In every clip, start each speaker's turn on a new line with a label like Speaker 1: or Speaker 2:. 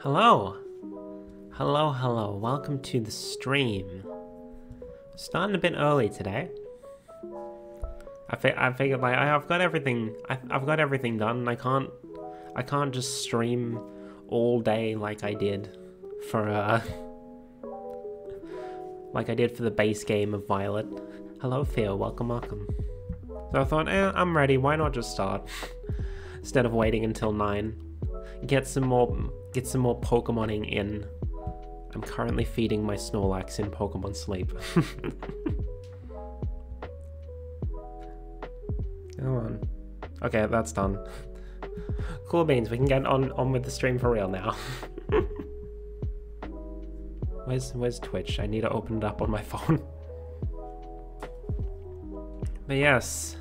Speaker 1: Hello! Hello, welcome to the stream. Starting a bit early today. I figured like I've got everything done. I can't just stream all day like I did for the base game of Violet. Hello Theo, welcome. So I thought, I'm ready, why not just start? Instead of waiting until 9. Get some more Pokemoning in. I'm currently feeding my Snorlax in Pokemon Sleep. Come on. Okay, that's done. Cool beans, we can get on with the stream for real now. Where's Twitch? I need to open it up on my phone. But yes.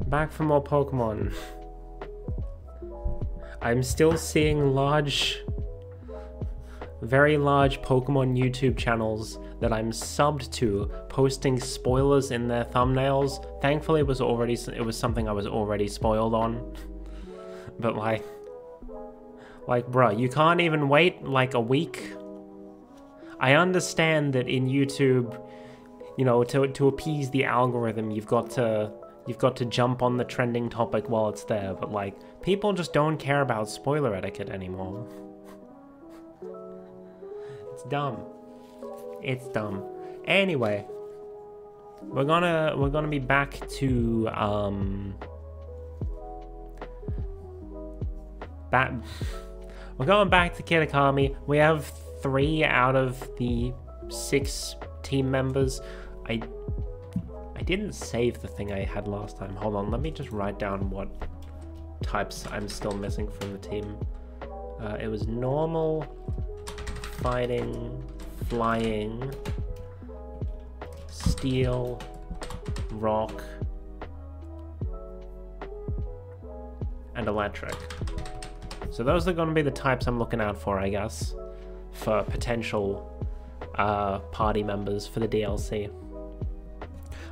Speaker 1: Back for more Pokemon. I'm still seeing very large Pokemon YouTube channels that I'm subbed to posting spoilers in their thumbnails. Thankfully, it was something I was already spoiled on. But like, bruh, you can't even wait like a week. I understand that in YouTube, you know, to appease the algorithm, you've got to jump on the trending topic while it's there, but like, people just don't care about spoiler etiquette anymore. It's dumb. It's dumb. Anyway, we're gonna be back to we're going back to Kitakami. We have 3 out of the 6 team members. I didn't save the thing I had last time. Hold on, let me just write down what types I'm still missing from the team. It was normal, fighting, flying, steel, rock, and electric. So those are going to be the types I'm looking out for, I guess, for potential party members for the DLC.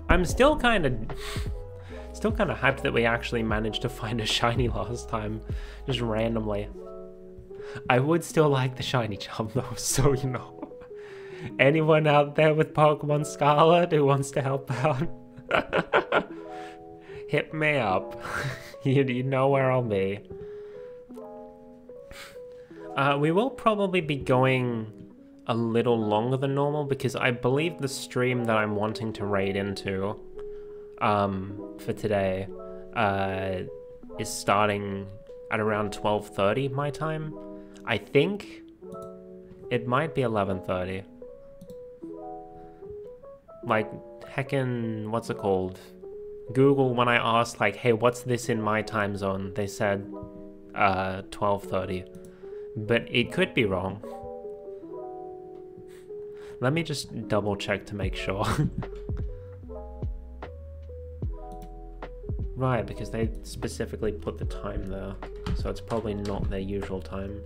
Speaker 1: I'm still kind of hyped that we actually managed to find a shiny last time, just randomly. I would still like the shiny charm though, so you know. Anyone out there with Pokemon Scarlet who wants to help out? Hit me up. You know where I'll be. We will probably be going a little longer than normal because I believe the stream that I'm wanting to raid into for today is starting at around 12:30 my time. I think it might be 11:30. Like, heckin', what's it called? Google, when I asked like, hey, what's this in my time zone? They said 12:30. But it could be wrong. Let me just double check to make sure. Right, because they specifically put the time there, so it's probably not their usual time.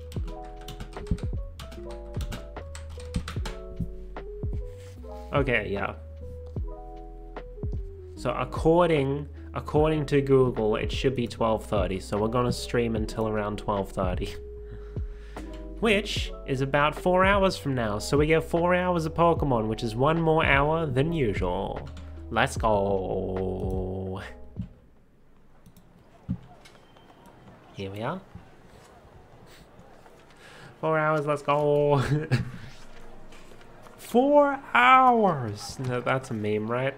Speaker 1: Okay, yeah. So according to Google, it should be 12:30, so we're gonna stream until around 12:30. Which is about 4 hours from now, so we get 4 hours of Pokemon, which is 1 more hour than usual. Let's go. Here we are. 4 hours, let's go. 4 hours! No, that's a meme, right?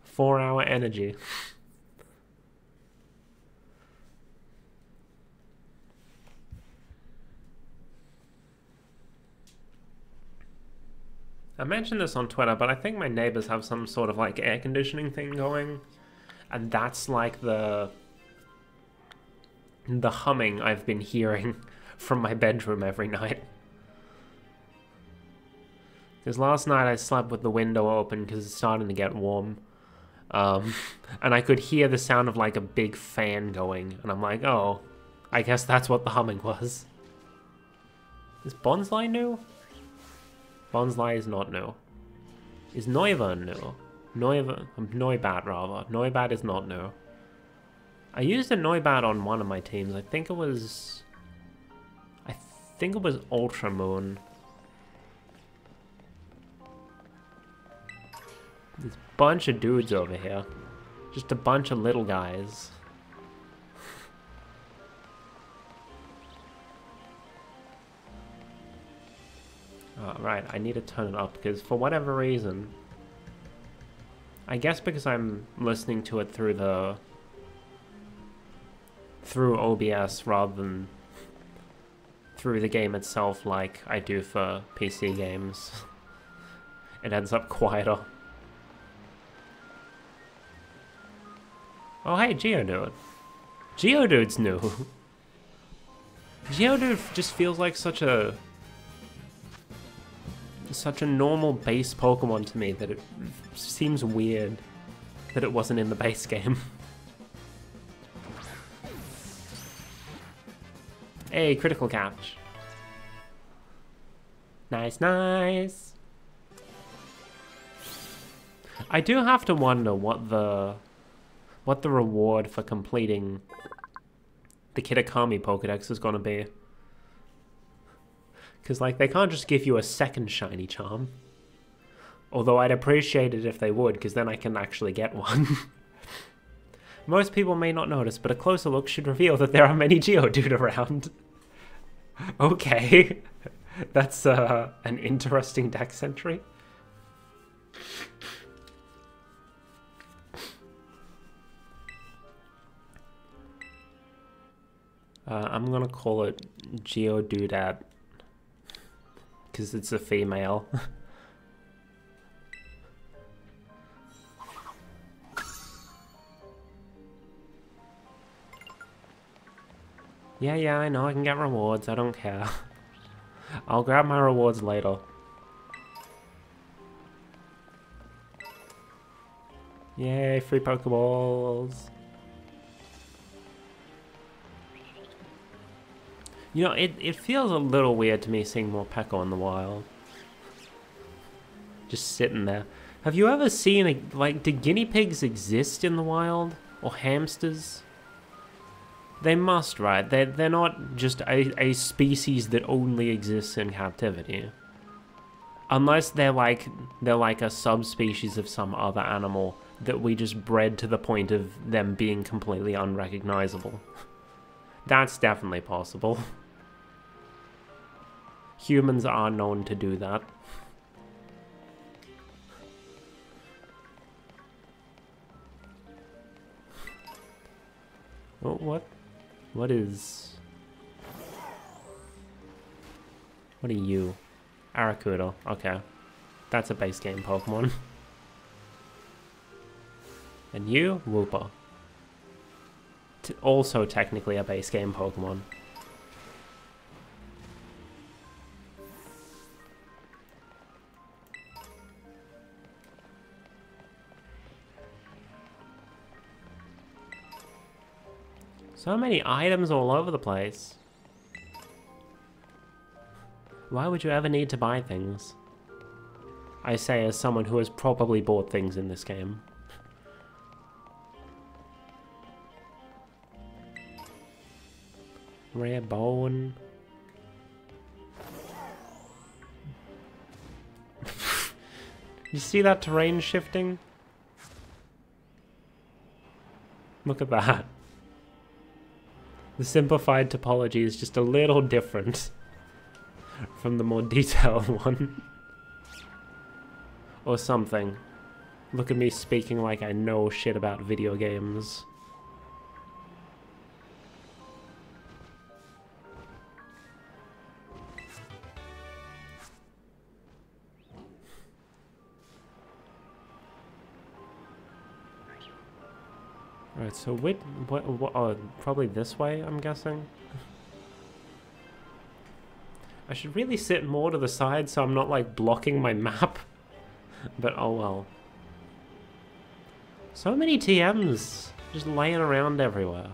Speaker 1: Four-hour energy. I mentioned this on Twitter, but I think my neighbors have some sort of like air conditioning thing going, and that's like the humming I've been hearing from my bedroom every night. Because last night I slept with the window open because it's starting to get warm, and I could hear the sound of like a big fan going, and I'm like, oh, I guess that's what the humming was. Is Bonsly new? Bonsly is not new. Is Noivern new? Noibat, rather. Noibat is not new. I used a Noibat on one of my teams. I think it was Ultra Moon. There's a bunch of dudes over here. Just a bunch of little guys. Right, I need to turn it up because for whatever reason, I guess because I'm listening to it through OBS rather than through the game itself like I do for PC games, it ends up quieter. Oh hey, Geodude. Geodude's new. Geodude just feels like such a normal base Pokemon to me that it seems weird that it wasn't in the base game. Hey, critical catch. Nice, nice. I do have to wonder what the reward for completing the Kitakami Pokedex is going to be. Because, like, they can't just give you a second shiny charm. Although I'd appreciate it if they would, because then I can actually get one. Most people may not notice, but a closer look should reveal that there are many Geodude around. Okay. That's an interesting dex entry. I'm gonna call it Geodude because it's a female. Yeah, I know I can get rewards, I don't care. I'll grab my rewards later. Yay, free Pokeballs. You know, it feels a little weird to me seeing more Pekka in the wild. Just sitting there. Have you ever seen, like, do guinea pigs exist in the wild? Or hamsters? They must, right? They're not just a species that only exists in captivity. Unless they're like a subspecies of some other animal that we just bred to the point of them being completely unrecognizable. That's definitely possible. Humans are known to do that. Oh, what? What is... What are you? Arrokuda. Okay. That's a base game Pokemon. And you? Wooper. Also technically a base game Pokemon. So many items all over the place. Why would you ever need to buy things? I say as someone who has probably bought things in this game. Rare bone. You see that terrain shifting? Look at that. The simplified topology is just a little different from the more detailed one. Or something. Look at me speaking like I know shit about video games. Alright, so what, oh, probably this way, I'm guessing? I should really sit more to the side so I'm not, like, blocking my map. But oh well. So many TMs just laying around everywhere.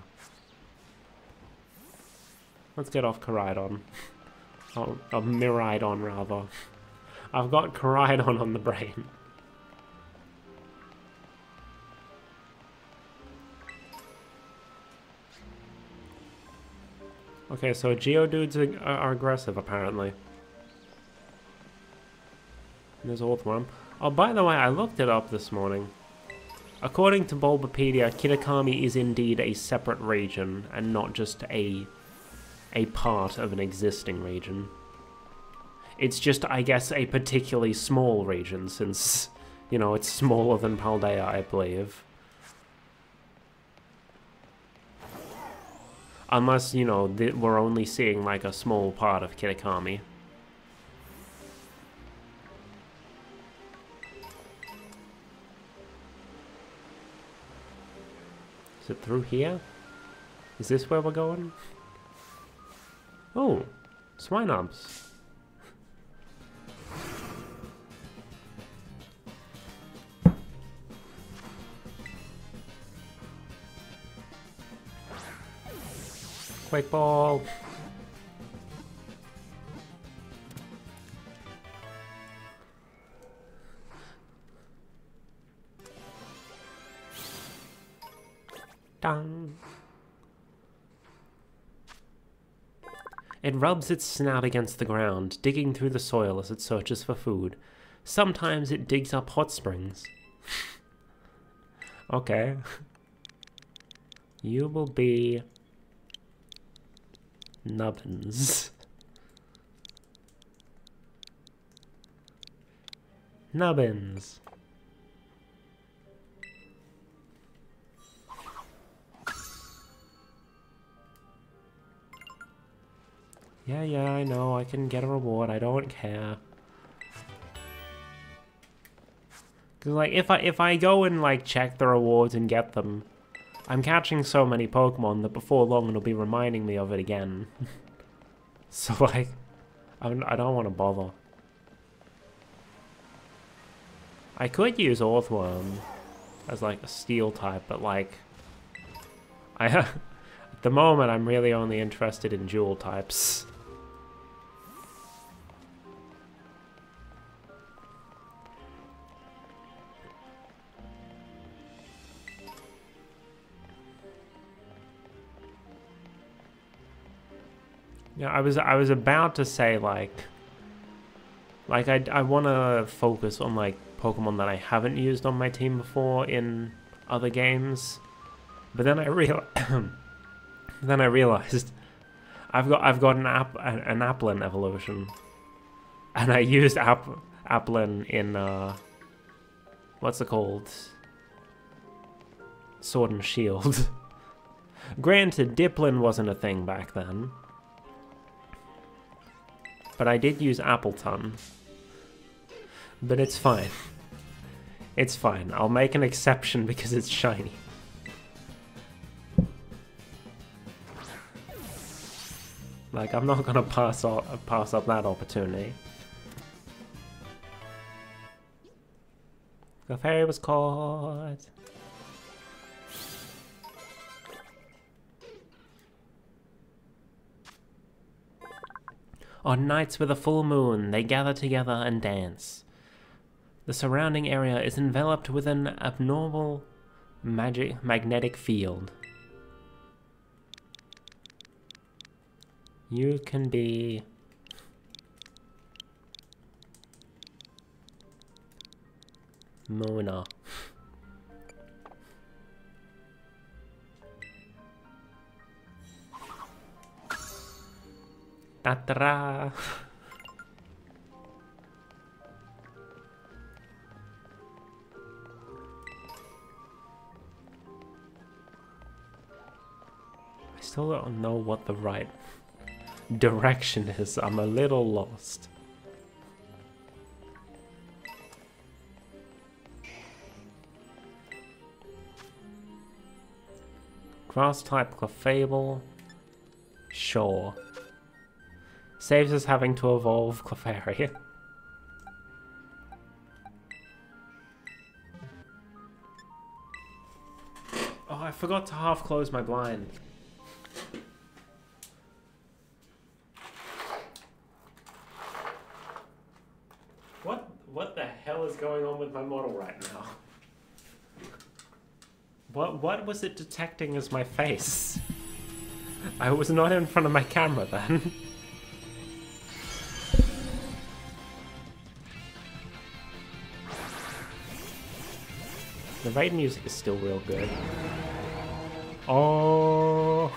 Speaker 1: Let's get off Koraidon. Oh, Miraidon, rather. I've got Koraidon on the brain. Okay, so Geodudes are aggressive, apparently. There's Orthworm. Oh, by the way, I looked it up this morning. According to Bulbapedia, Kitakami is indeed a separate region, and not just a part of an existing region. It's just, I guess, a particularly small region, since, you know, it's smaller than Paldea, I believe. Unless, you know, we're only seeing, like, a small part of Kitakami. Is it through here? Is this where we're going? Oh, Swinubs. Quick ball. Dang. It rubs its snout against the ground, digging through the soil as it searches for food. Sometimes it digs up hot springs. Okay. You will be... Nubbins. Nubbins. Yeah, I know, I can get a reward, I don't care. Cause like, if I go and like check the rewards and get them, I'm catching so many Pokemon that before long it'll be reminding me of it again. So like, I don't want to bother. I could use Orthworm as like a steel type, but like, at the moment I'm really only interested in dual types. Yeah, I was about to say like I want to focus on like Pokemon that I haven't used on my team before in other games, but then I realized I've got an Applin evolution, and I used Applin in what's it called? Sword and Shield. Granted, Diplin wasn't a thing back then. But I did use Appleton. But it's fine. It's fine. I'll make an exception because it's shiny. Like, I'm not gonna pass up that opportunity. The fairy was caught. On nights with a full moon, they gather together and dance. The surrounding area is enveloped with an abnormal magnetic field. You can be... Mona. Ta-ta-ra! I still don't know what the right direction is. I'm a little lost. Grass type Clefable. Sure. Saves us having to evolve Clefairy. Oh, I forgot to half close my blind. What the hell is going on with my model right now? What was it detecting as my face? I was not in front of my camera then. The raid music is still real good. Oh.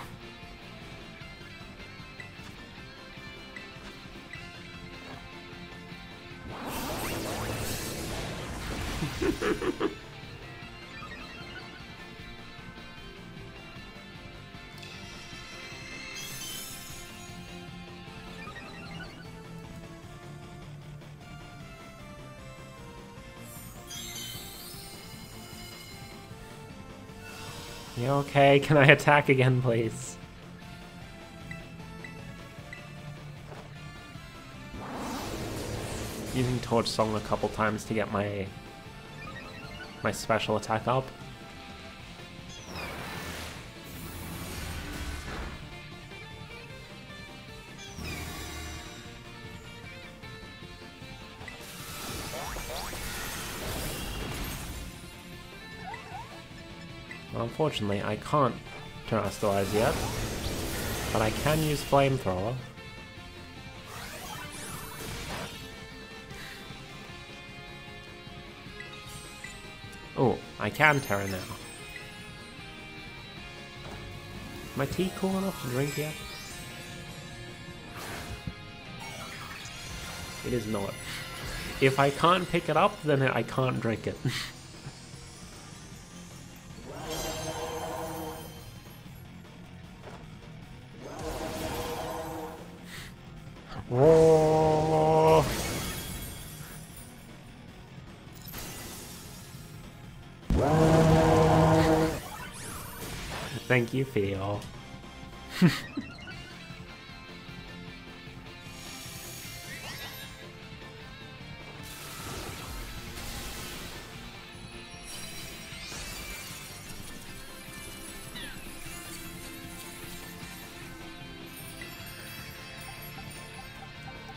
Speaker 1: You okay? Can I attack again, please? Using Torch Song a couple times to get my special attack up. Well, unfortunately, I can't Terrestrialize yet, but I can use Flamethrower. Oh, I can Terra now. My tea cool enough to drink yet? It is not. If I can't pick it up, then I can't drink it. Oh. Thank you, Theo.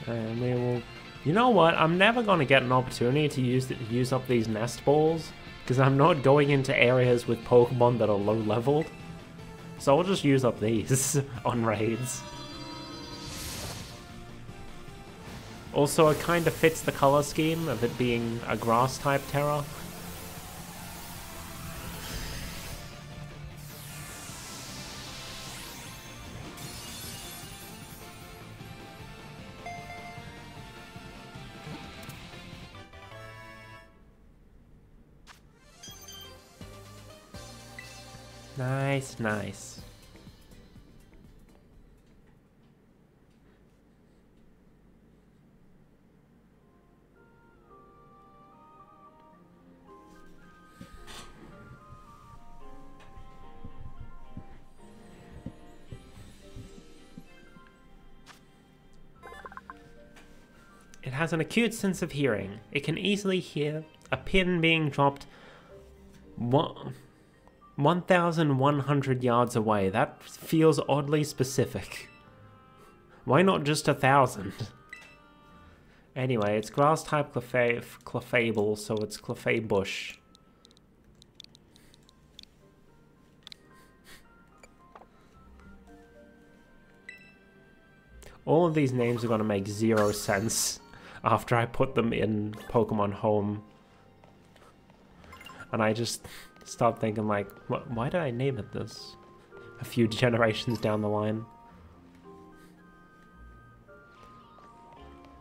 Speaker 1: And we will... You know what? I'm never going to get an opportunity to use up these nest balls, because I'm not going into areas with Pokemon that are low leveled. So I'll just use up these on raids. Also, it kind of fits the color scheme of it being a grass type Terra. Nice, nice. It has an acute sense of hearing. It can easily hear a pin being dropped 1,100 yards away. That feels oddly specific. Why not just 1,000? Anyway, it's grass type Clefable, so it's Clefaibush. All of these names are going to make 0 sense after I put them in Pokemon Home. And I just start thinking like, why did I name it this? A few generations down the line.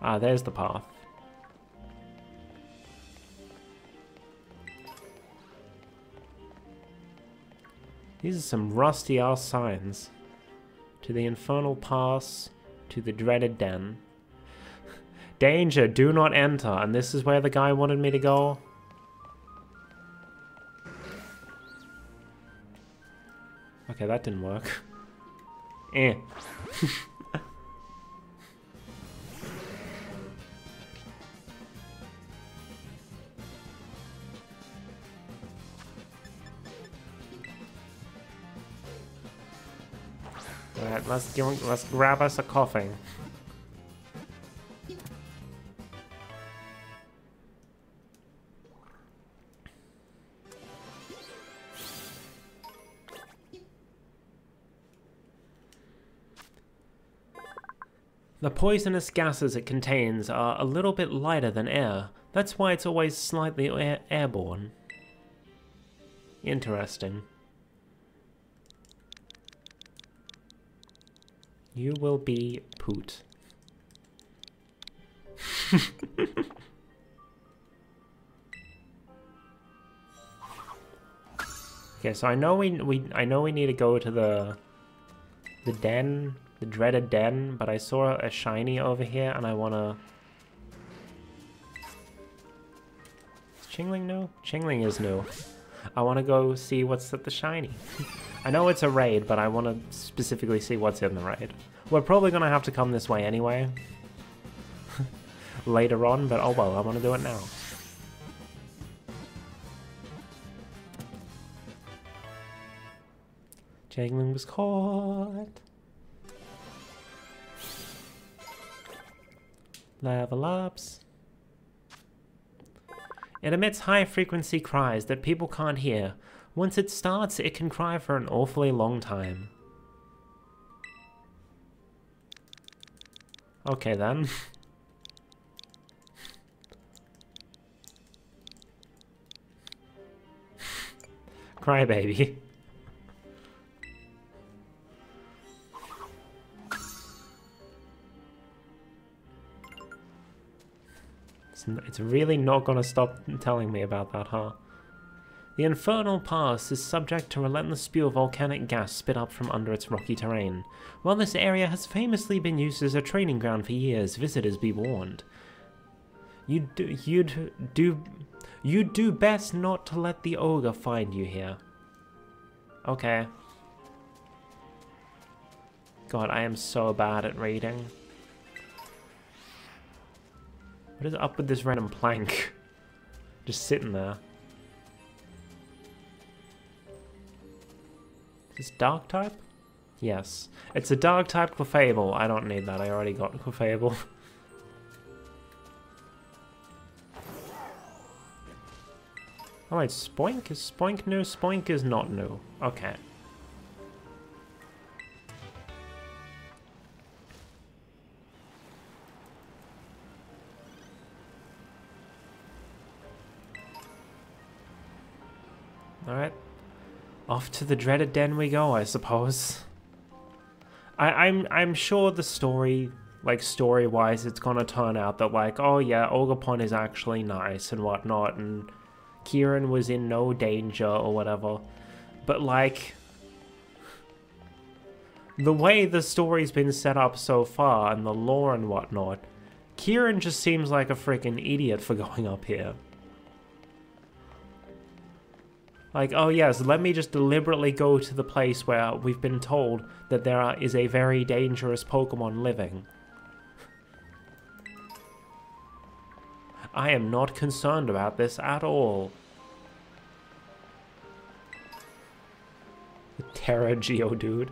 Speaker 1: Ah, there's the path. These are some rusty ass signs. To the Infernal Pass, to the dreaded den. Danger, do not enter. And this is where the guy wanted me to go. Okay, that didn't work. Eh. Alright, let's grab us a coffee. The poisonous gases it contains are a little bit lighter than air. That's why it's always slightly airborne. Interesting. You will be poot. Okay, so I know we need to go to the den, the dreaded den, but I saw a shiny over here and I wanna... Is Chingling new? Chingling is new. I wanna go see what's at the shiny. I know it's a raid, but I wanna specifically see what's in the raid. We're probably gonna have to come this way anyway. Later on, but oh well, I wanna do it now. Changling was caught. Level ups. It emits high-frequency cries that people can't hear. Once it starts, it can cry for an awfully long time. Okay then. Crybaby. It's really not gonna stop telling me about that, huh? The infernal pass is subject to relentless spew of volcanic gas spit up from under its rocky terrain. While this area has famously been used as a training ground for years, visitors be warned. You'd do best not to let the ogre find you here. Okay. God, I am so bad at reading. What is up with this random plank? Just sitting there. Is this dark type? Yes. It's a dark type Clefable. I don't need that. I already got Clefable. Oh wait, Spoink? Is Spoink new? Spoink is not new. Okay. Alright. Off to the dreaded den we go, I suppose. I'm sure the story, like story-wise, it's gonna turn out that like, oh yeah, Ogerpon is actually nice and whatnot, and Kieran was in no danger or whatever. But like, the way the story's been set up so far and the lore and whatnot, Kieran just seems like a freaking idiot for going up here. Like, oh yes, let me just deliberately go to the place where we've been told that there is a very dangerous Pokemon living. I am not concerned about this at all. The Terra Geodude.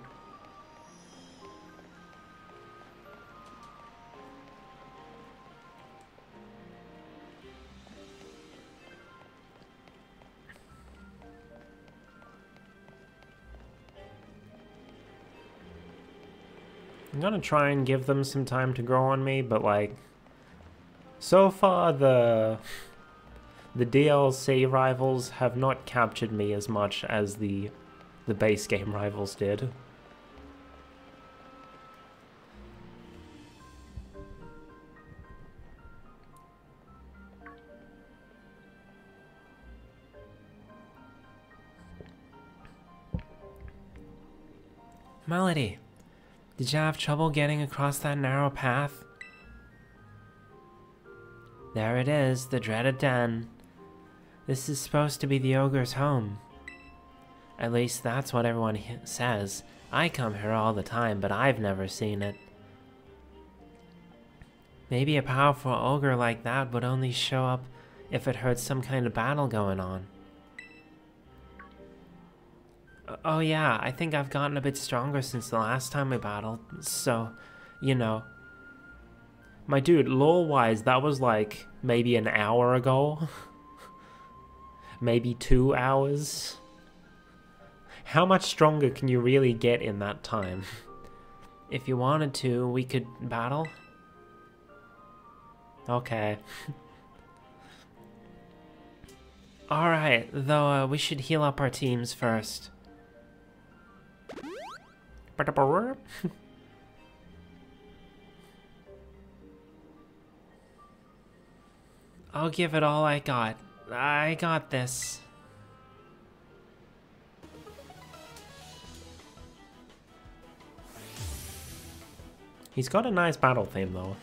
Speaker 1: I'm gonna try and give them some time to grow on me, but like, so far the DLC rivals have not captured me as much as the base game rivals did. Melody, did you have trouble getting across that narrow path? There it is, the dreaded den. This is supposed to be the ogre's home. At least that's what everyone says. I come here all the time, but I've never seen it. Maybe a powerful ogre like that would only show up if it heard some kind of battle going on. Oh yeah, I think I've gotten a bit stronger since the last time we battled, so, you know. My dude, lore-wise, that was like maybe an hour ago. Maybe 2 hours. How much stronger can you really get in that time? If you wanted to, we could battle. Okay. Alright, though we should heal up our teams first. I'll give it all I got. I got this. He's got a nice battle theme though.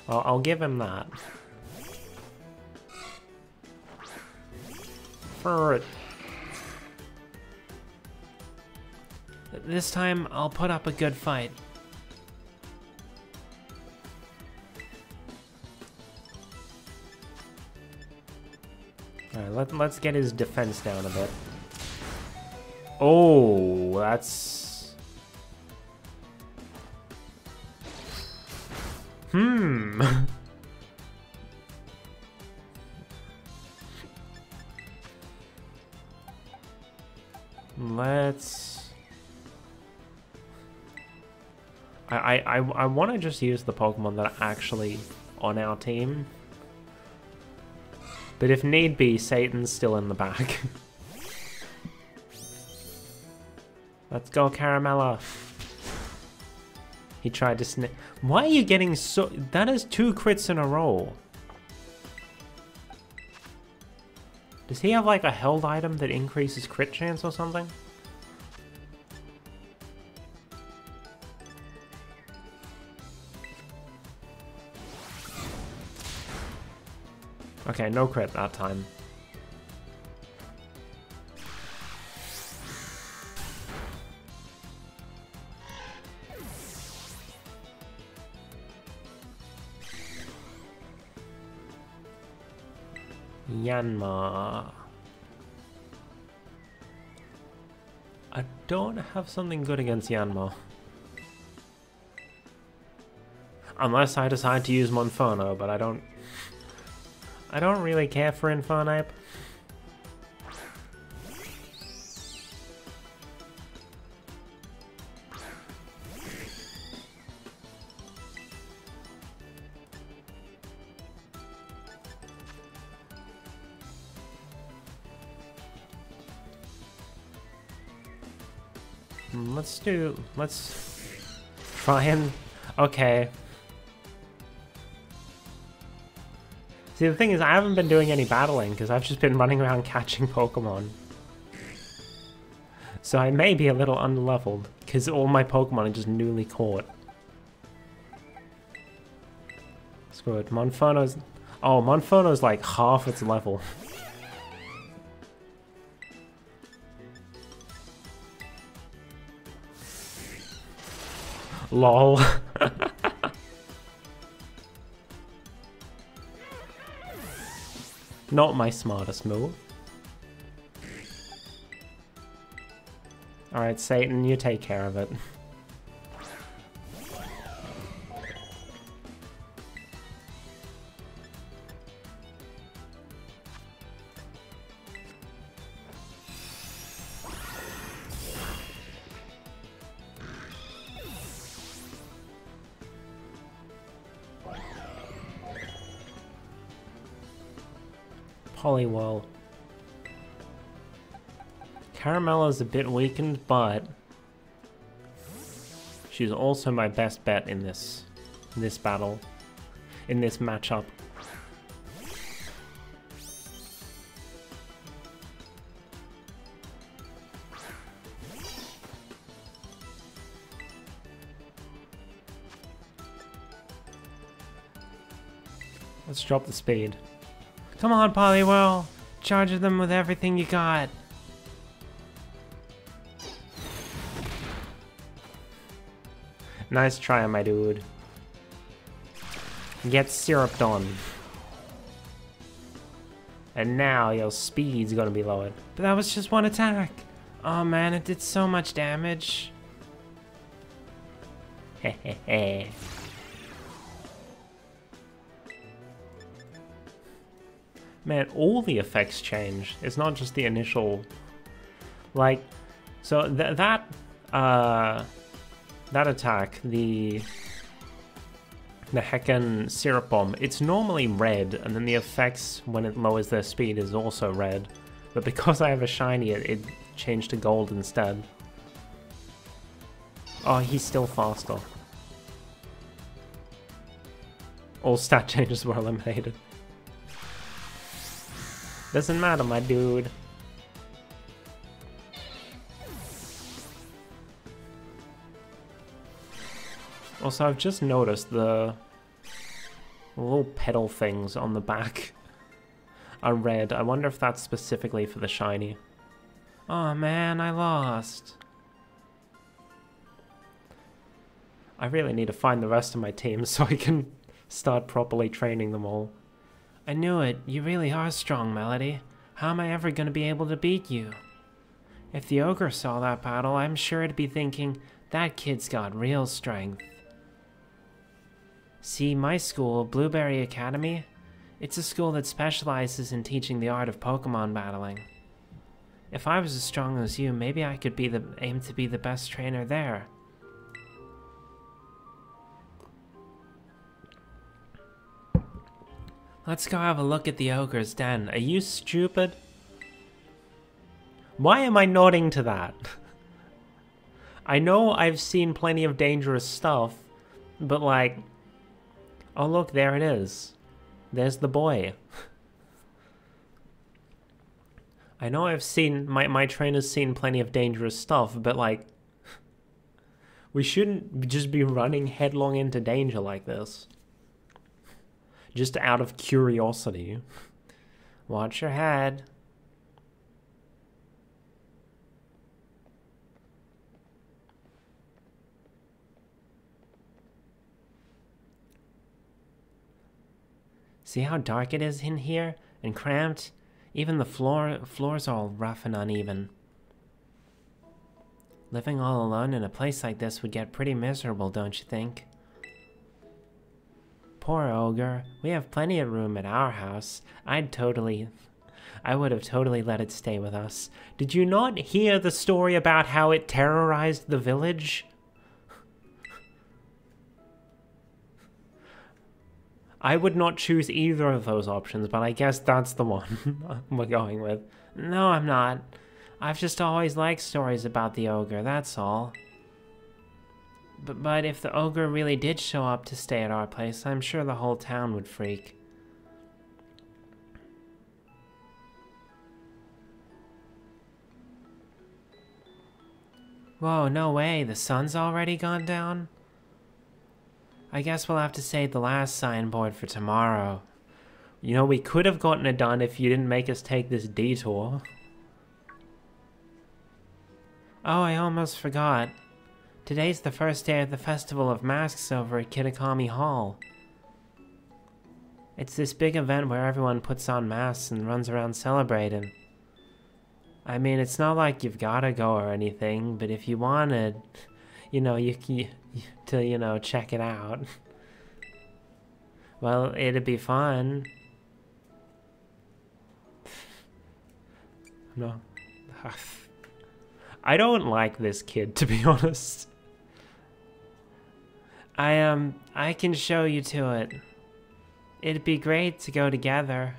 Speaker 1: I'll give him that. For it. This time, I'll put up a good fight. Alright, let's get his defense down a bit. Oh, that's... Let's... I want to just use the Pokemon that are actually on our team. But if need be, Satan's still in the back. Let's go, Caramella. He tried to snip. Why are you getting so... That is 2 crits in a row. Does he have like a held item that increases crit chance or something? Okay, no crit that time. Yanma. I don't have something good against Yanma. Unless I decide to use Monferno, but I don't really care for Infernape. Let's try and... Okay. See, the thing is, I haven't been doing any battling because I've just been running around catching Pokemon. So I may be a little underleveled because all my Pokemon are just newly caught. Screw it. Monferno's... Oh, Monferno's like half its level. LOL. Not my smartest move. Alright, Satan, you take care of it. Poliwhirl. Caramella's a bit weakened, but she's also my best bet in this battle, in this matchup. Let's drop the speed. Come on, Poliwhirl! Charge them with everything you got! Nice try, my dude. Get syruped on. And now your speed's gonna be lowered. But that was just one attack! Oh man, it did so much damage. Hehehe. Man, all the effects change. It's not just the initial... Like, so that that attack, the Heckin' Syrup Bomb, it's normally red, and then the effects when it lowers their speed is also red. But because I have a shiny, it changed to gold instead. Oh, he's still faster. All stat changes were eliminated. Doesn't matter, my dude. Also, I've just noticed the little pedal things on the back are red. I wonder if that's specifically for the shiny. Oh man, I lost. I really need to find the rest of my team so I can start properly training them all. I knew it. You really are strong, Melody. How am I ever going to be able to beat you? If the ogre saw that battle, I'm sure it'd be thinking, that kid's got real strength. See, my school, Blueberry Academy, it's a school that specializes in teaching the art of Pokemon battling. If I was as strong as you, maybe I could aim to be the best trainer there. Let's go have a look at the ogre's den. Are you stupid? Why am I nodding to that? I know I've seen plenty of dangerous stuff, but like... Oh look, there it is. There's the boy. I know I've seen... My trainer's seen plenty of dangerous stuff, but like... We shouldn't just be running headlong into danger like this. Just out of curiosity. Watch your head. See how dark it is in here? And cramped? Even the floor's all rough and uneven. Living all alone in a place like this would get pretty miserable, don't you think? Poor ogre. We have plenty of room at our house. I would have totally let it stay with us. Did you not hear the story about how it terrorized the village? I would not choose either of those options, but I guess that's the one we're going with. No, I'm not. I've just always liked stories about the ogre, that's all. But if the ogre really did show up to stay at our place, I'm sure the whole town would freak. Whoa, no way, the sun's already gone down? I guess we'll have to save the last signboard for tomorrow. You know, we could have gotten it done if you didn't make us take this detour. Oh, I almost forgot. Today's the first day of the Festival of Masks over at Kitakami Hall. It's this big event where everyone puts on masks and runs around celebrating. I mean, it's not like you've gotta go or anything, but if you wanted, you know, to check it out. Well, it'd be fun. No. I don't like this kid, to be honest. I can show you to it. It'd be great to go together.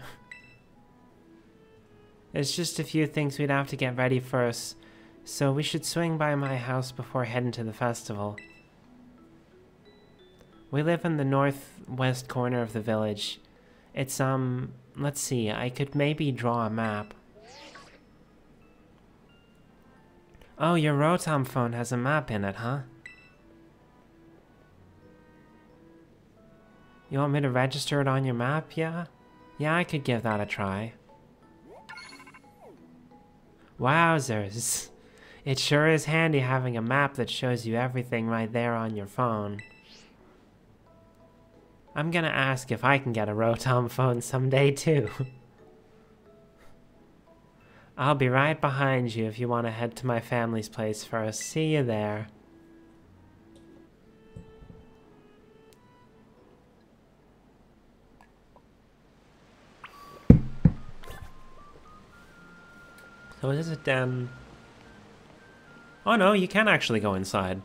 Speaker 1: There's just a few things we'd have to get ready first, so we should swing by my house before heading to the festival. We live in the northwest corner of the village. It's, let's see, I could maybe draw a map. Oh, your Rotom phone has a map in it, huh? You want me to register it on your map, yeah? Yeah, I could give that a try. Wowzers. It sure is handy having a map that shows you everything right there on your phone. I'm gonna ask if I can get a Rotom phone someday too. I'll be right behind you if you want to head to my family's place first. See you there. So is it den? Oh no, you can actually go inside.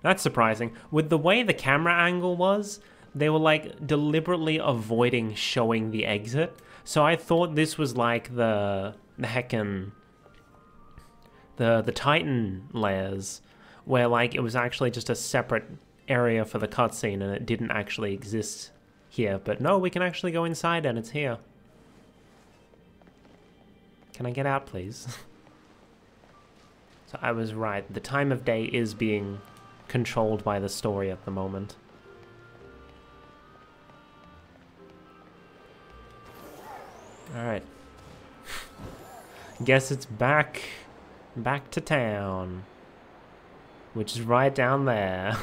Speaker 1: That's surprising. With the way the camera angle was, they were like deliberately avoiding showing the exit. So I thought this was like the heckin' the Titan layers, where like it was actually just a separate area for the cutscene and it didn't actually exist here. But no, we can actually go inside and it's here. Can I get out, please? So I was right. The time of day is being controlled by the story at the moment. Alright. Guess it's back to town. Which is right down there.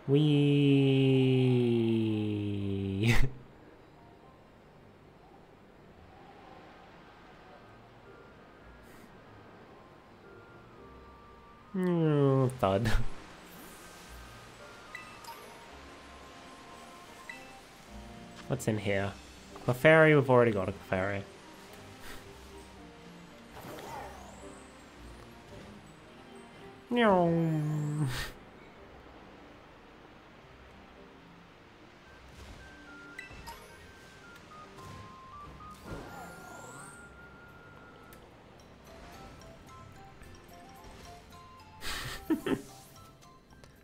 Speaker 1: Whee! Thud. What's in here? Clefairy, we've already got a Clefairy. No.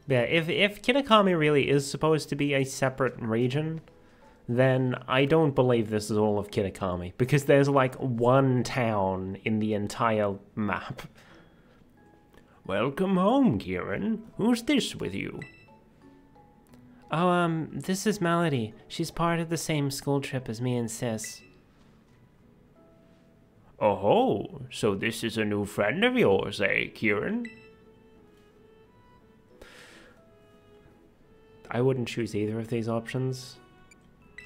Speaker 1: Yeah, if Kitakami really is supposed to be a separate region, then I don't believe this is all of Kitakami, because there's like one town in the entire map. Welcome home, Kieran. Who's this with you? Oh, this is Melody. She's part of the same school trip as me and Sis. Oh, so this is a new friend of yours, eh, Kieran? I wouldn't choose either of these options.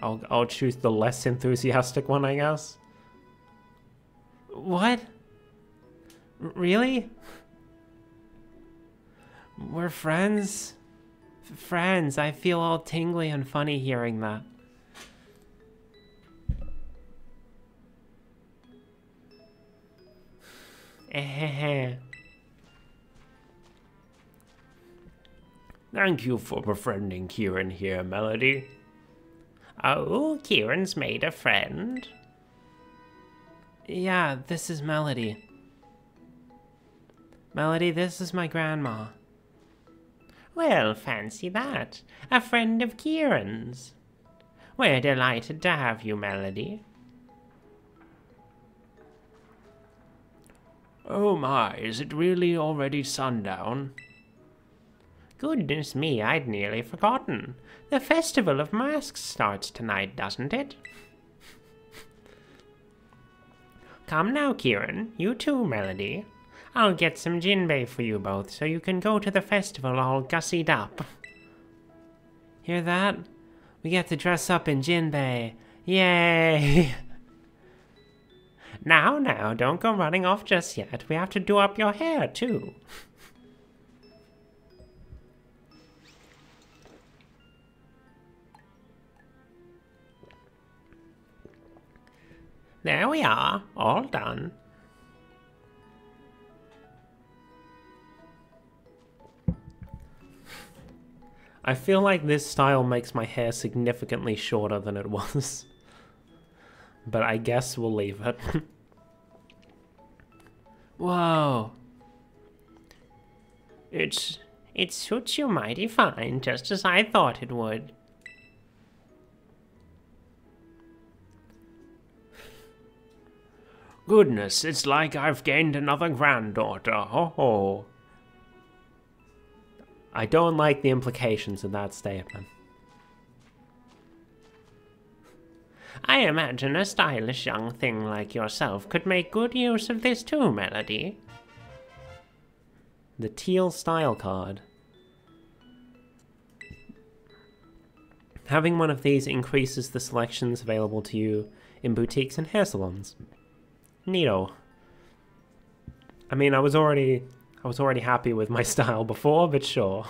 Speaker 1: I'll choose the less enthusiastic one, I guess. What? Really? We're friends? Friends, I feel all tingly and funny hearing that. Thank you for befriending Kieran here, Melody. Oh, Kieran's made a friend. Yeah, this is Melody. Melody, this is my grandma. Well, fancy that. A friend of Kieran's. We're delighted to have you, Melody. Oh my, is it really already sundown? Goodness me, I'd nearly forgotten. The Festival of Masks starts tonight, doesn't it? Come now, Kieran. You too, Melody. I'll get some jinbei for you both so you can go to the festival all gussied up. Hear that? We get to dress up in jinbei. Yay! Now, don't go running off just yet. We have to do up your hair, too. There we are, all done. I feel like this style makes my hair significantly shorter than it was. But I guess we'll leave it. Whoa. It suits you mighty fine, just as I thought it would. Goodness, it's like I've gained another granddaughter. Oh. I don't like the implications of that statement. I imagine a stylish young thing like yourself could make good use of this too, Melody. The teal style card. Having one of these increases the selections available to you in boutiques and hair salons. Neato. I mean, I was already happy with my style before, but sure.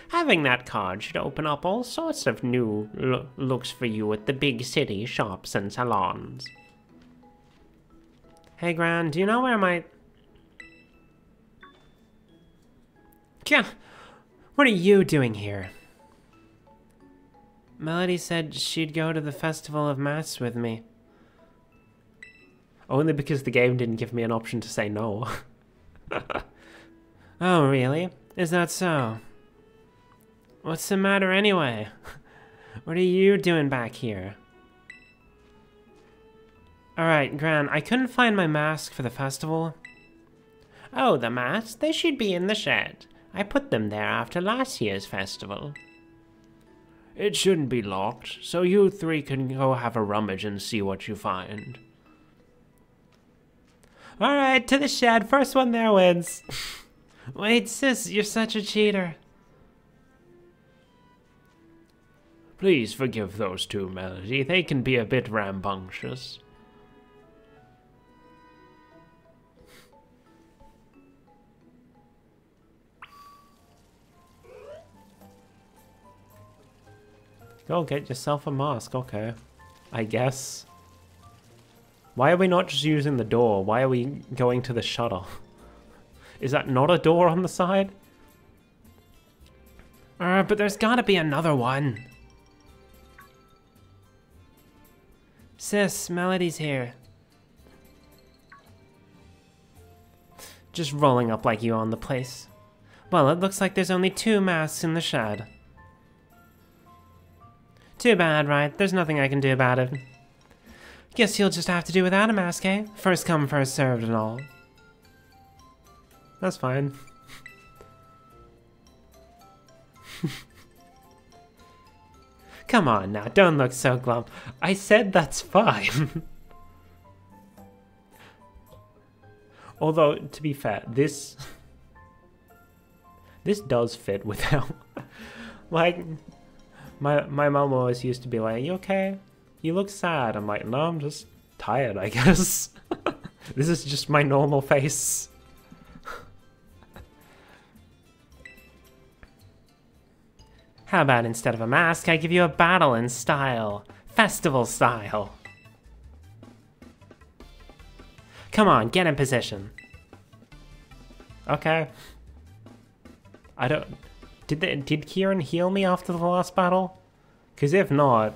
Speaker 1: Having that card should open up all sorts of new looks for you at the big city shops and salons. Hey, Gran, do you know where my... Gah! What are you doing here? Melody said she'd go to the Festival of Masks with me. Only because the game didn't give me an option to say no. Oh, really? Is that so? What's the matter anyway? What are you doing back here? Alright, Gran, I couldn't find my mask for the festival. Oh, the masks? They should be in the shed. I put them there after last year's festival. It shouldn't be locked, so you three can go have a rummage and see what you find. Alright, to the shed. First one there wins. Wait, sis, you're such a cheater. Please forgive those two, Melody. They can be a bit rambunctious. Go get yourself a mask, okay. I guess. Why are we not just using the door? Why are we going to the shutter? Is that not a door on the side? But there's gotta be another one. Sis, Melody's here. Just rolling up like you own the place. Well, it looks like there's only 2 masks in the shed. Too bad, right? There's nothing I can do about it. Guess you'll just have to do without a mask, eh? First come, first served and all. That's fine. Come on now, don't look so glum. I said that's fine. Although, to be fair, this does fit without... like, my mom always used to be like, you okay? You look sad. I'm like, no, I'm just tired, I guess. This is just my normal face. How about instead of a mask, I give you a battle in style. Festival style. Come on, get in position. Okay. I don't... Did Kieran heal me after the last battle? Because if not...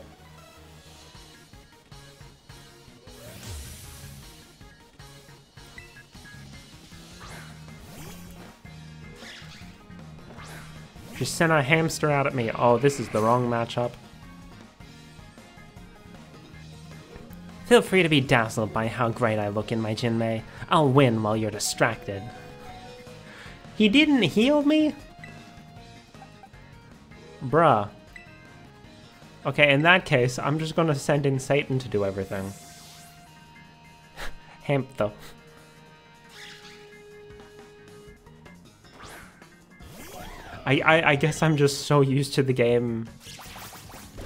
Speaker 1: She sent a hamster out at me. Oh, this is the wrong matchup. Feel free to be dazzled by how great I look in my Jinmei. I'll win while you're distracted. He didn't heal me? Bruh. Okay, in that case, I'm just gonna send in Satan to do everything. Hemp though. I guess I'm just so used to the game,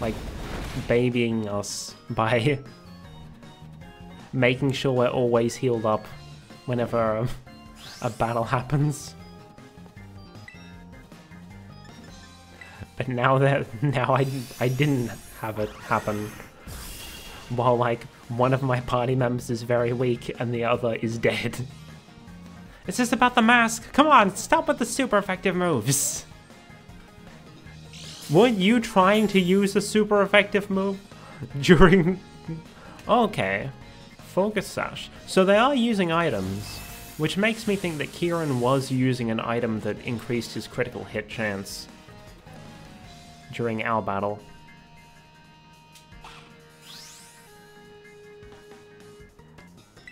Speaker 1: like, babying us by making sure we're always healed up whenever a battle happens. But now I didn't have it happen while, like, one of my party members is very weak and the other is dead. It's just about the mask. Come on, stop with the super effective moves. Weren't you trying to use a super effective move during... Okay. Focus Sash. So they are using items, which makes me think that Kieran was using an item that increased his critical hit chance during our battle.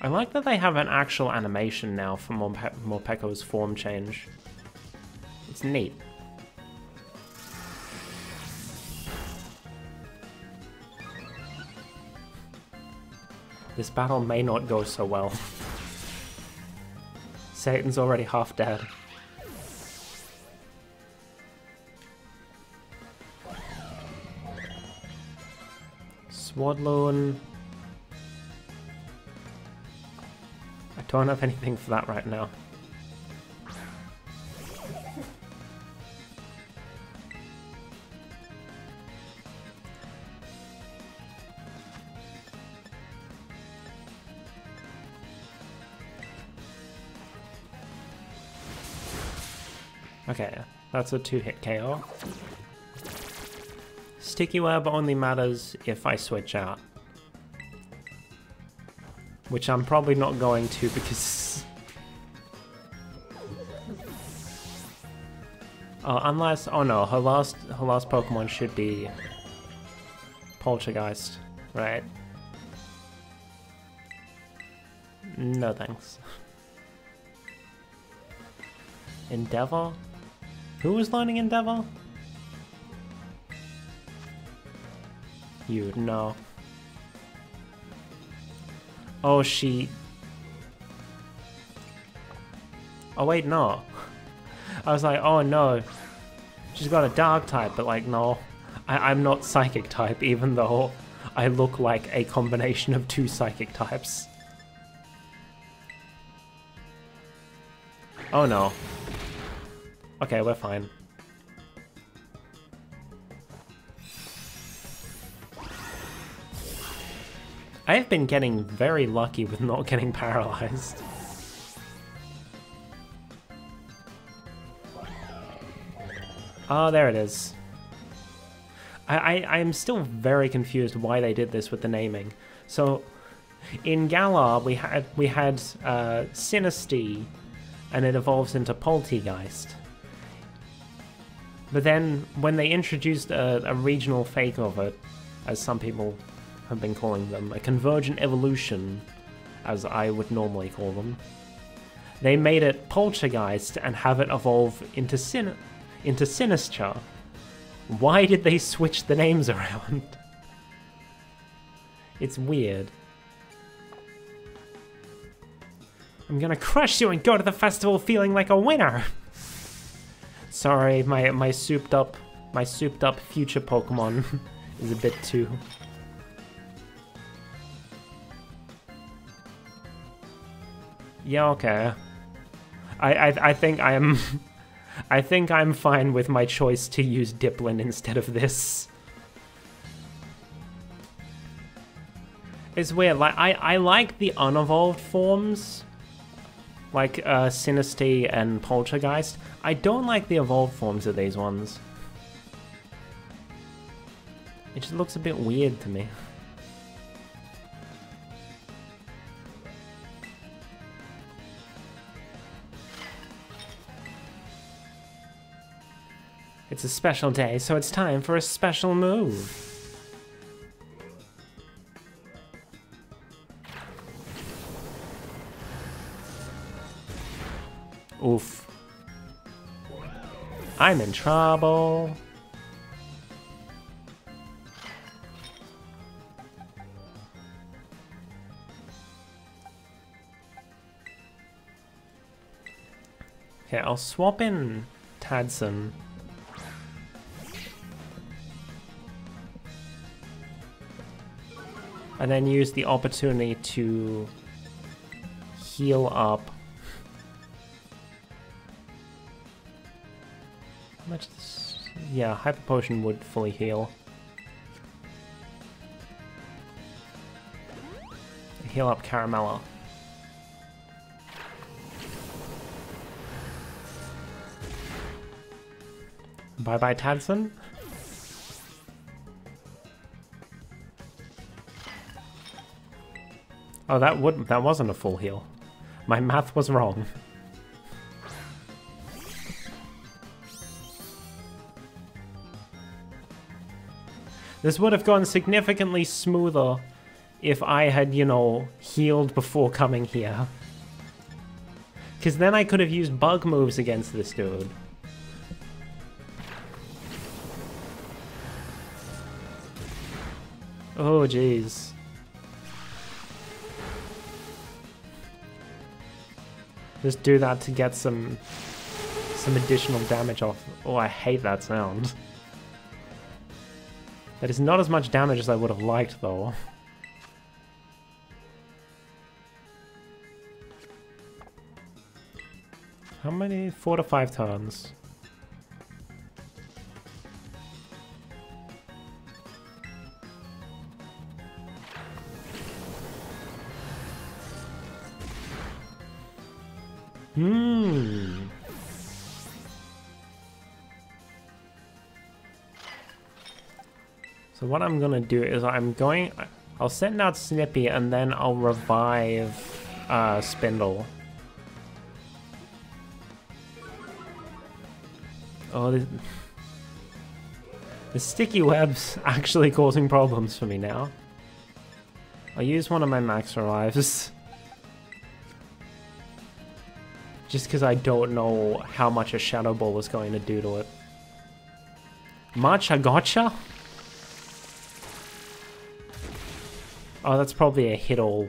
Speaker 1: I like that they have an actual animation now for Morpeko's form change. It's neat. This battle may not go so well. Satan's already half dead. Swadloon. I don't have anything for that right now. Okay, that's a 2-hit KO. Sticky Web only matters if I switch out. Which I'm probably not going to because... unless... Oh no, her last Pokemon should be... Poltergeist, right? No thanks. Endeavor? Who was learning Endeavor? You, no. Oh, she... Oh wait, no. I was like, oh no. She's got a dark type, but like, no. I'm not psychic type, even though I look like a combination of 2 psychic types. Oh no. Okay, we're fine. I have been getting very lucky with not getting paralyzed. Oh, there it is. I'm still very confused why they did this with the naming. So, in Galar, we had Sinistea, and it evolves into Poltegeist. But then, when they introduced a regional fake of it, as some people have been calling them, a convergent evolution, as I would normally call them, they made it Poltergeist and have it evolve into Sinistra. Why did they switch the names around? It's weird. I'm gonna crush you and go to the festival feeling like a winner! Sorry, my souped up future Pokemon is a bit too... Yeah, okay. I think I'm... I think I'm fine with my choice to use Dipplin instead of this. It's weird, like, I like the unevolved forms, like Sinistea and Poltergeist. I don't like the evolved forms of these ones. It just looks a bit weird to me. It's a special day, so it's time for a special move. Oof. I'm in trouble. Okay, I'll swap in Tadson. And then use the opportunity to heal up. How much? Yeah, Hyper Potion would fully heal. Heal up Caramello. Bye bye, Tadson. Oh, that wasn't a full heal. My math was wrong. This would have gone significantly smoother if I had, you know, healed before coming here. Because then I could have used bug moves against this dude. Oh, jeez. Just do that to get some additional damage off. Oh, I hate that sound. That is not as much damage as I would have liked, though. How many? 4 to 5 turns. So what I'm gonna do is I'll send out Snippy and then I'll revive Spindle. Oh, the sticky web's actually causing problems for me now. I'll use one of my max revives. Just because I don't know how much a Shadow Ball is going to do to it. Much? I gotcha? Oh, that's probably a hit all.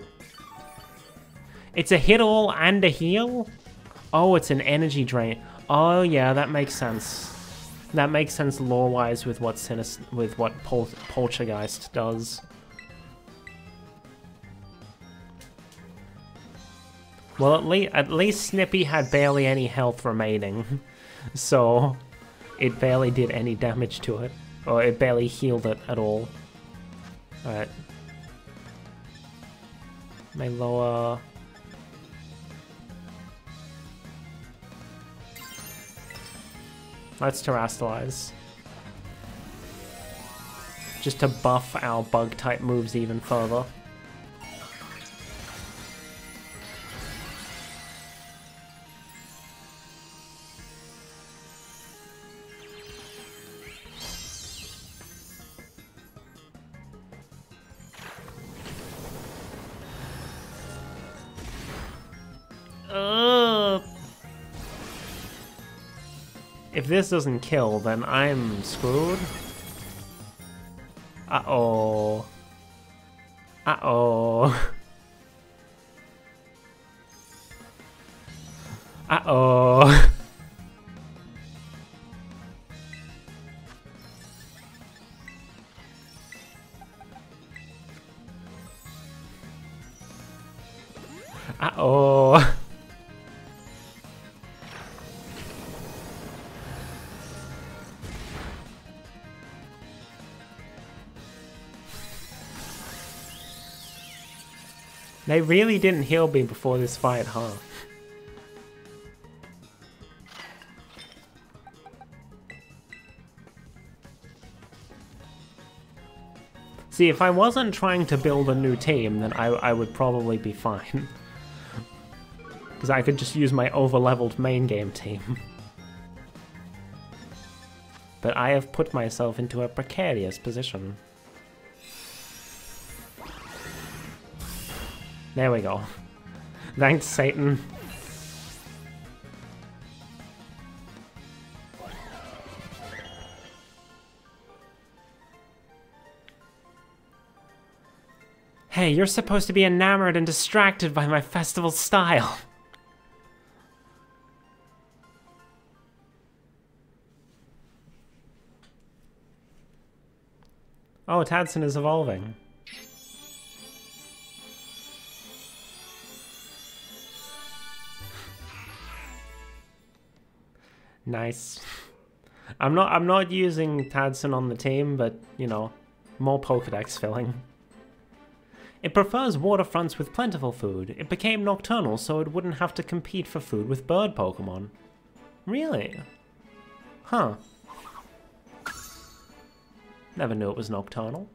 Speaker 1: It's a hit all and a heal? Oh, it's an energy drain. Oh yeah, that makes sense. That makes sense lore-wise with what Poltergeist does. Well, at least Snippy had barely any health remaining, so it barely did any damage to it, or it barely healed it at all. Alright. May lower... Let's Terrastallize. Just to buff our bug-type moves even further. If this doesn't kill, then I'm screwed. Uh-oh. Uh-oh. Uh-oh. Uh-oh. They really didn't heal me before this fight, huh? See, if I wasn't trying to build a new team, then I would probably be fine. Because I could just use my over-leveled main game team. But I have put myself into a precarious position. There we go. Thanks, Satan. Hey, you're supposed to be enamored and distracted by my festival style. Oh, Tadson is evolving. Nice. I'm not using Tadson on the team, but you know, more Pokédex filling. It prefers waterfronts with plentiful food. It became nocturnal so it wouldn't have to compete for food with bird Pokemon. Really? Huh. Never knew it was nocturnal.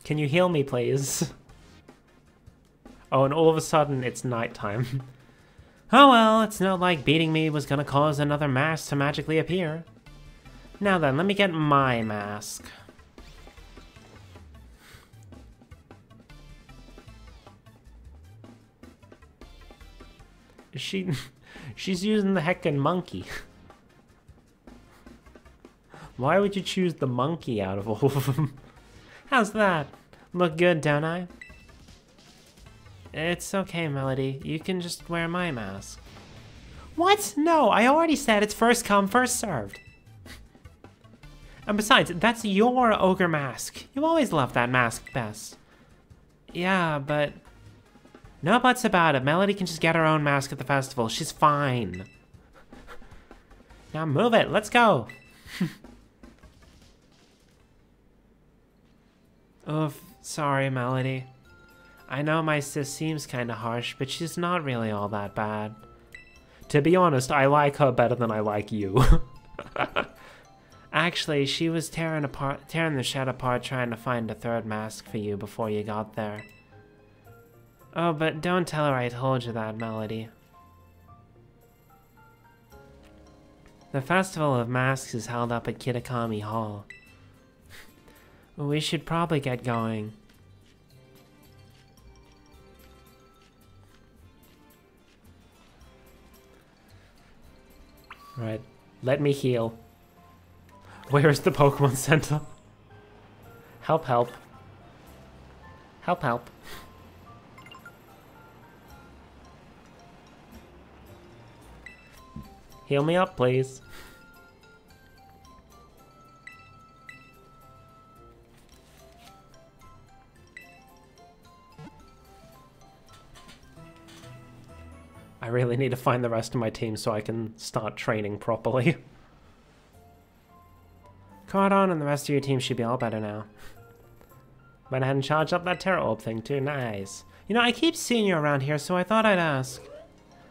Speaker 1: Can you heal me, please? Oh, and all of a sudden, it's nighttime. Oh well, it's not like beating me was gonna cause another mask to magically appear. Now then, let me get my mask. She's using the heckin' monkey. Why would you choose the monkey out of all of them? How's that? Look good, don't I? It's okay, Melody. You can just wear my mask. What? No, I already said it's first come, first served. And besides, that's your ogre mask. You always loved that mask best. Yeah, but... No buts about it. Melody can just get her own mask at the festival. She's fine. Now move it. Let's go. Oof. Sorry, Melody. I know my sis seems kinda harsh, but she's not really all that bad. To be honest, I like her better than I like you. Actually, she was tearing the shed apart trying to find a third mask for you before you got there. Oh, but don't tell her I told you that, Melody. The Festival of Masks is held up at Kitakami Hall. We should probably get going. Right, let me heal. Where is the Pokemon Center? Help, help. Help, help. Heal me up, please. I really need to find the rest of my team so I can start training properly. Cardon and the rest of your team should be all better now. Went ahead and charged up that Terra Orb thing too, nice. You know, I keep seeing you around here, so I thought I'd ask.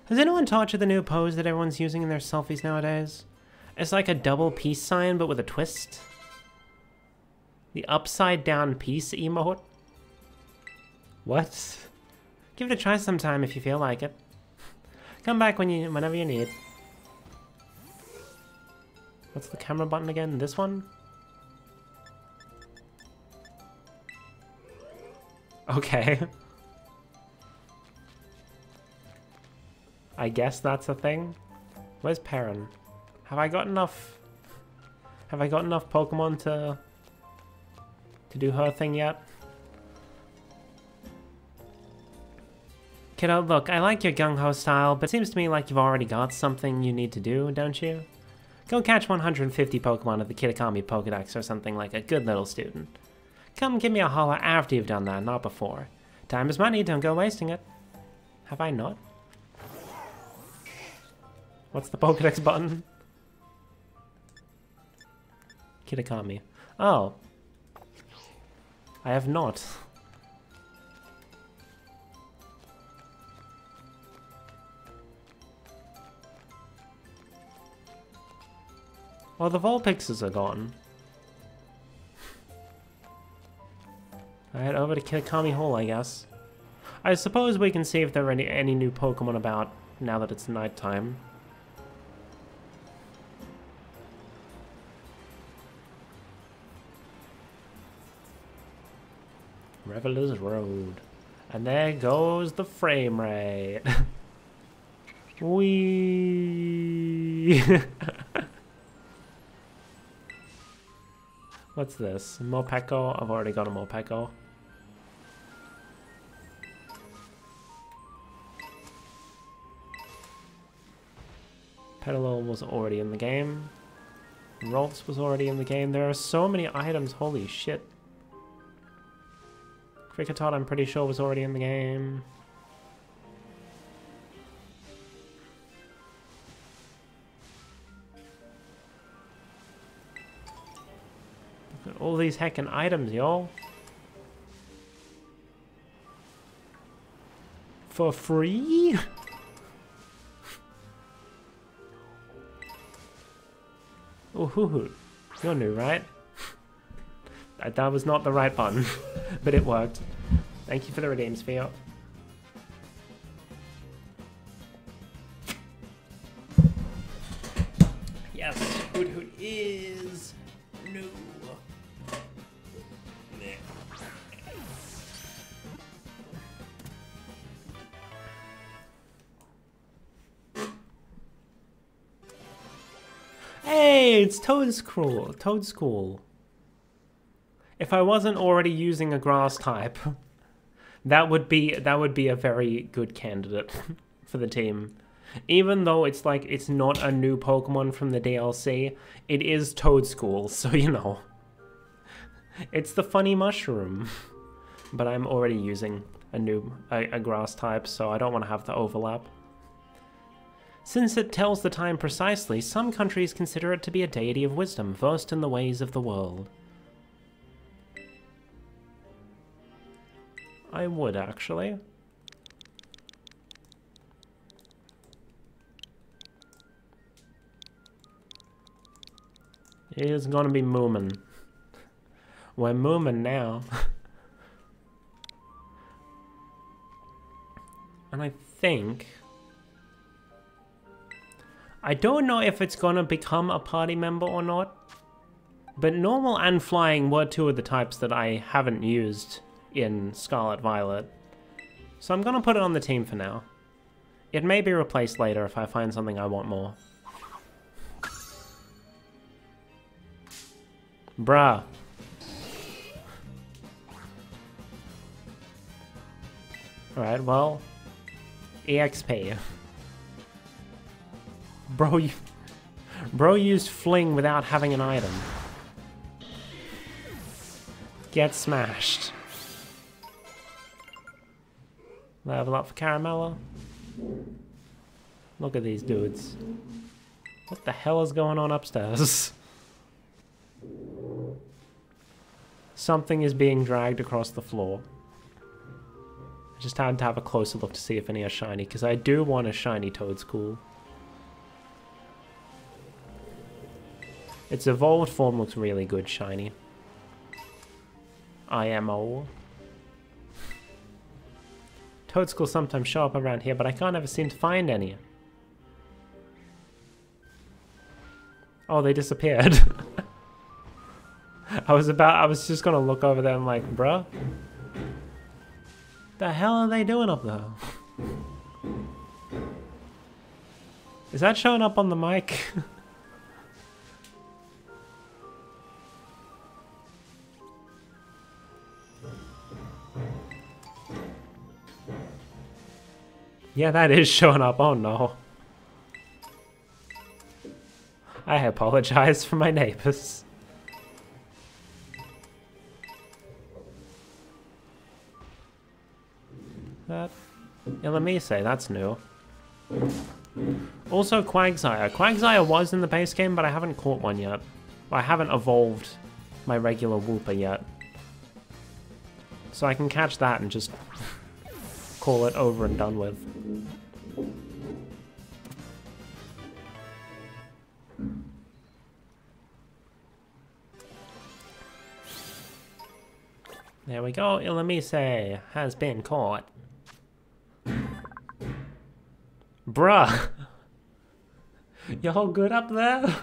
Speaker 1: Has anyone taught you the new pose that everyone's using in their selfies nowadays? It's like a double peace sign, but with a twist. The upside down peace emote? What? Give it a try sometime if you feel like it. Come back whenever you need. What's the camera button again? This one? Okay. I guess that's a thing. Where's Perrin? Have I got enough Pokemon to do her thing yet? Kiddo, look, I like your gung-ho style, but it seems to me like you've already got something you need to do, don't you? Go catch 150 Pokemon at the Kitakami Pokedex or something like a good little student. Come give me a holler after you've done that, not before. Time is money, don't go wasting it. Have I not? What's the Pokedex button? Kitakami. Oh. I have not. Well, the Vulpixes are gone. Alright, over to Kitakami Hall, I guess. I suppose we can see if there are any new Pokemon about now that it's nighttime. Revelers Road. And there goes the frame rate. Whee! What's this? Morpeko? I've already got a Morpeko. Petalil was already in the game. Ralts was already in the game. There are so many items, holy shit. Kricketot, I'm pretty sure, was already in the game. Look at all these heckin' items, y'all. For free? Oh, hoo-hoo. You're new, right? That was not the right button, but it worked. Thank you for the redeem sphere. Yes, Hoot Hoot is new. Hey, it's Toadschool. If I wasn't already using a grass type, that would be a very good candidate for the team. Even though it's like it's not a new Pokemon from the DLC, it is Toadschool, so you know. It's the funny mushroom. But I'm already using a grass type, so I don't want to have the overlap. Since it tells the time precisely, some countries consider it to be a deity of wisdom, versed in the ways of the world. I would, actually. He's gonna be moomin'. We're moomin' now. And I think... I don't know if it's gonna become a party member or not. But normal and flying were two of the types that I haven't used in Scarlet Violet. So I'm gonna put it on the team for now. It may be replaced later if I find something I want more. Bruh. Alright, well... EXP. Bro used Fling without having an item. Get smashed. Level up for Caramello. Look at these dudes. What the hell is going on upstairs? Something is being dragged across the floor. I just had to have a closer look to see if any are shiny, because I do want a shiny Toadstool. Its evolved form looks really good shiny. IMO. Toadstools sometimes show up around here, but I can't ever seem to find any. Oh, they disappeared. I was just gonna look over there and like, bruh, the hell are they doing up there? Is that showing up on the mic? Yeah, that is showing up. Oh no. I apologize for my neighbors. That... Yeah, let me say, that's new. Also, Quagsire. Quagsire was in the base game, but I haven't caught one yet. I haven't evolved my regular Wooper yet. So I can catch that and just call it over and done with. There we go, Ilamise has been caught. Bruh! Y'all good up there?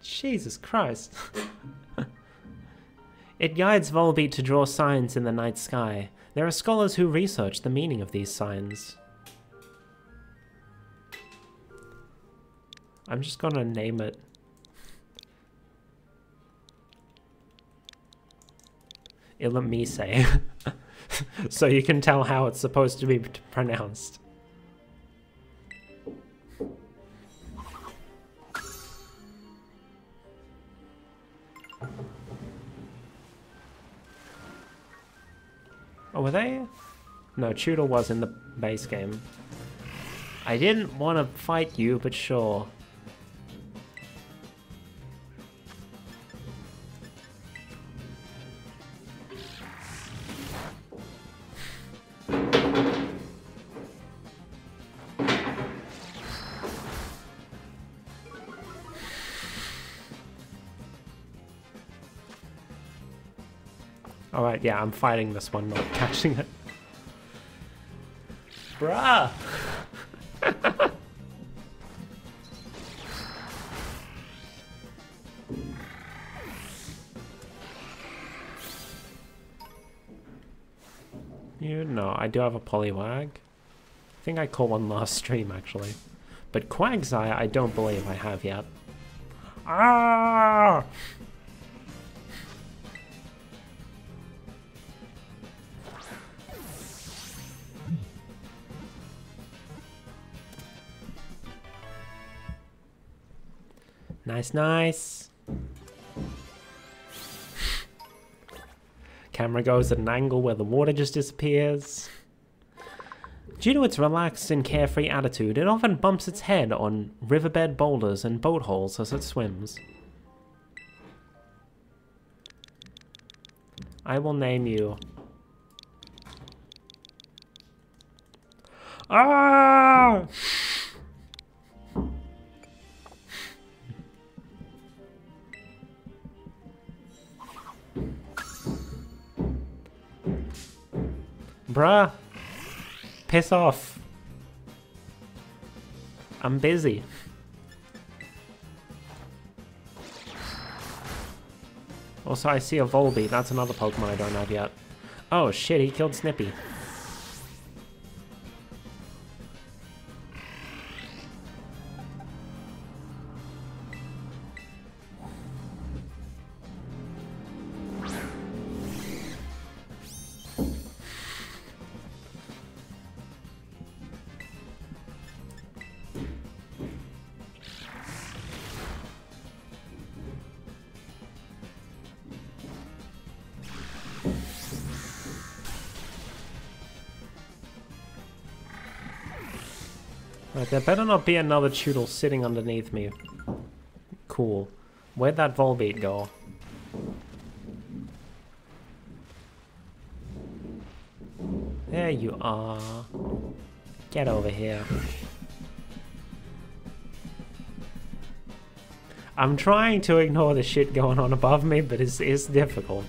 Speaker 1: Jesus Christ. It guides Volbeat to draw signs in the night sky. There are scholars who research the meaning of these signs. I'm just gonna name it. Ilamise. So you can tell how it's supposed to be pronounced. Oh, were they? No, Tudor was in the base game. I didn't want to fight you, but sure. Alright, yeah, I'm fighting this one, not catching it. Bruh! You know, I do have a Poliwag. I think I caught one last stream, actually. But Quagsire, I don't believe I have yet. Ah! Nice, nice. Camera goes at an angle where the water just disappears. Due to its relaxed and carefree attitude, it often bumps its head on riverbed boulders and boat holes as it swims. I will name you... Ah! Bruh. Piss off. I'm busy. Also, I see a Volbeat. That's another Pokemon I don't have yet. Oh shit, he killed Snippy. Right, there better not be another Choodle sitting underneath me. Cool. Where'd that Volbeat go? There you are. Get over here. I'm trying to ignore the shit going on above me, but it's difficult.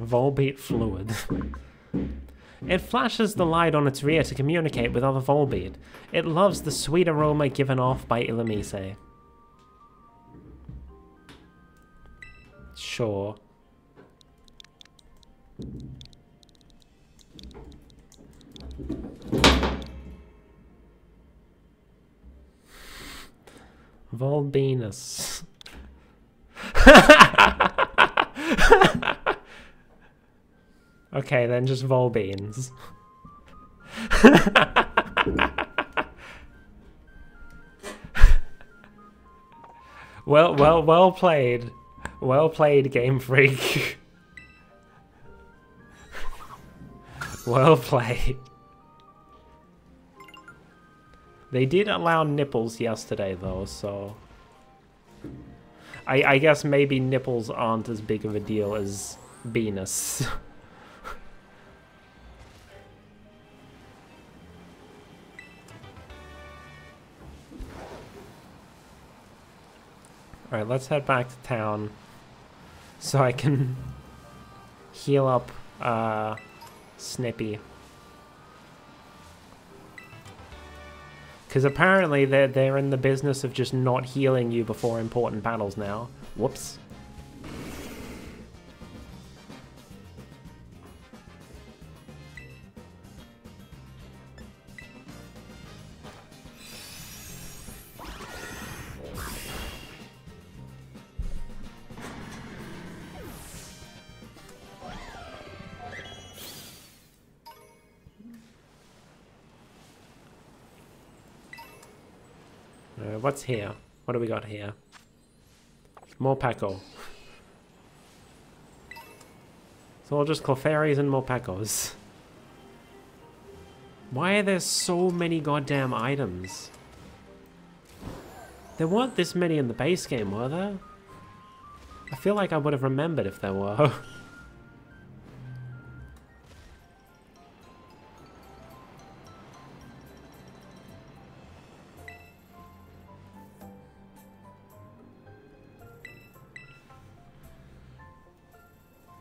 Speaker 1: Volbeat fluid. It flashes the light on its rear to communicate with other Volbeat. It loves the sweet aroma given off by Illumise. Sure. Volbeanus. Okay, then just Volbeans. Well played. Well played, Game Freak. Well played. They did allow nipples yesterday, though, so... I guess maybe nipples aren't as big of a deal as Venus. Alright, let's head back to town so I can heal up Snippy. Because apparently they're in the business of just not healing you before important battles now. Whoops. What's here? What do we got here? Morpeko. It's all just Clefairies and Morpekos. Why are there so many goddamn items? There weren't this many in the base game, were there? I feel like I would have remembered if there were.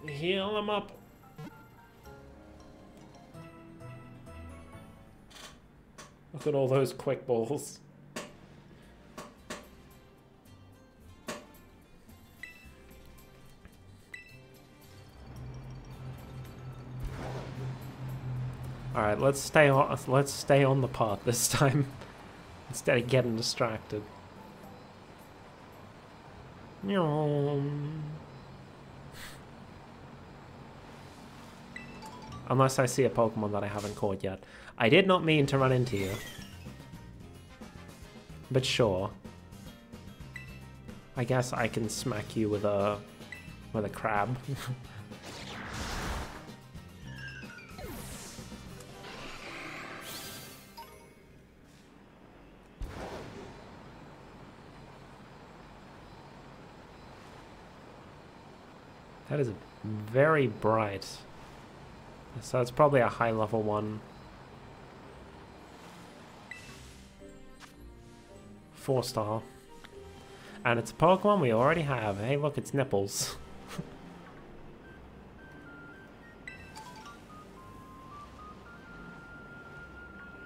Speaker 1: Heal him up. Look at all those quick balls. All right, let's stay on the path this time instead of getting distracted. Unless I see a Pokemon that I haven't caught yet. I did not mean to run into you. But sure. I guess I can smack you with a crab. That is very bright. So it's probably a high level one. 4-star. And it's a Pokemon we already have. Hey look, it's Nipples.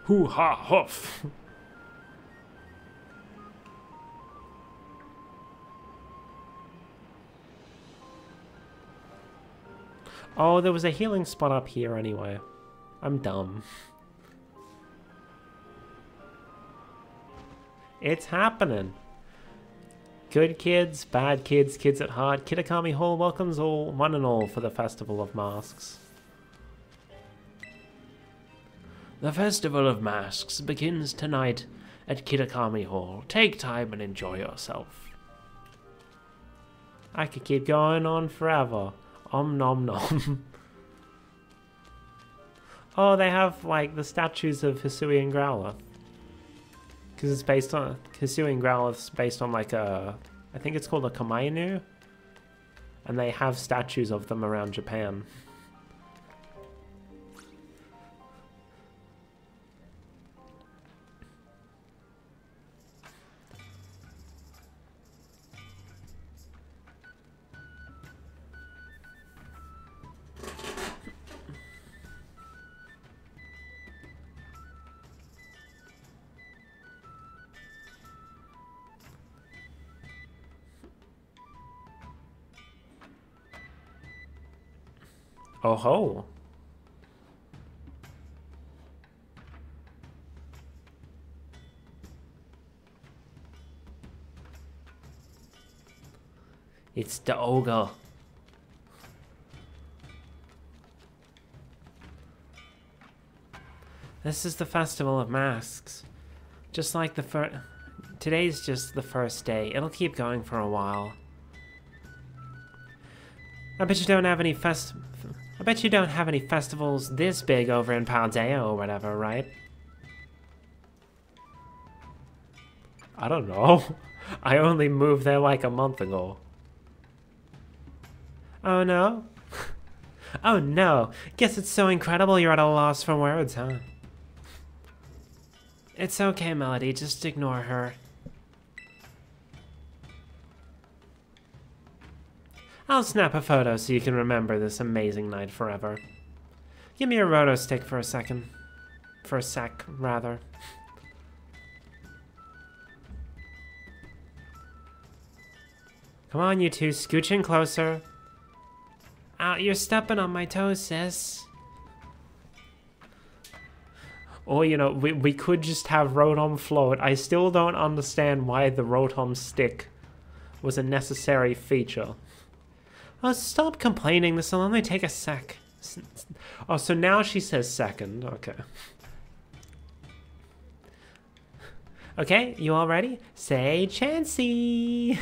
Speaker 1: Hoo ha hoof. Oh, there was a healing spot up here anyway. I'm dumb. It's happening. Good kids, bad kids, kids at heart. Kitakami Hall welcomes all, one and all, for the Festival of Masks. The Festival of Masks begins tonight at Kitakami Hall. Take time and enjoy yourself. I could keep going on forever. Om nom nom. Oh, they have like the statues of Hisui and Growlithe. Because it's based on Hisui and Growlithe's based on like a, I think it's called a Kamainu, and they have statues of them around Japan. Oh ho! It's the ogre. This is the Festival of Masks. Just like the first... Today's just the first day. It'll keep going for a while. I bet you don't have any festivals this big over in Paldea or whatever, right? I don't know. I only moved there like a month ago. Oh no? Oh no. Guess it's so incredible you're at a loss for words, huh? It's okay, Melody. Just ignore her. I'll snap a photo so you can remember this amazing night forever. Give me a roto stick for a second. For a sec, rather. Come on, you two, scooch in closer. Ow, you're stepping on my toes, sis. Or, you know, we could just have Rotom float. I still don't understand why the Rotom stick was a necessary feature. Oh, stop complaining. This will only take a sec. Oh, so now she says second. Okay. Okay, you all ready? Say Chansey!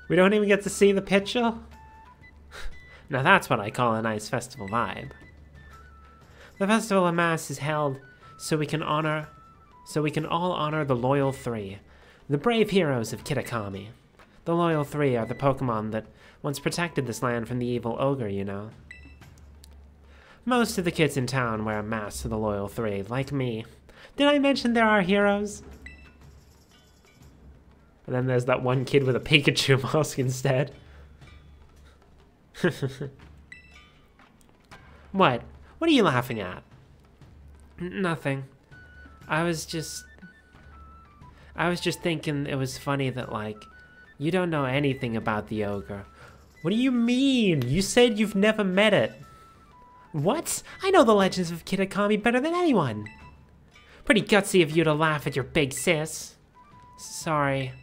Speaker 1: We don't even get to see the picture? Now that's what I call a nice festival vibe. The Festival of Mass is held so we can all honor the Loyal Three, the brave heroes of Kitakami. The Loyal Three are the Pokemon that once protected this land from the evil ogre, you know. Most of the kids in town wear a mask to the Loyal Three, like me. Did I mention there are heroes? And then there's that one kid with a Pikachu mask instead. What? What are you laughing at? Nothing. I was just thinking it was funny that, like, you don't know anything about the ogre. What do you mean? You said you've never met it. What? I know the legends of Kitakami better than anyone. Pretty gutsy of you to laugh at your big sis. Sorry.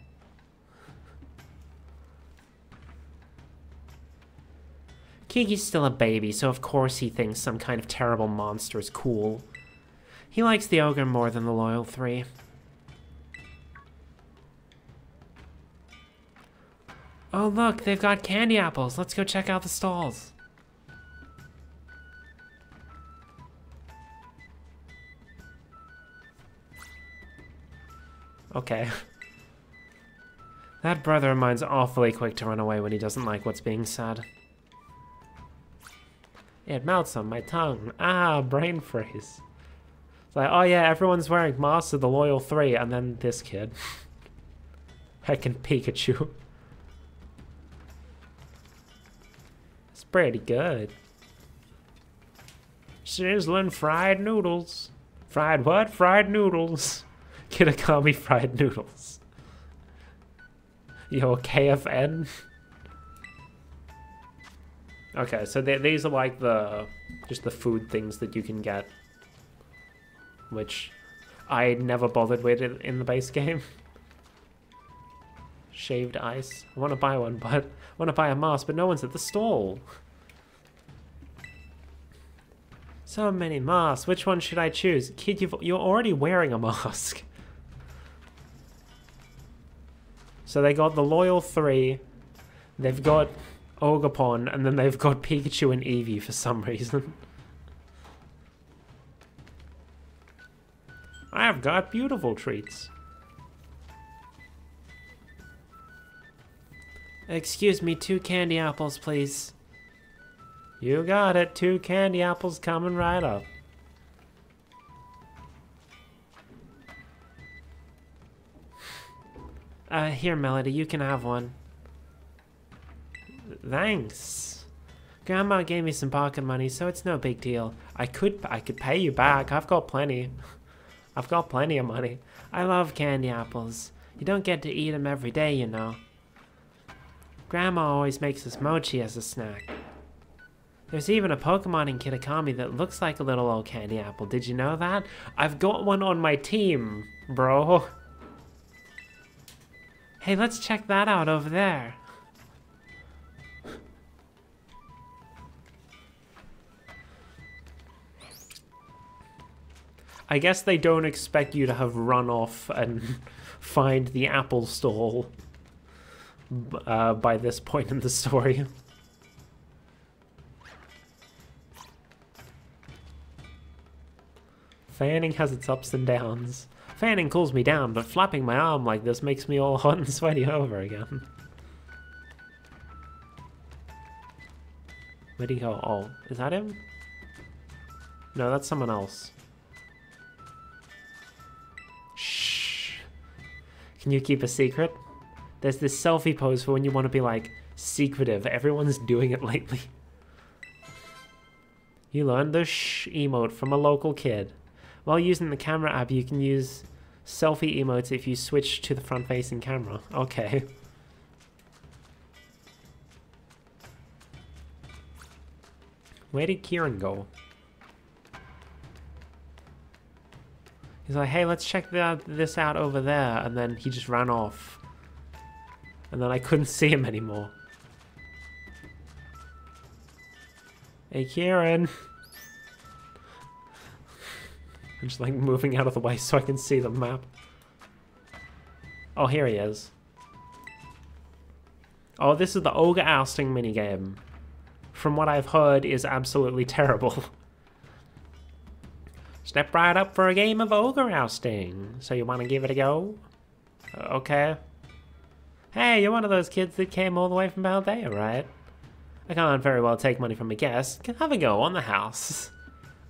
Speaker 1: Kiki's still a baby, so of course he thinks some kind of terrible monster is cool. He likes the ogre more than the Loyal Three. Oh look, they've got candy apples. Let's go check out the stalls. Okay. That brother of mine's awfully quick to run away when he doesn't like what's being said. It melts on my tongue. Ah, brain freeze. It's like, oh yeah, everyone's wearing masks of the Loyal 3, and then this kid. Heckin' Pikachu. It's pretty good. Sizzling fried noodles. Fried what? Fried noodles. Kitakami fried noodles. Yo, KFN. Okay, so these are like just the food things that you can get, which I never bothered with in the base game. Shaved ice. I want to buy one, but I want to buy a mask, but no one's at the stall. So many masks. Which one should I choose? Kid, you're already wearing a mask. So they got the Loyal 3, they've got Ogerpon, and then they've got Pikachu and Eevee for some reason. I've got beautiful treats. Excuse me, 2 candy apples, please. You got it, 2 candy apples coming right up. Here, Melody, you can have one. Thanks. Grandma gave me some pocket money, so it's no big deal. I could pay you back. I've got plenty. I've got plenty of money. I love candy apples. You don't get to eat them every day, you know. Grandma always makes us mochi as a snack. There's even a Pokemon in Kitakami that looks like a little old candy apple. Did you know that? I've got one on my team, bro. Hey, let's check that out over there. I guess they don't expect you to have run off and find the apple stall by this point in the story. Fanning has its ups and downs. Fanning cools me down, but flapping my arm like this makes me all hot and sweaty over again. Where'd he go? Oh, is that him? No, that's someone else. Shh. Can you keep a secret? There's this selfie pose for when you want to be like secretive. Everyone's doing it lately. You learned the shh emote from a local kid. While using the camera app, you can use selfie emotes if you switch to the front-facing camera. Okay. Where did Kieran go? He's like, hey, let's check this out over there. And then he just ran off. And then I couldn't see him anymore. Hey, Kieran. I'm just like moving out of the way so I can see the map. Oh, here he is. Oh, this is the ogre ousting minigame. From what I've heard is absolutely terrible. Step right up for a game of ogre ousting. So you want to give it a go? Okay. Hey, you're one of those kids that came all the way from Baldea, right? I can't very well take money from a guest. Can have a go on the house.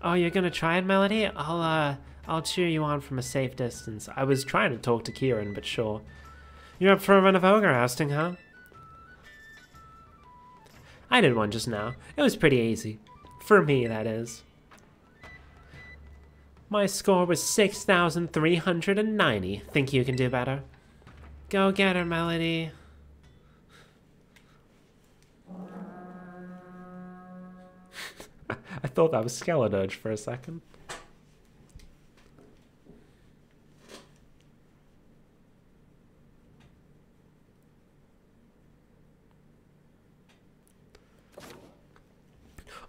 Speaker 1: Oh, you're gonna try it, Melody? I'll cheer you on from a safe distance. I was trying to talk to Kieran, but sure. You're up for a run of ogre ousting, huh? I did one just now. It was pretty easy. For me, that is. My score was 6,390. Think you can do better? Go get her, Melody. I thought that was Skeledirge for a second.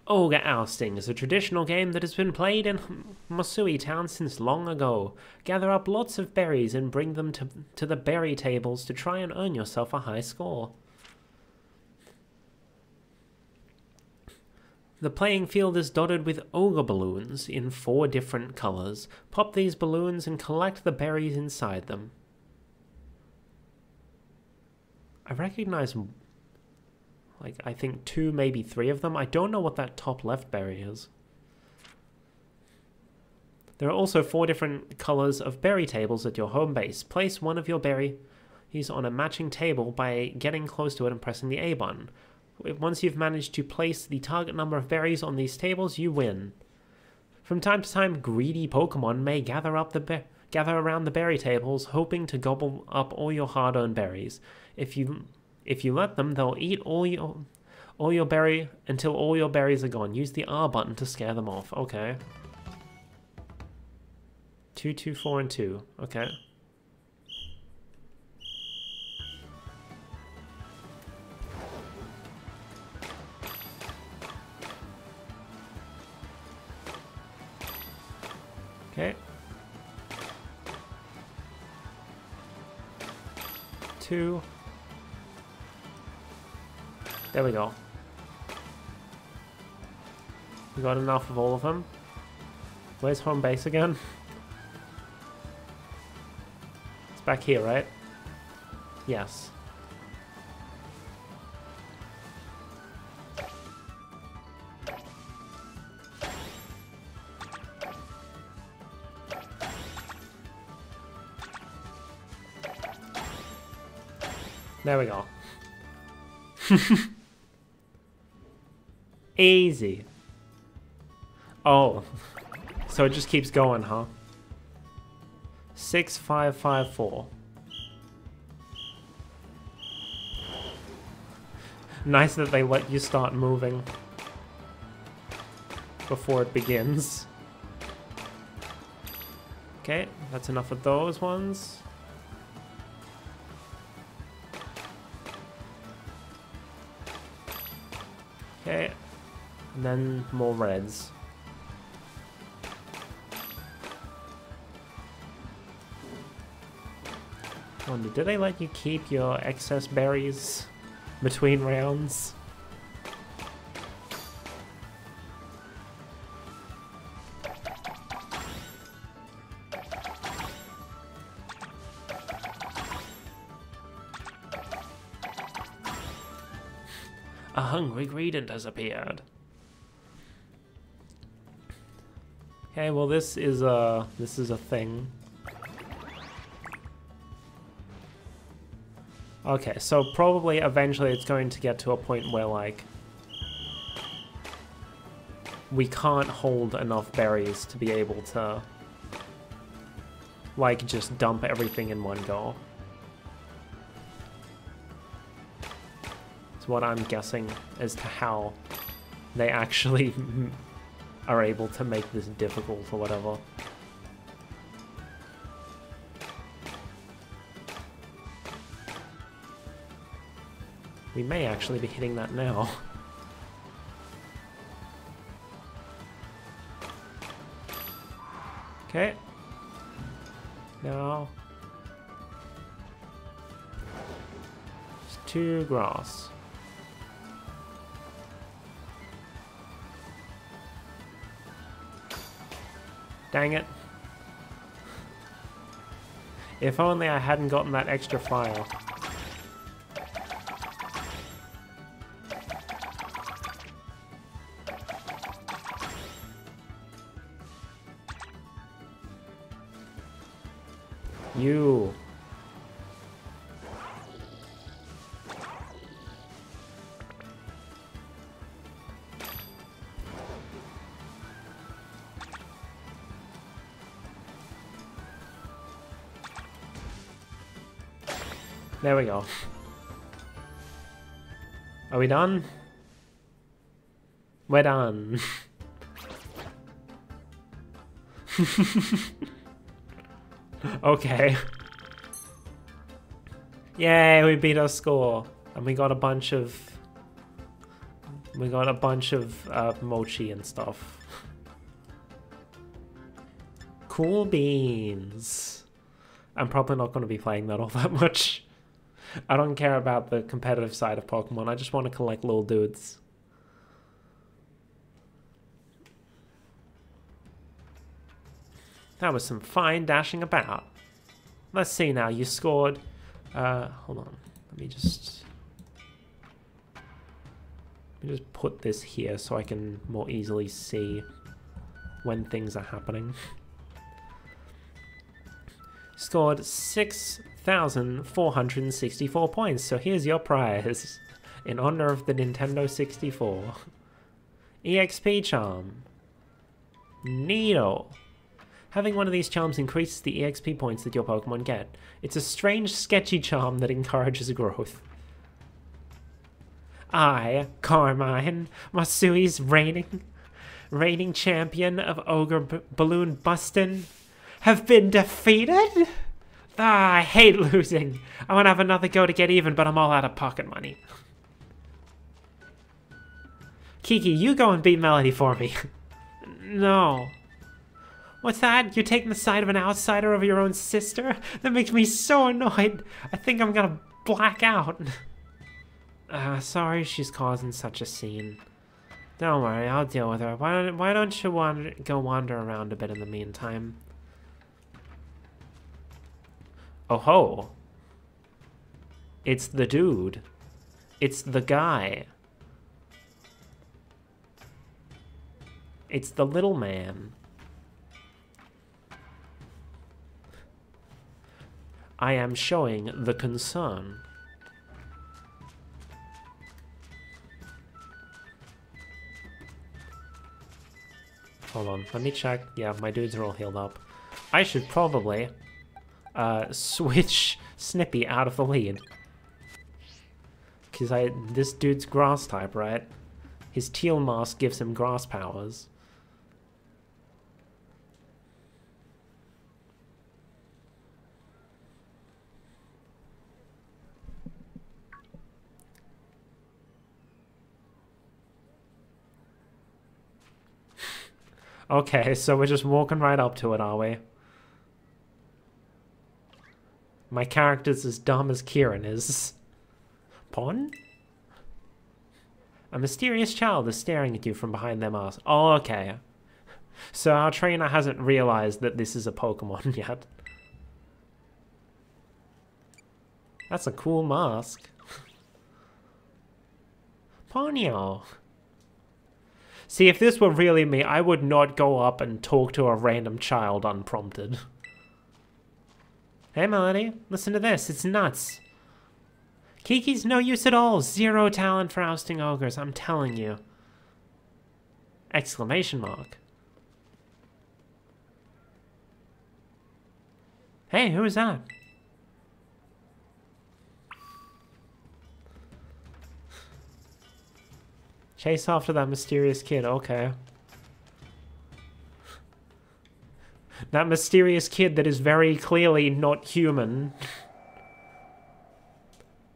Speaker 1: Ogre ousting is a traditional game that has been played in Masui Town since long ago. Gather up lots of berries and bring them to the berry tables to try and earn yourself a high score. The playing field is dotted with ogre balloons in 4 different colors. Pop these balloons and collect the berries inside them. I recognize, like, I think 2, maybe 3 of them. I don't know what that top left berry is. There are also 4 different colors of berry tables at your home base. Place one of your berries on a matching table by getting close to it and pressing the A button. Once you've managed to place the target number of berries on these tables, you win. From time to time, greedy Pokemon may gather around the berry tables, hoping to gobble up all your hard-earned berries. If you let them, they'll eat all your berry until all your berries are gone. Use the R button to scare them off. Okay. 2, 2, 4, and 2. Okay. Okay. 2. There we go. We got enough of all of them. Where's home base again? It's back here, right? Yes. There we go. Easy. Oh. So it just keeps going, huh? 6, 5, 5, 4. Nice that they let you start moving before it begins. Okay, that's enough of those ones. Okay, and then more reds. Wonder, do they let you keep your excess berries between rounds? A hungry greeting has appeared. Okay, well this is a thing. Okay, so probably eventually it's going to get to a point where, like, we can't hold enough berries to be able to, like, just dump everything in one go. It's what I'm guessing as to how they actually are able to make this difficult or whatever. We may actually be hitting that now. Okay. Now. Just 2 grass. Dang it. If only I hadn't gotten that extra fire. You. There we go. Are we done? We're done. Okay. Yay, we beat our score. And we got a bunch of... mochi and stuff. Cool beans. I'm probably not going to be playing that all that much. I don't care about the competitive side of Pokemon. I just want to collect little dudes. That was some fine dashing about. Let's see now. You scored... hold on. Let me just put this here so I can more easily see when things are happening. Scored 6,464 points, so here's your prize in honor of the Nintendo 64. EXP charm. Neato. Having one of these charms increases the EXP points that your Pokemon get. It's a strange, sketchy charm that encourages growth. I, Carmine, Masui's reigning champion of Ogre Balloon Bustin', have been defeated? Ah, I hate losing. I want to have another go to get even, but I'm all out of pocket money. Kiki, you go and beat Melody for me. No. What's that? You're taking the side of an outsider over your own sister? That makes me so annoyed. I think I'm gonna black out. Sorry she's causing such a scene. Don't worry, I'll deal with her. Why don't you go wander around a bit in the meantime? Oh ho. It's the dude. It's the guy. It's the little man. I am showing the concern. Hold on, let me check. Yeah, my dudes are all healed up. I should probably switch Snippy out of the lead. Because this dude's grass type, right? His teal mask gives him grass powers. Okay, so we're just walking right up to it, are we? My character's as dumb as Kieran is. Pon? A mysterious child is staring at you from behind their mask. Oh, okay. So our trainer hasn't realized that this is a Pokemon yet. That's a cool mask. Ponyo. See, if this were really me, I would not go up and talk to a random child unprompted. Hey, Melody, listen to this. It's nuts. Kiki's no use at all. Zero talent for ousting ogres, I'm telling you. Exclamation mark. Hey, who is that? Chase after that mysterious kid, okay. That mysterious kid that is very clearly not human.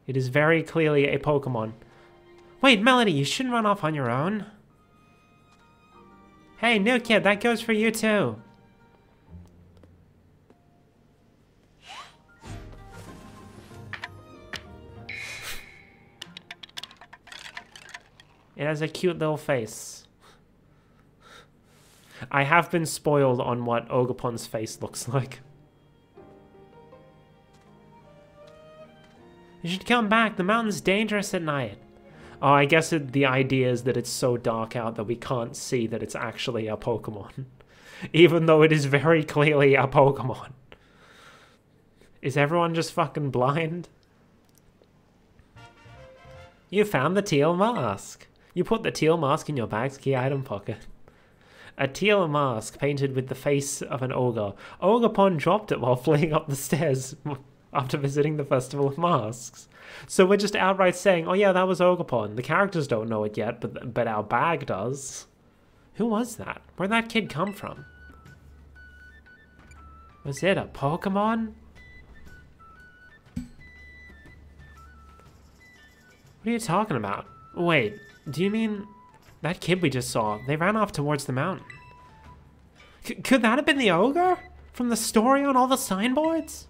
Speaker 1: It is very clearly a Pokemon. Wait, Melody, you shouldn't run off on your own. Hey, new kid, that goes for you too. It has a cute little face. I have been spoiled on what Ogerpon's face looks like. You should come back. The mountain's dangerous at night. Oh, I guess the idea is that it's so dark out that we can't see that it's actually a Pokemon. Even though it is very clearly a Pokemon. Is everyone just fucking blind? You found the teal mask. You put the teal mask in your bag's key item pocket. A teal mask painted with the face of an ogre. Ogerpon dropped it while fleeing up the stairs after visiting the Festival of Masks. So we're just outright saying, oh yeah, that was Ogerpon. The characters don't know it yet, but our bag does. Who was that? Where'd that kid come from? Was it a Pokemon? What are you talking about? Wait, do you mean that kid we just saw? They ran off towards the mountain. Could that have been the ogre? From the story on all the signboards?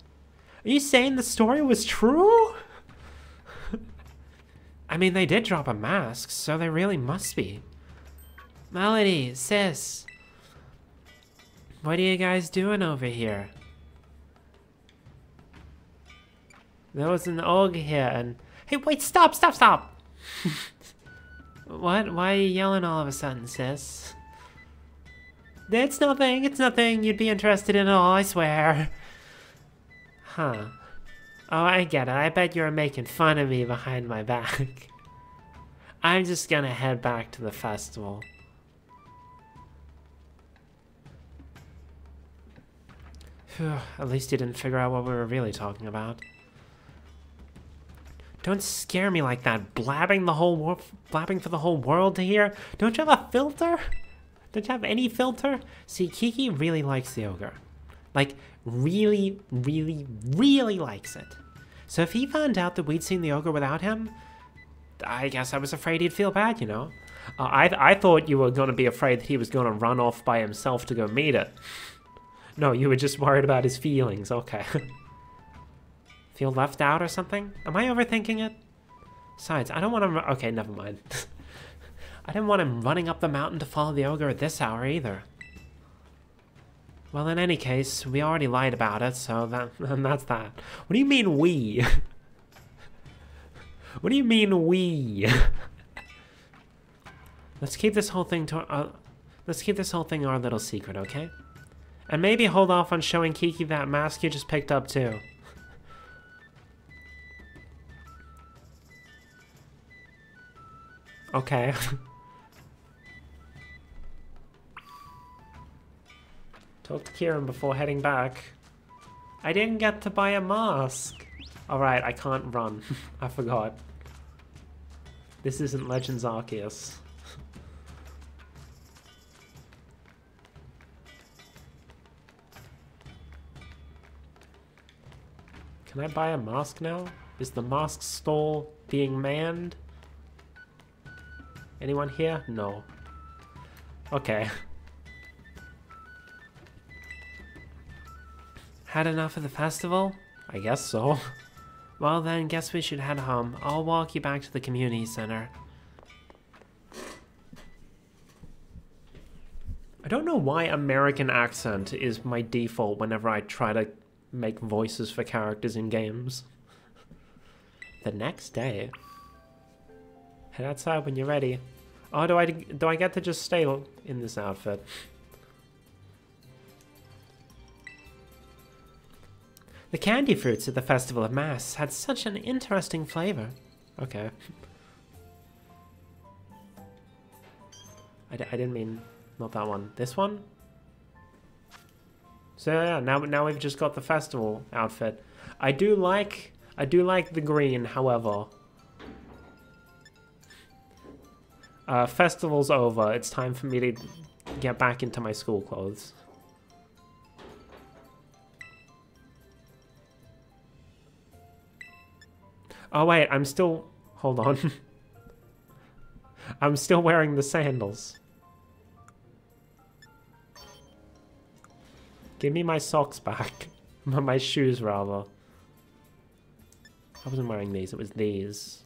Speaker 1: Are you saying the story was true? I mean, they did drop a mask, so they really must be. Melody, sis. What are you guys doing over here? There was an ogre here and... Hey, wait, stop! What? Why are you yelling all of a sudden, sis? It's nothing you'd be interested in at all, I swear. Huh. Oh, I get it. I bet you're making fun of me behind my back. I'm just gonna head back to the festival. Phew, at least you didn't figure out what we were really talking about. Don't scare me like that, blabbing for the whole world to hear. Don't you have a filter? Don't you have any filter? See, Kiki really likes the ogre. Like, really likes it. So if he found out that we'd seen the ogre without him, I guess I was afraid he'd feel bad, you know? I thought you were going to be afraid that he was going to run off by himself to go meet it. No, you were just worried about his feelings, okay. Feel left out or something? Am I overthinking it? Besides, I don't want him... Okay, never mind. I didn't want him running up the mountain to follow the ogre at this hour either. Well, in any case, we already lied about it, so that's that. What do you mean we? What do you mean we? Let's keep this whole thing our little secret, okay? And maybe hold off on showing Kiki that mask you just picked up too. Okay. Talk to Kieran before heading back. I didn't get to buy a mask. Alright, I can't run. I forgot. This isn't Legends Arceus. Can I buy a mask now? Is the mask stall being manned? Anyone here? No. Okay. Had enough of the festival? I guess so. Well then, guess we should head home. I'll walk you back to the community center. I don't know why American accent is my default whenever I try to make voices for characters in games. The next day. Head outside when you're ready. Oh, do I get to just stay in this outfit? The candy fruits at the Festival of Mass had such an interesting flavor. Okay. I didn't mean not that one. This one? So yeah, now we've just got the festival outfit. I do like the green, however. Festival's over. It's time for me to get back into my school clothes. Oh wait, I'm still... Hold on. I'm still wearing the sandals. Give me my socks back. My shoes, rather. I wasn't wearing these, it was these.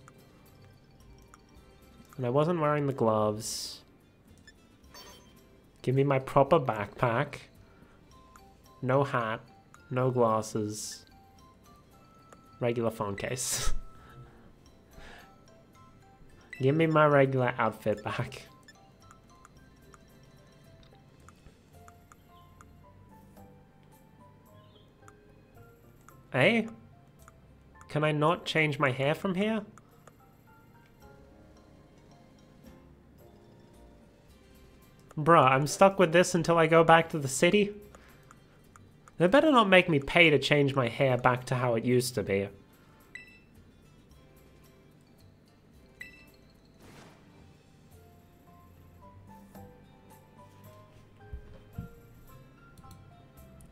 Speaker 1: And I wasn't wearing the gloves. Give me my proper backpack. No hat. No glasses. Regular phone case. Give me my regular outfit back. Hey? Can I not change my hair from here? Bruh, I'm stuck with this until I go back to the city? They better not make me pay to change my hair back to how it used to be.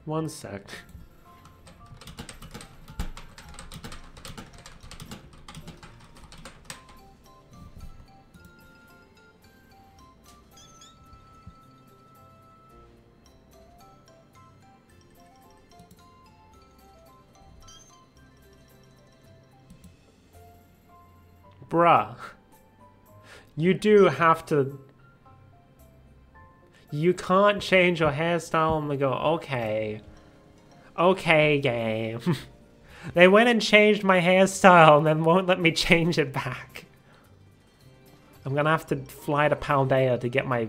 Speaker 1: One sec. Bruh. You do have to... You can't change your hairstyle and they go, okay. Okay, game. They went and changed my hairstyle and then won't let me change it back. I'm gonna have to fly to Paldea to get my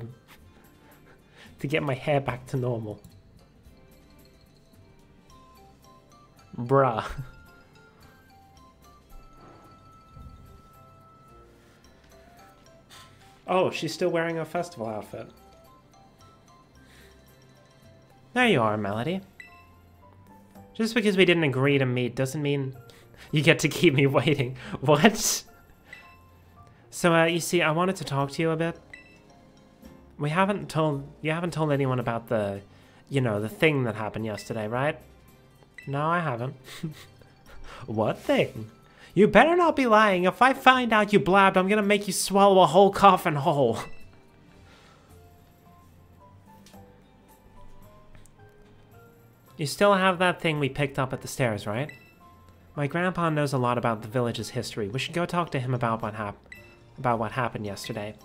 Speaker 1: hair back to normal. Bruh. Oh, she's still wearing her festival outfit. There you are, Melody. Just because we didn't agree to meet doesn't mean you get to keep me waiting. What? So, you see, I wanted to talk to you a bit. You haven't told anyone about the, you know, the thing that happened yesterday, right? No, I haven't. What thing? You better not be lying. If I find out you blabbed, I'm gonna make you swallow a whole coffin whole. You still have that thing we picked up at the stairs, right? My grandpa knows a lot about the village's history. We should go talk to him about what happened yesterday.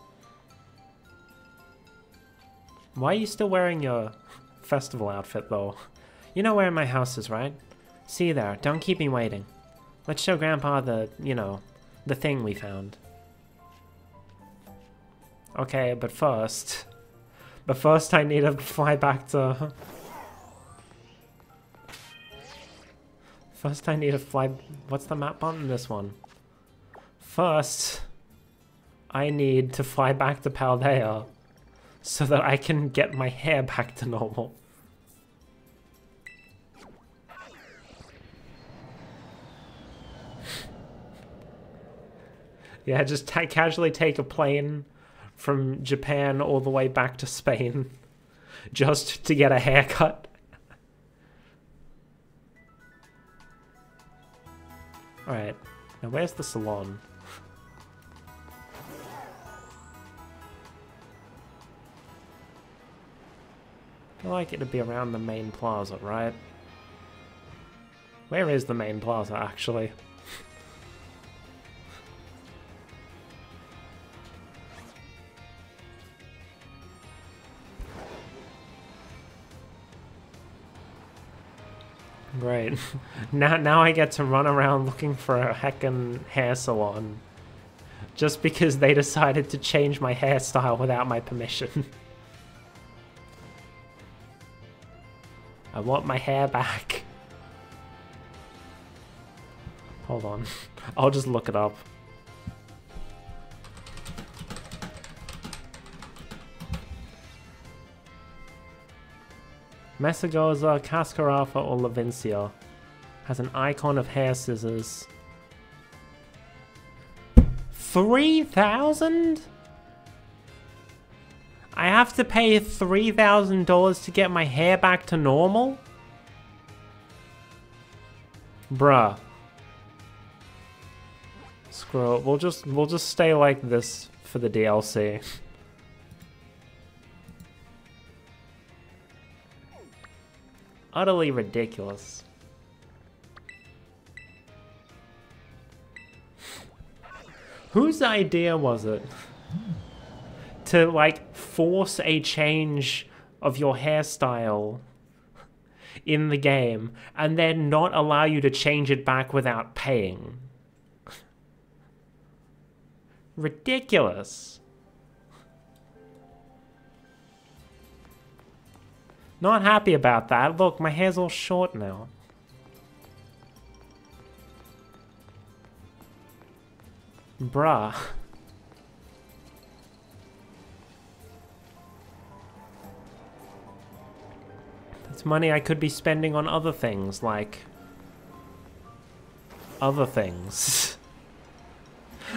Speaker 1: Why are you still wearing your festival outfit, though? You know where my house is, right? See you there. Don't keep me waiting. Let's show Grandpa the, you know, the thing we found. Okay, but first I need to fly back to... First I need to fly... What's the map button? This one. First, I need to fly back to Paldea so that I can get my hair back to normal. Yeah, just casually take a plane from Japan all the way back to Spain just to get a haircut. Alright, now where's the salon? I feel like it'd be around the main plaza, right? Where is the main plaza, actually? Great. Now I get to run around looking for a heckin' hair salon. Just because they decided to change my hairstyle without my permission. I want my hair back. Hold on. I'll just look it up. Messagoza, Cascarafa, or Levincia has an icon of hair scissors. 3,000? I have to pay $3,000 to get my hair back to normal? Bruh. Screw it. We'll just stay like this for the DLC. Utterly ridiculous. Whose idea was it to, like, force a change of your hairstyle in the game and then not allow you to change it back without paying? Ridiculous. Not happy about that. Look, my hair's all short now. Bruh. That's money I could be spending on other things, like... other things.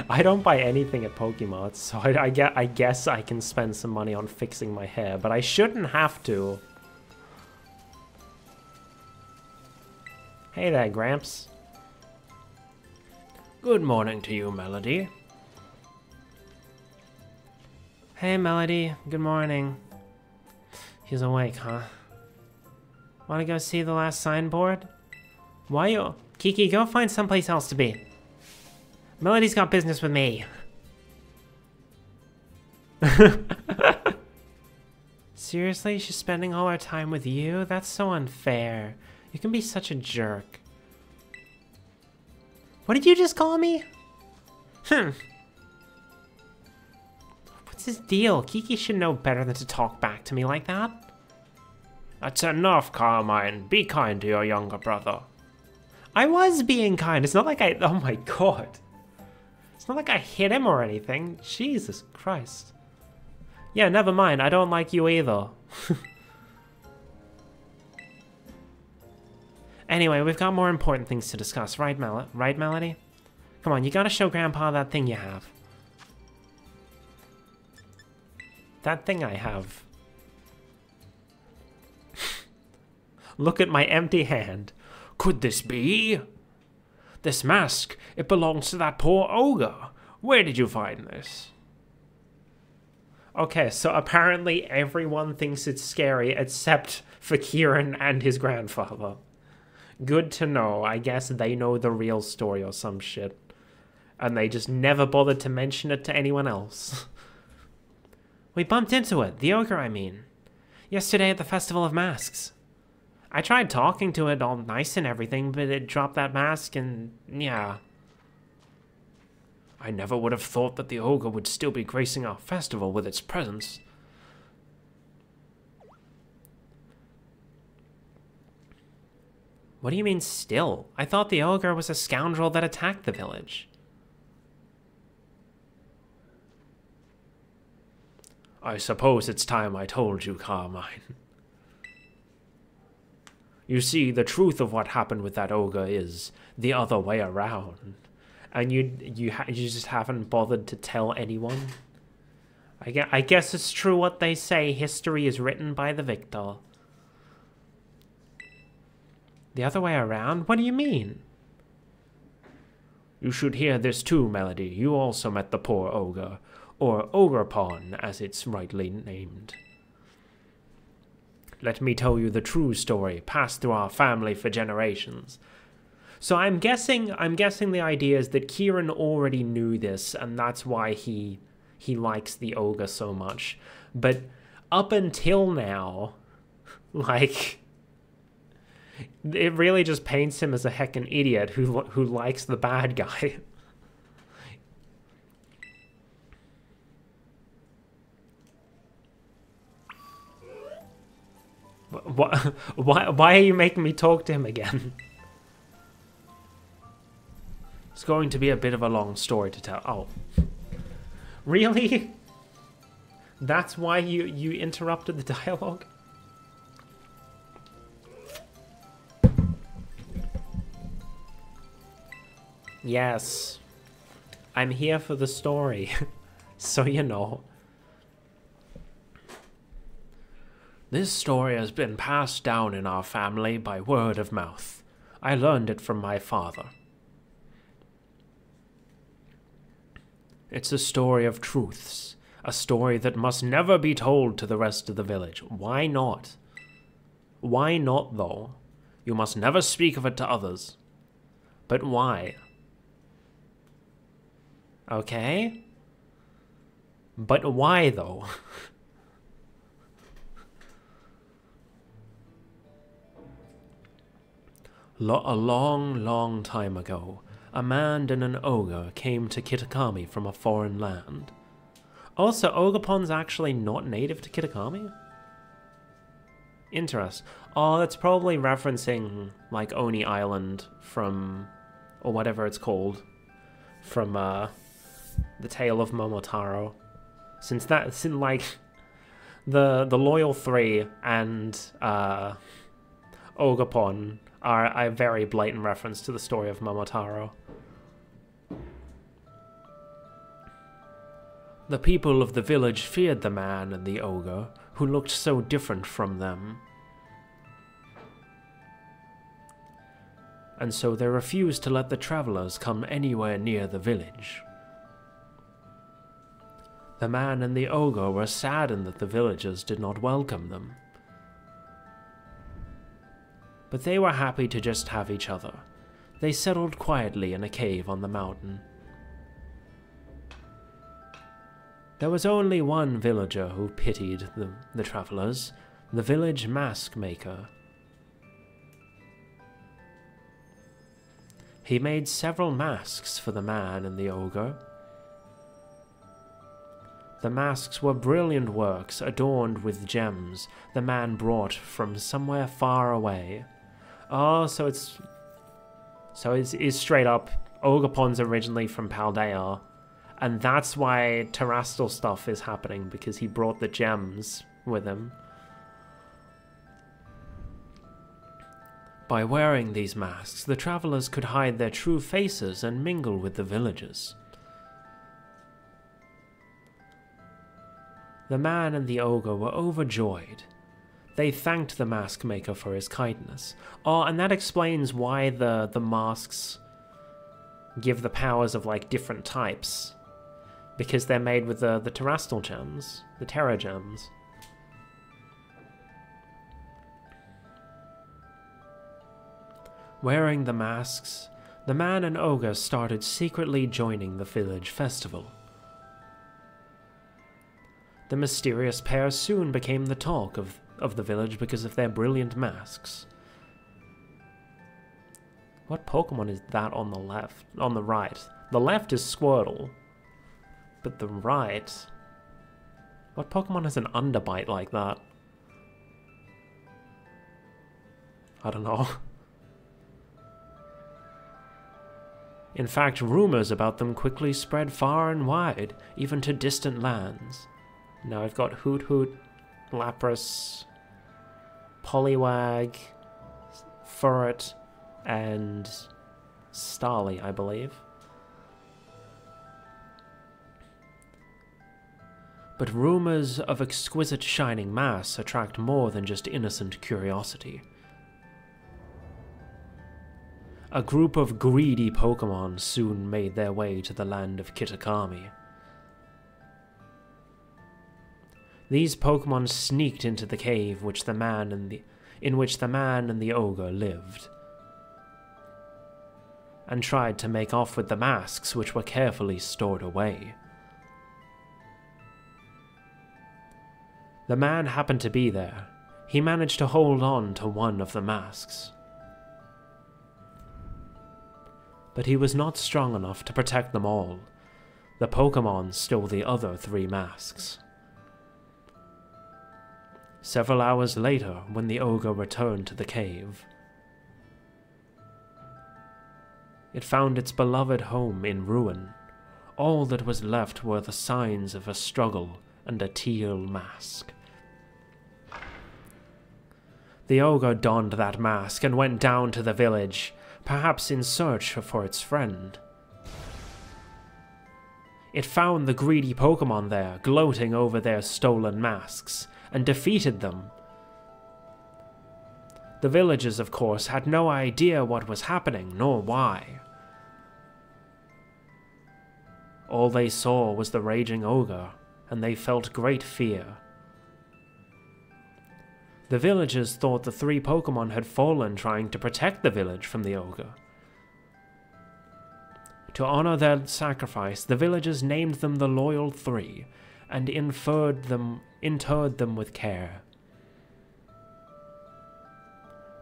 Speaker 1: I don't buy anything at Pokemart, so I guess I can spend some money on fixing my hair, but I shouldn't have to. Hey there, Gramps. Good morning to you, Melody. Hey, Melody. Good morning. He's awake, huh? Wanna go see the last signboard? Why you... Kiki, go find someplace else to be. Melody's got business with me. Seriously? She's spending all her time with you? That's so unfair. You can be such a jerk. What did you just call me? What's his deal? Kiki should know better than to talk back to me like that.
Speaker 2: That's enough, Carmine. Be kind to your younger brother.
Speaker 1: I was being kind. It's not like I... Oh my god. It's not like I hit him or anything. Jesus Christ. Yeah, never mind. I don't like you either. Anyway, we've got more important things to discuss, right, Melody? Come on, you gotta show Grandpa that thing you have. That thing I have. Look at my empty hand.
Speaker 2: Could this be? This mask, it belongs to that poor ogre. Where did you find this?
Speaker 1: Okay, so apparently everyone thinks it's scary except for Kieran and his grandfather. Good to know. I guess they know the real story or some shit. And they just never bothered to mention it to anyone else. We bumped into it. The ogre, I mean. Yesterday at the Festival of Masks. I tried talking to it all nice and everything, but it dropped that mask and... yeah.
Speaker 2: I never would have thought that the ogre would still be gracing our festival with its presence.
Speaker 1: What do you mean still? I thought the ogre was a scoundrel that attacked the village.
Speaker 2: I suppose it's time I told you, Carmine. You see, the truth of what happened with that ogre is the other way around.
Speaker 1: And you just haven't bothered to tell anyone? I guess it's true what they say. History is written by the victor. The other way around? What do you mean?
Speaker 2: You should hear this too, Melody. You also met the poor ogre, or Ogrepon, as it's rightly named. Let me tell you the true story, passed through our family for generations.
Speaker 1: So I'm guessing the idea is that Kieran already knew this, and that's why he likes the ogre so much. But up until now, like, it really just paints him as a heckin' idiot who likes the bad guy. Why are you making me talk to him again?
Speaker 2: It's going to be a bit of a long story to tell. Oh.
Speaker 1: Really? That's why you interrupted the dialogue? Yes. I'm here for the story. So you know.
Speaker 2: This story has been passed down in our family by word of mouth. I learned it from my father. It's a story of truths, a story that must never be told to the rest of the village.
Speaker 1: Why not? Why not, though?
Speaker 2: You must never speak of it to others.
Speaker 1: But why? Okay. But why, though?
Speaker 2: A long, long time ago, a man and an ogre came to Kitakami from a foreign land.
Speaker 1: Oh, so Ogapon's actually not native to Kitakami? Interest. Oh, that's probably referencing, like, Oni Island from... or whatever it's called. From, The Tale of Momotaro. Since like, the Loyal Three and, Ogapon are a very blatant reference to the story of Momotaro.
Speaker 2: The people of the village feared the man and the ogre, who looked so different from them. And so they refused to let the travelers come anywhere near the village. The man and the ogre were saddened that the villagers did not welcome them. But they were happy to just have each other. They settled quietly in a cave on the mountain. There was only one villager who pitied the travelers, the village mask maker. He made several masks for the man and the ogre. The masks were brilliant works adorned with gems the man brought from somewhere far away. Oh, so it's straight up Ogerpon's originally from Paldea, and that's why Terrestrial stuff is happening, because he brought the gems with him. By wearing these masks, the travelers could hide their true faces and mingle with the villagers. The man and the ogre were overjoyed. They thanked the mask maker for his kindness. Oh, and that explains why the masks give the powers of, like, different types. Because they're made with the terrestrial gems, the Terra gems. Wearing the masks, the man and ogre started secretly joining the village festival. The mysterious pair soon became the talk of the village because of their brilliant masks. What Pokemon is that on the left? On the right. The left is Squirtle. But the right... What Pokemon has an underbite like that? I don't know. In fact, rumors about them quickly spread far and wide, even to distant lands. Now I've got Hoot Hoot, Lapras, Poliwag, Furret, and Starly, I believe. But rumors of exquisite shining mass attract more than just innocent curiosity. A group of greedy Pokemon soon made their way to the land of Kitakami. These Pokemon sneaked into the cave in which the man and the ogre lived, and tried to make off with the masks which were carefully stored away. The man happened to be there. He managed to hold on to one of the masks. But he was not strong enough to protect them all. The Pokemon stole the other 3 masks. Several hours later, when the ogre returned to the cave, it found its beloved home in ruin. All that was left were the signs of a struggle and a teal mask. The ogre donned that mask and went down to the village, perhaps in search for its friend. It found the greedy Pokemon there, gloating over their stolen masks, and defeated them. The villagers, of course, had no idea what was happening, nor why. All they saw was the raging ogre, and they felt great fear. The villagers thought the 3 Pokemon had fallen trying to protect the village from the ogre. To honor their sacrifice, the villagers named them the Loyal 3, and interred them with care.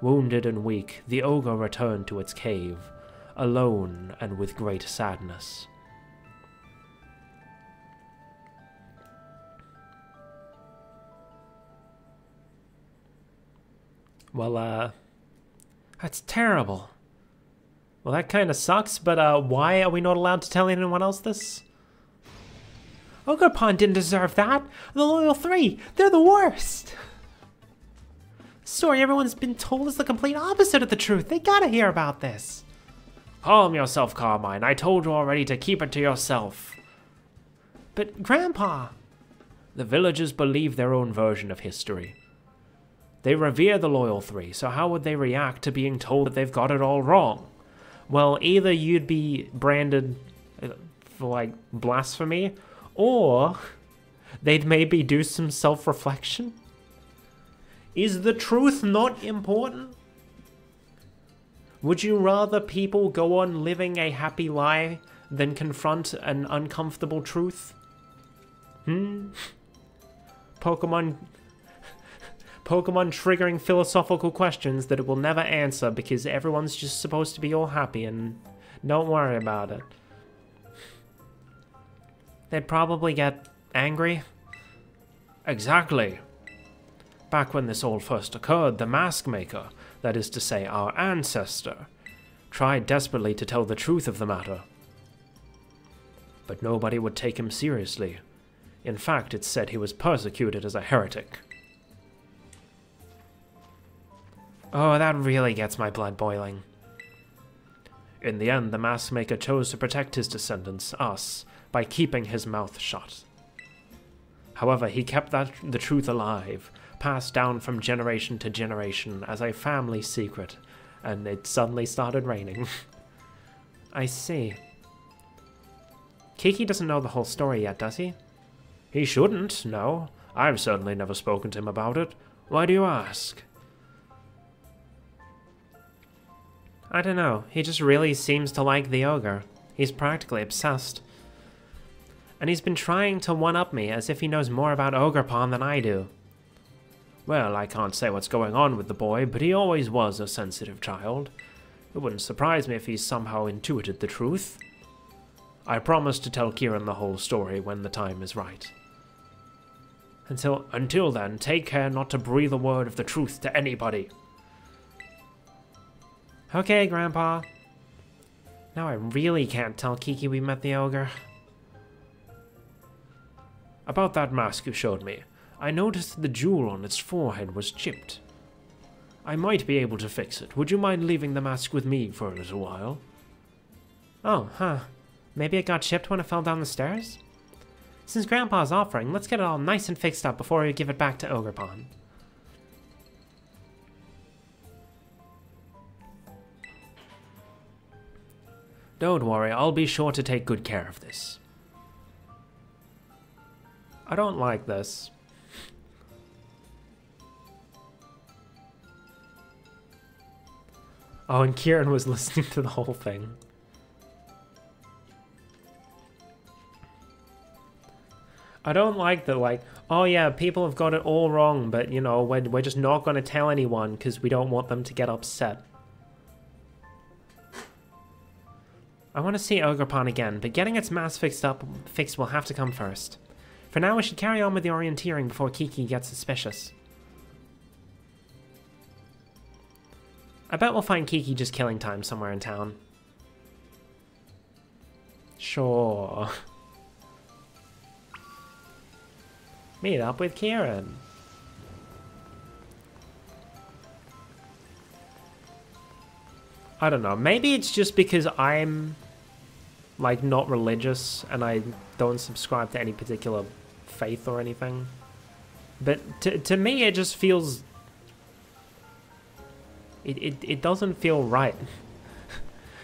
Speaker 2: Wounded and weak, the ogre returned to its cave, alone and with great sadness. Well, that's terrible. Well, that kind of sucks, but why are we not allowed to tell anyone else this? Ogerpon didn't deserve that. The Loyal 3, they're the worst. The story everyone's been told is the complete opposite of the truth. They gotta hear about this. Calm yourself, Carmine. I told you already to keep it to yourself. But, Grandpa... The villagers believe their own version of history. They revere the Loyal 3, so how would they react to being told that they've got it all wrong? Well, either you'd be branded for, like, blasphemy, or they'd maybe do some self-reflection. Is the truth not important? Would you rather people go on living a happy lie than confront an uncomfortable truth? Pokemon triggering philosophical questions that it will never answer because everyone's just supposed to be all happy and
Speaker 1: Don't worry about it. They'd probably get angry.
Speaker 2: Exactly. Back when this all first occurred, the mask maker, that is to say our ancestor, tried desperately to tell the truth of the matter. But nobody would take him seriously. In fact, it's said he was persecuted as a heretic.
Speaker 1: Oh, that really gets my blood boiling.
Speaker 2: In the end, the mask maker chose to protect his descendants, us, by keeping his mouth shut. However, he kept the truth alive, passed down from generation to generation as a family secret, and it suddenly started raining.
Speaker 1: I see. Kiki doesn't know the whole story yet, does he?
Speaker 2: He shouldn't, no. I've certainly never spoken to him about it. Why do you ask?
Speaker 1: I don't know. He just really seems to like the ogre. He's practically obsessed. And he's been trying to one-up me as if he knows more about Ogrepon than I do.
Speaker 2: Well, I can't say what's going on with the boy, but he always was a sensitive child. It wouldn't surprise me if he somehow intuited the truth. I promise to tell Kieran the whole story when the time is right. Until then, take care not to breathe a word of the truth to anybody.
Speaker 1: Okay, Grandpa. Now I really can't tell Kiki we met the ogre.
Speaker 2: About that mask you showed me, I noticed the jewel on its forehead was chipped. I might be able to fix it. Would you mind leaving the mask with me for a little while?
Speaker 1: Oh, huh. Maybe it got chipped when it fell down the stairs? Since Grandpa's offering, let's get it all nice and fixed up before we give it back to Ogrepon.
Speaker 2: Don't worry, I'll be sure to take good care of this.
Speaker 1: I don't like this. Oh, and Kieran was listening to the whole thing. I don't like that, like, oh yeah, people have got it all wrong, but, you know, we're just not going to tell anyone because we don't want them to get upset. I want to see Ogrepon again, but getting its mask fixed will have to come first. For now, we should carry on with the orienteering before Kiki gets suspicious. I bet we'll find Kiki just killing time somewhere in town. Sure. Meet up with Kieran. I don't know, maybe it's just because I'm, like, not religious and I don't subscribe to any particular faith or anything. But to me, it just feels... It doesn't feel right.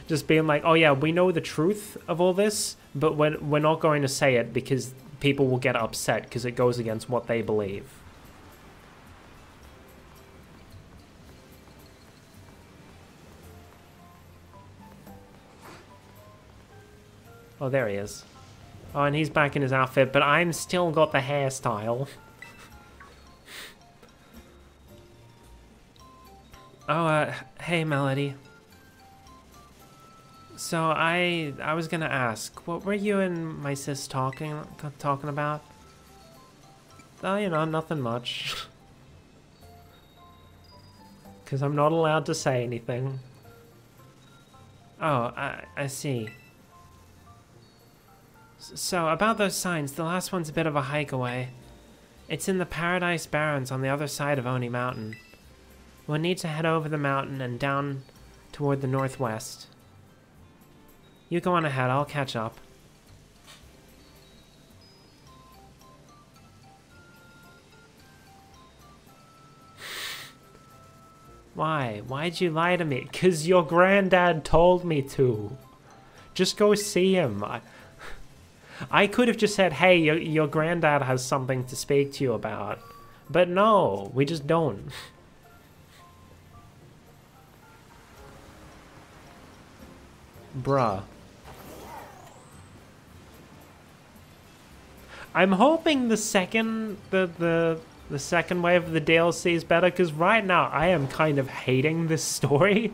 Speaker 1: Just being like, oh yeah, we know the truth of all this, but we're not going to say it because people will get upset because it goes against what they believe. Oh, there he is. Oh, and he's back in his outfit, but I'm still got the hairstyle. Oh, hey, Melody. So, I was gonna ask, what were you and my sis talking about? Oh, you know, nothing much. Because I'm not allowed to say anything. Oh, I see. So, about those signs, the last one's a bit of a hike away. It's in the Paradise Barrens on the other side of Oni Mountain. We'll need to head over the mountain and down toward the northwest. You go on ahead, I'll catch up. Why? Why'd you lie to me? 'Cause your granddad told me to. Just go see him. I could have just said, hey, your granddad has something to speak to you about. But no, we just don't. Bruh. I'm hoping the second second wave of the DLC is better, because right now I am kind of hating this story.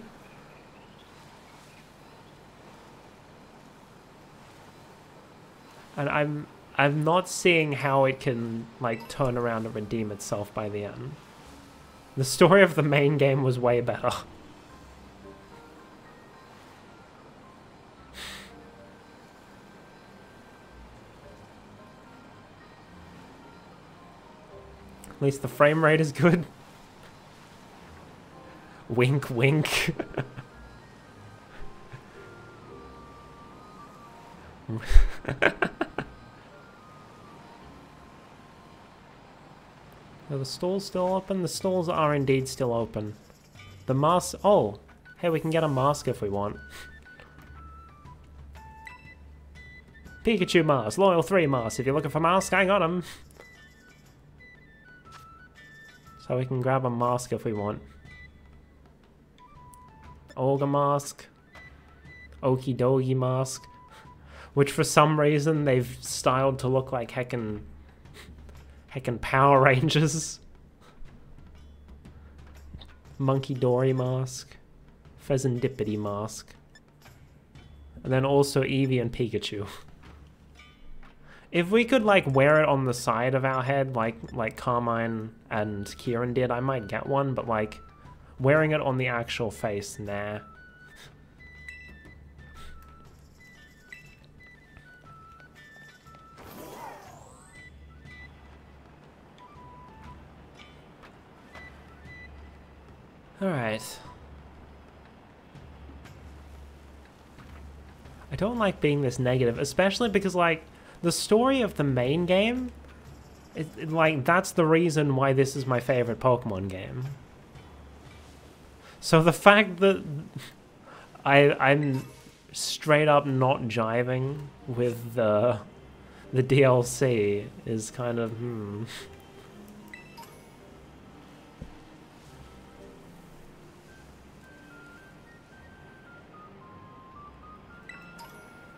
Speaker 1: And I'm not seeing how it can, like, turn around and redeem itself by the end. The story of the main game was way better. At least the frame rate is good. Wink, wink. Are the stalls still open? The stalls are indeed still open. The mask... Oh! Hey, we can get a mask if we want. Pikachu mask. Loyal 3 mask. If you're looking for mask, I got him. So we can grab a mask if we want. Olga mask. Okie dokie mask. Which for some reason they've styled to look like heckin' Power Rangers. Monkey Dory mask. Pheasantipity mask. And then also Eevee and Pikachu. If we could like wear it on the side of our head like Carmine and Kieran did, I might get one, but like wearing it on the actual face, nah. Alright. I don't like being this negative, especially because, like, the story of the main game, like, that's the reason why this is my favorite Pokemon game. So the fact that I'm straight up not jiving with the DLC is kind of,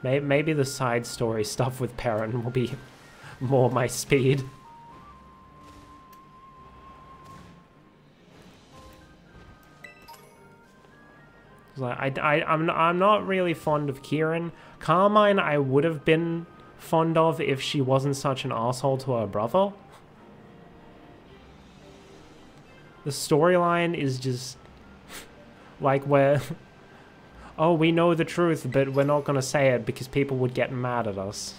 Speaker 1: Maybe the side story stuff with Perrin will be more my speed. Like, I'm not really fond of Kieran. Carmine I would have been fond of if she wasn't such an asshole to her brother. The storyline is just like where oh, we know the truth, but we're not gonna say it because people would get mad at us.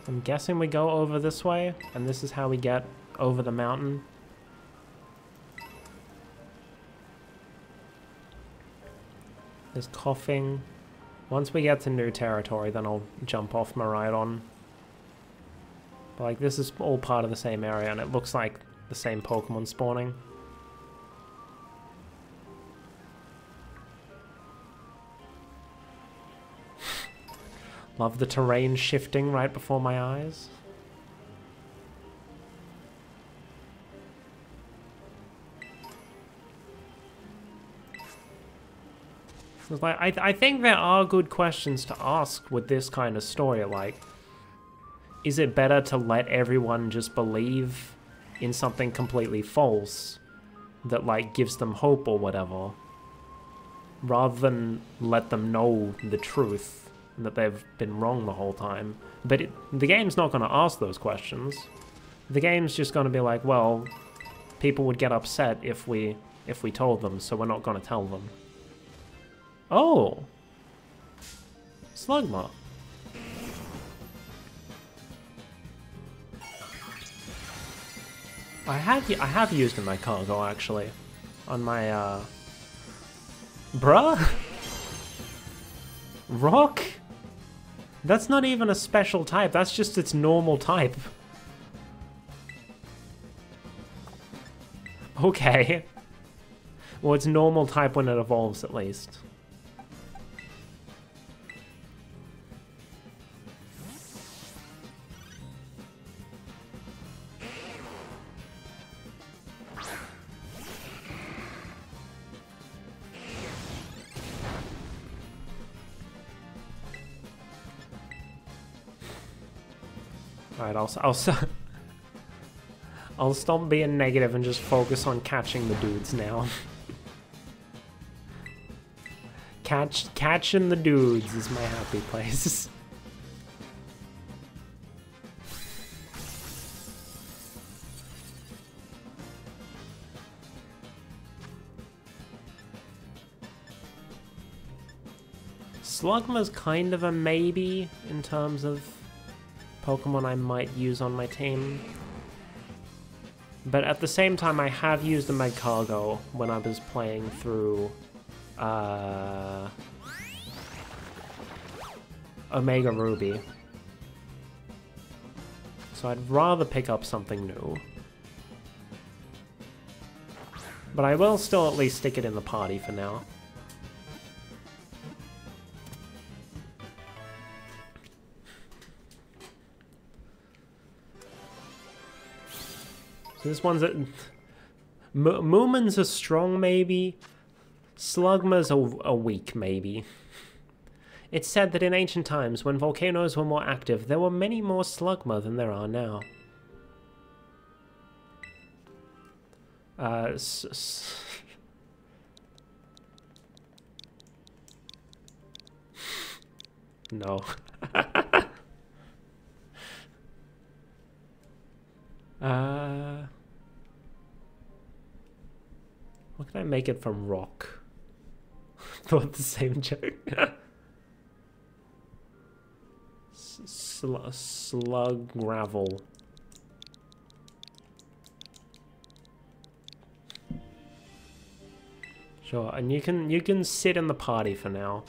Speaker 1: I'm guessing we go over this way, and this is how we get over the mountain. There's coughing. Once we get to new territory, then I'll jump off Miraidon. But like, this is all part of the same area, and it looks like the same Pokemon spawning. Love the terrain shifting right before my eyes. Like, I think there are good questions to ask with this kind of story, like, is it better to let everyone just believe in something completely false that, like, gives them hope or whatever, rather than let them know the truth, that they've been wrong the whole time? But the game's not going to ask those questions. The game's just going to be like, well, people would get upset if we told them, so we're not going to tell them. Oh! Slugma. I have used in my cargo, actually. On my, Bruh? Rock? That's not even a special type, that's just its normal type. Okay. Well, it's normal type when it evolves, at least. Alright, I'll stop being negative and just focus on catching the dudes now. Catching the dudes is my happy place. Slugma's kind of a maybe in terms of Pokemon I might use on my team. But at the same time, I have used a Magcargo when I was playing through Omega Ruby. So I'd rather pick up something new. But I will still at least stick it in the party for now. So this one's a... Moomin's a strong maybe. Slugma's a weak maybe. It's said that in ancient times, when volcanoes were more active, there were many more Slugma than there are now. No. What can I make it from rock? Thought the same joke. Slug gravel. Sure, and you can sit in the party for now.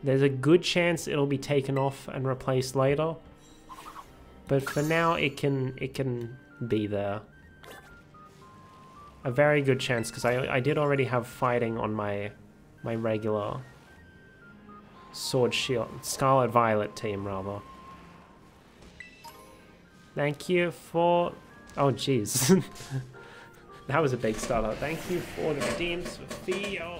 Speaker 1: There's a good chance it'll be taken off and replaced later. But for now it can be there. A very good chance, because I did already have fighting on my regular Sword Shield, Scarlet Violet team, rather. Thank you for... Oh, jeez. That was a big startup. Thank you for the redeems for Theo.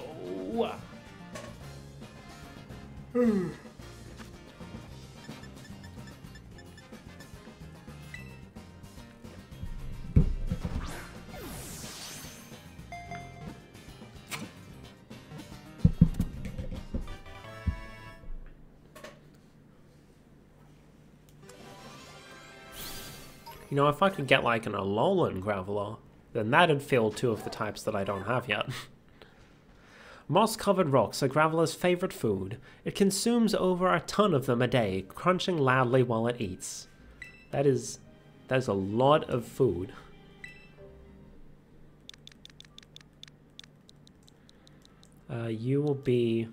Speaker 1: You know, if I could get like an Alolan Graveler, then that'd fill two of the types that I don't have yet. Moss-covered rocks are Graveler's favorite food. It consumes over a ton of them a day, crunching loudly while it eats. That's a lot of food. You will be...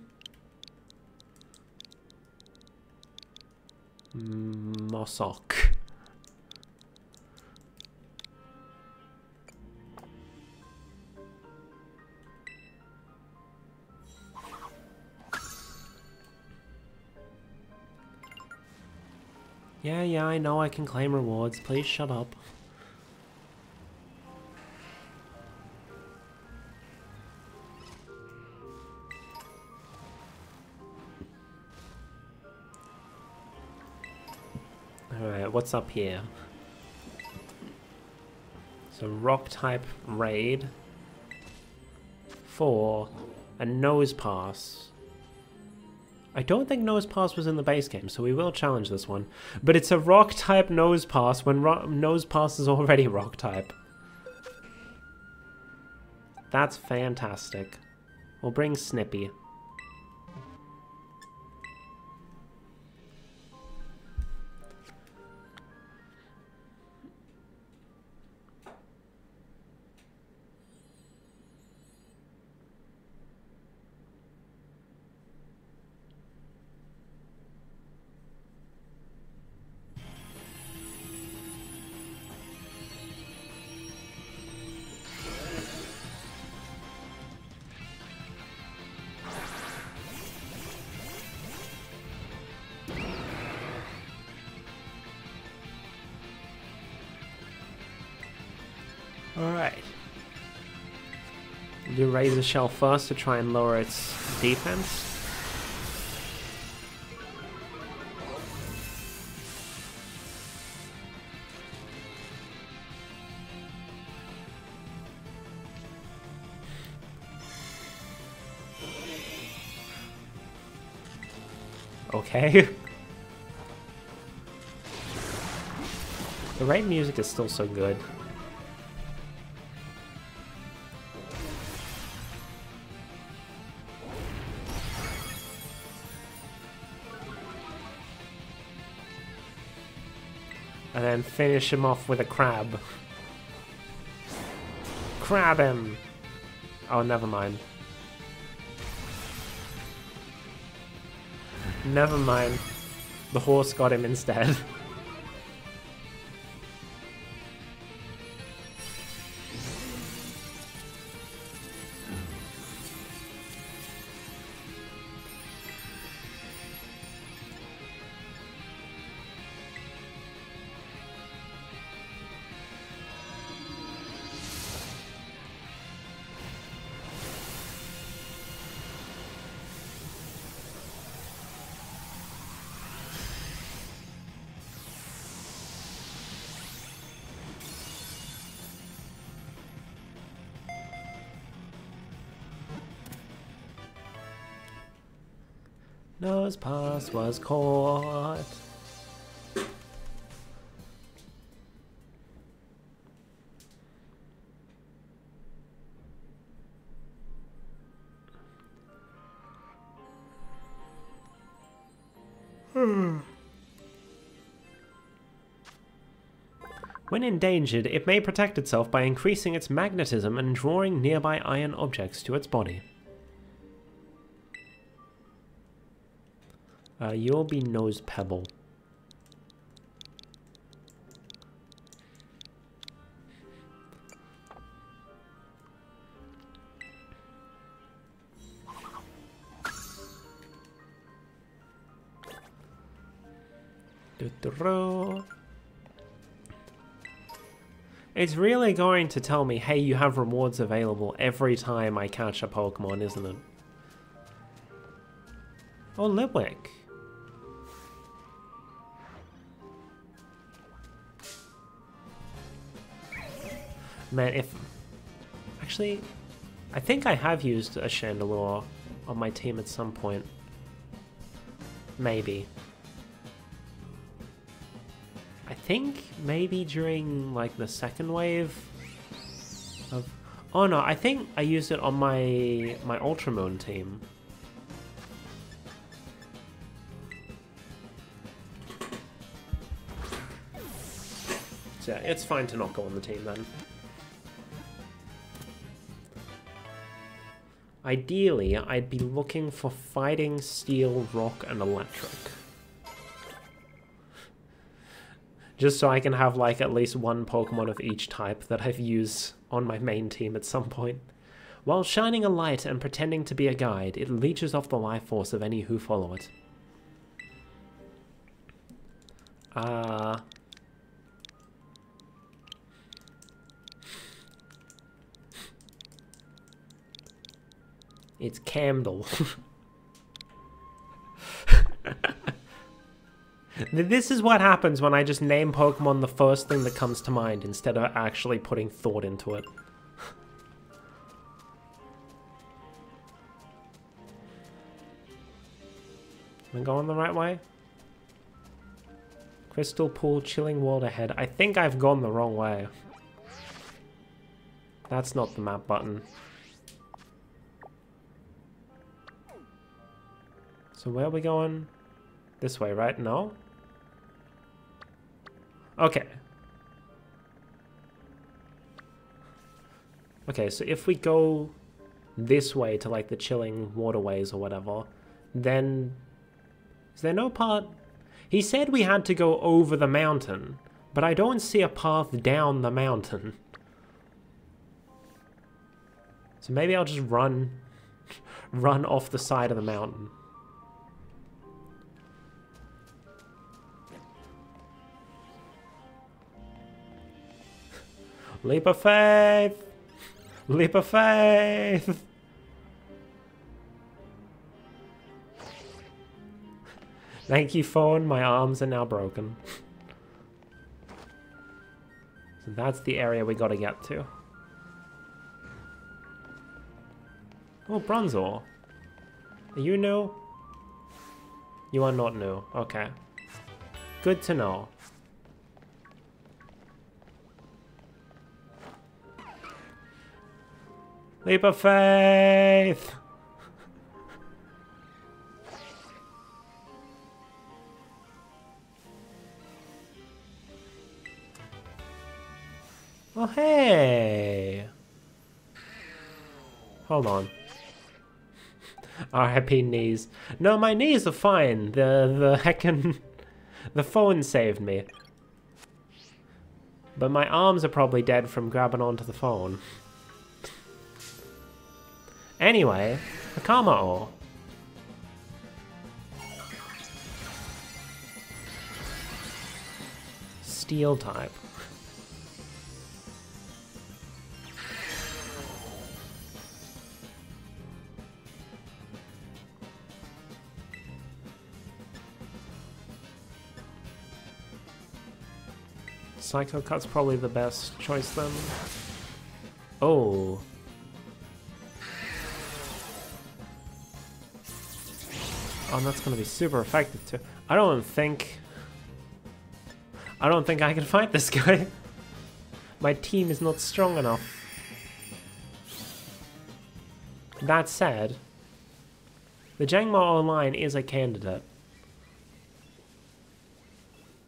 Speaker 1: Mossok. Yeah, I know I can claim rewards. Please shut up. Alright, what's up here? So rock type raid for a nose pass. I don't think Nose Pass was in the base game, so we will challenge this one. But it's a rock-type Nose Pass when Nose Pass is already rock-type. That's fantastic. We'll bring Snippy. Alright. Do Razor Shell first to try and lower its defense. Okay. The raid music is still so good. And then finish him off with a crab. Crab him! Oh, never mind. Never mind. The horse got him instead. Nose pass was caught. When endangered, it may protect itself by increasing its magnetism and drawing nearby iron objects to its body. You'll be Nose Pebble. It's really going to tell me, hey, you have rewards available every time I catch a Pokemon, isn't it? Oh, Litwick. Man, if... Actually, I think I have used a Chandelure on my team at some point. Maybe. I think maybe during, like, the second wave of... Oh no, I think I used it on my Ultramoon team. So yeah, it's fine to not go on the team then. Ideally, I'd be looking for Fighting, Steel, Rock, and Electric. Just so I can have, like, at least one Pokemon of each type that I've used on my main team at some point. While shining a light and pretending to be a guide, it leeches off the life force of any who follow it. It's Camdle. This is what happens when I just name Pokemon the first thing that comes to mind instead of actually putting thought into it. Am I going the right way? Crystal Pool, Chilling World ahead. I think I've gone the wrong way. That's not the map button. So where are we going? This way, right? No? Okay. Okay, so if we go this way to, like, the chilling waterways or whatever, then... Is there no part... He said we had to go over the mountain, but I don't see a path down the mountain. So maybe I'll just run off the side of the mountain. Leap of faith! Leap of faith! Thank you, phone. My arms are now broken. So that's the area we gotta get to. Oh, Bronzor. Are you new? You are not new. Okay. Good to know. Leap of faith! Oh, hey! Hold on. R.I.P. knees. No, my knees are fine. The heckin'... The phone saved me. But my arms are probably dead from grabbing onto the phone. Anyway, a karma ore. Steel type. Psycho Cut's probably the best choice then. Oh. Oh, that's gonna be super effective too. I don't think I can fight this guy. My team is not strong enough. That said, the Jangmo Online is a candidate.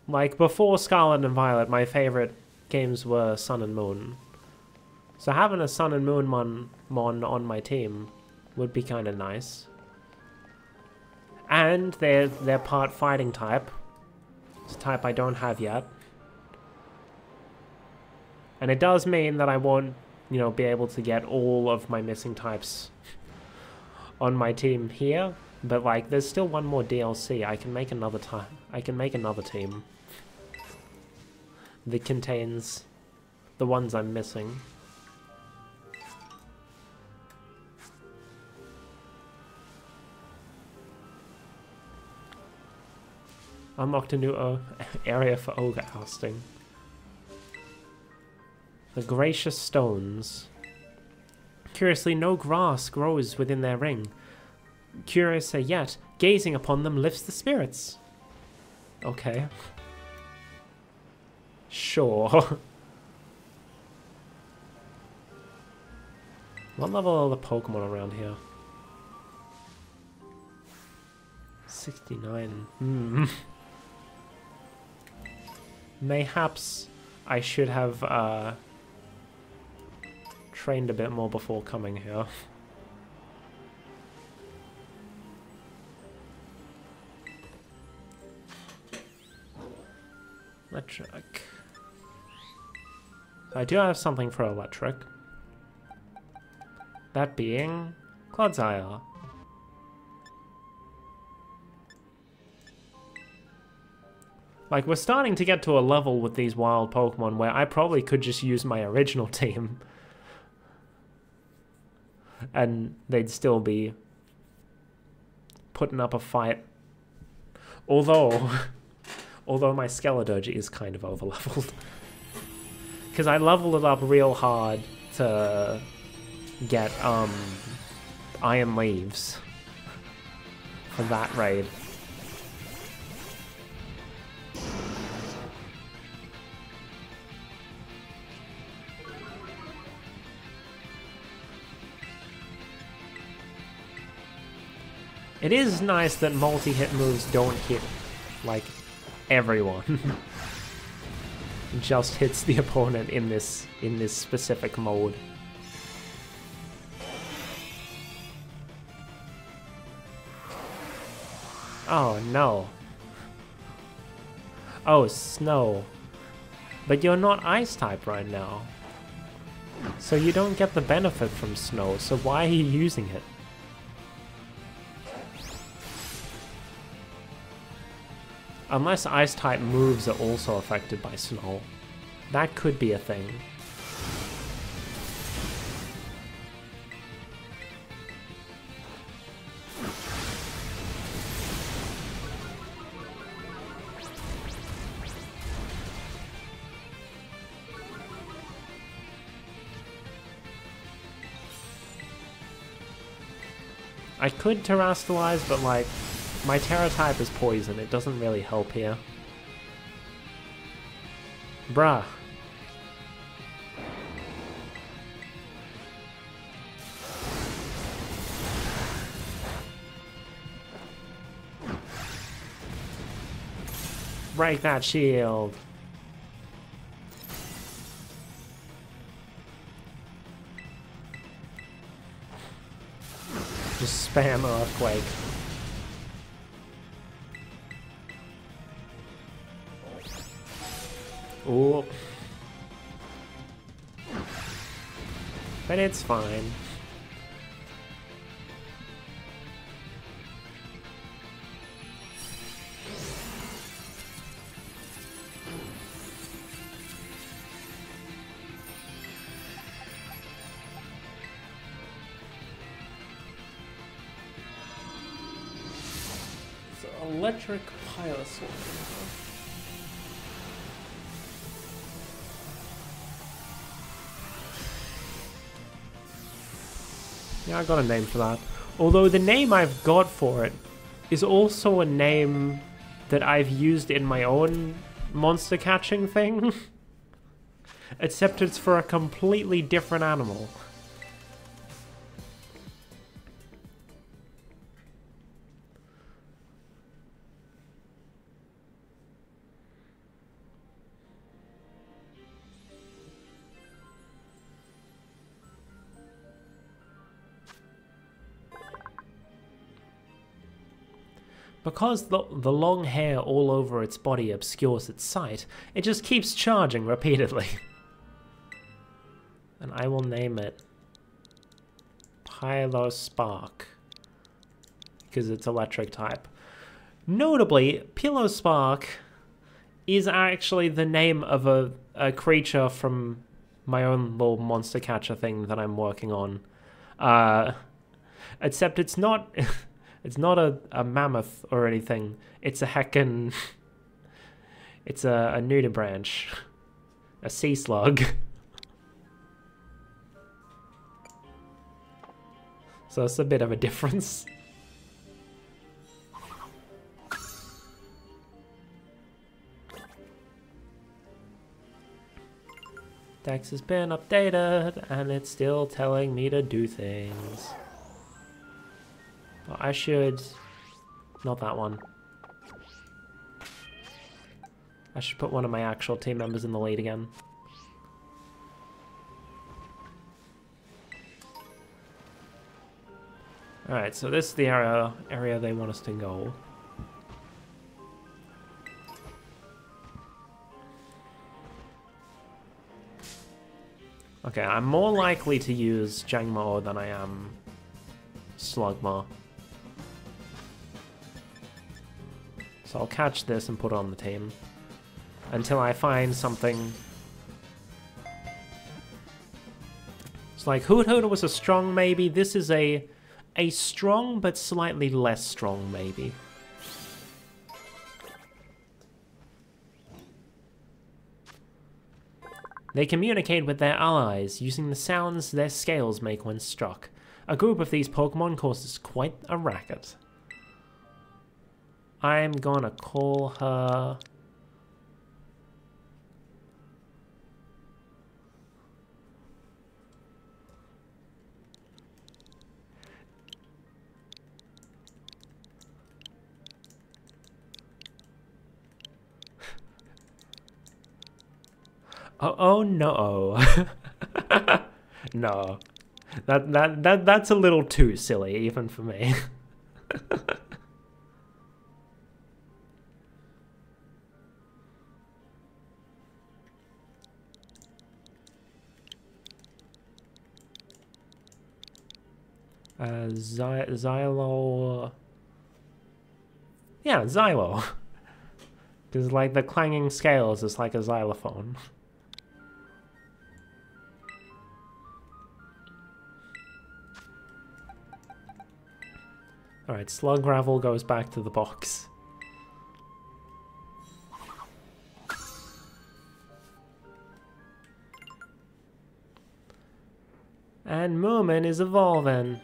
Speaker 1: Like, before Scarlet and Violet, my favorite games were Sun and Moon. So having a Sun and Moon mon on my team would be kind of nice. And they're part fighting type. It's a type I don't have yet. And it does mean that I won't, you know, be able to get all of my missing types on my team here. But, like, there's still one more DLC. I can make another team that contains the ones I'm missing. Unlocked a new area for ogre ousting. The Gracious Stones. Curiously, no grass grows within their ring. Curiouser yet, gazing upon them lifts the spirits. Okay. Sure. What level are the Pokemon around here? 69. Mayhaps I should have trained a bit more before coming here. Electric. I do have something for electric. That being Clodsire. Like, we're starting to get to a level with these wild Pokemon where I probably could just use my original team. And they'd still be putting up a fight. Although my Skeledirge is kind of overleveled. Because I leveled it up real hard to get Iron Leaves for that raid. It is nice that multi-hit moves don't hit, like, everyone. It just hits the opponent in this specific mode. Oh no. Oh, Snow. But you're not Ice type right now. So you don't get the benefit from Snow, so why are you using it? Unless Ice-type moves are also affected by Snow. That could be a thing. I could Terrastallize, but like, My Terra type is poison. It doesn't really help here. Bruh. Break that shield. Just spam Earthquake. Ooh. But it's fine. Electric Pyrosaur. Yeah, I got a name for that. Although the name I've got for it is also a name that I've used in my own monster catching thing. Except it's for a completely different animal. Because the long hair all over its body obscures its sight, it just keeps charging repeatedly. And I will name it Pilospark, because it's electric type. Notably, Pilospark is actually the name of a creature from my own little monster catcher thing that I'm working on. Except it's not... It's not a mammoth or anything. It's a heckin'... It's a nudibranch. A sea slug. So it's a bit of a difference. Dex has been updated, and it's still telling me to do things. I should... Not that one. I should put one of my actual team members in the lead again. Alright, so this is the area they want us to go. Okay, I'm more likely to use Jangmo than I am Slugma. So I'll catch this and put it on the team. Until I find something... It's like Hoot Hoot was a strong maybe. This is a strong but slightly less strong maybe. They communicate with their allies using the sounds their scales make when struck. A group of these Pokemon causes quite a racket. I'm gonna call her... Oh no. No. That's a little too silly, even for me. Xylo... Yeah, Xylo. Because, like, the clanging scales is like a xylophone. Alright, Slug Gravel goes back to the box. And Moomin is evolving.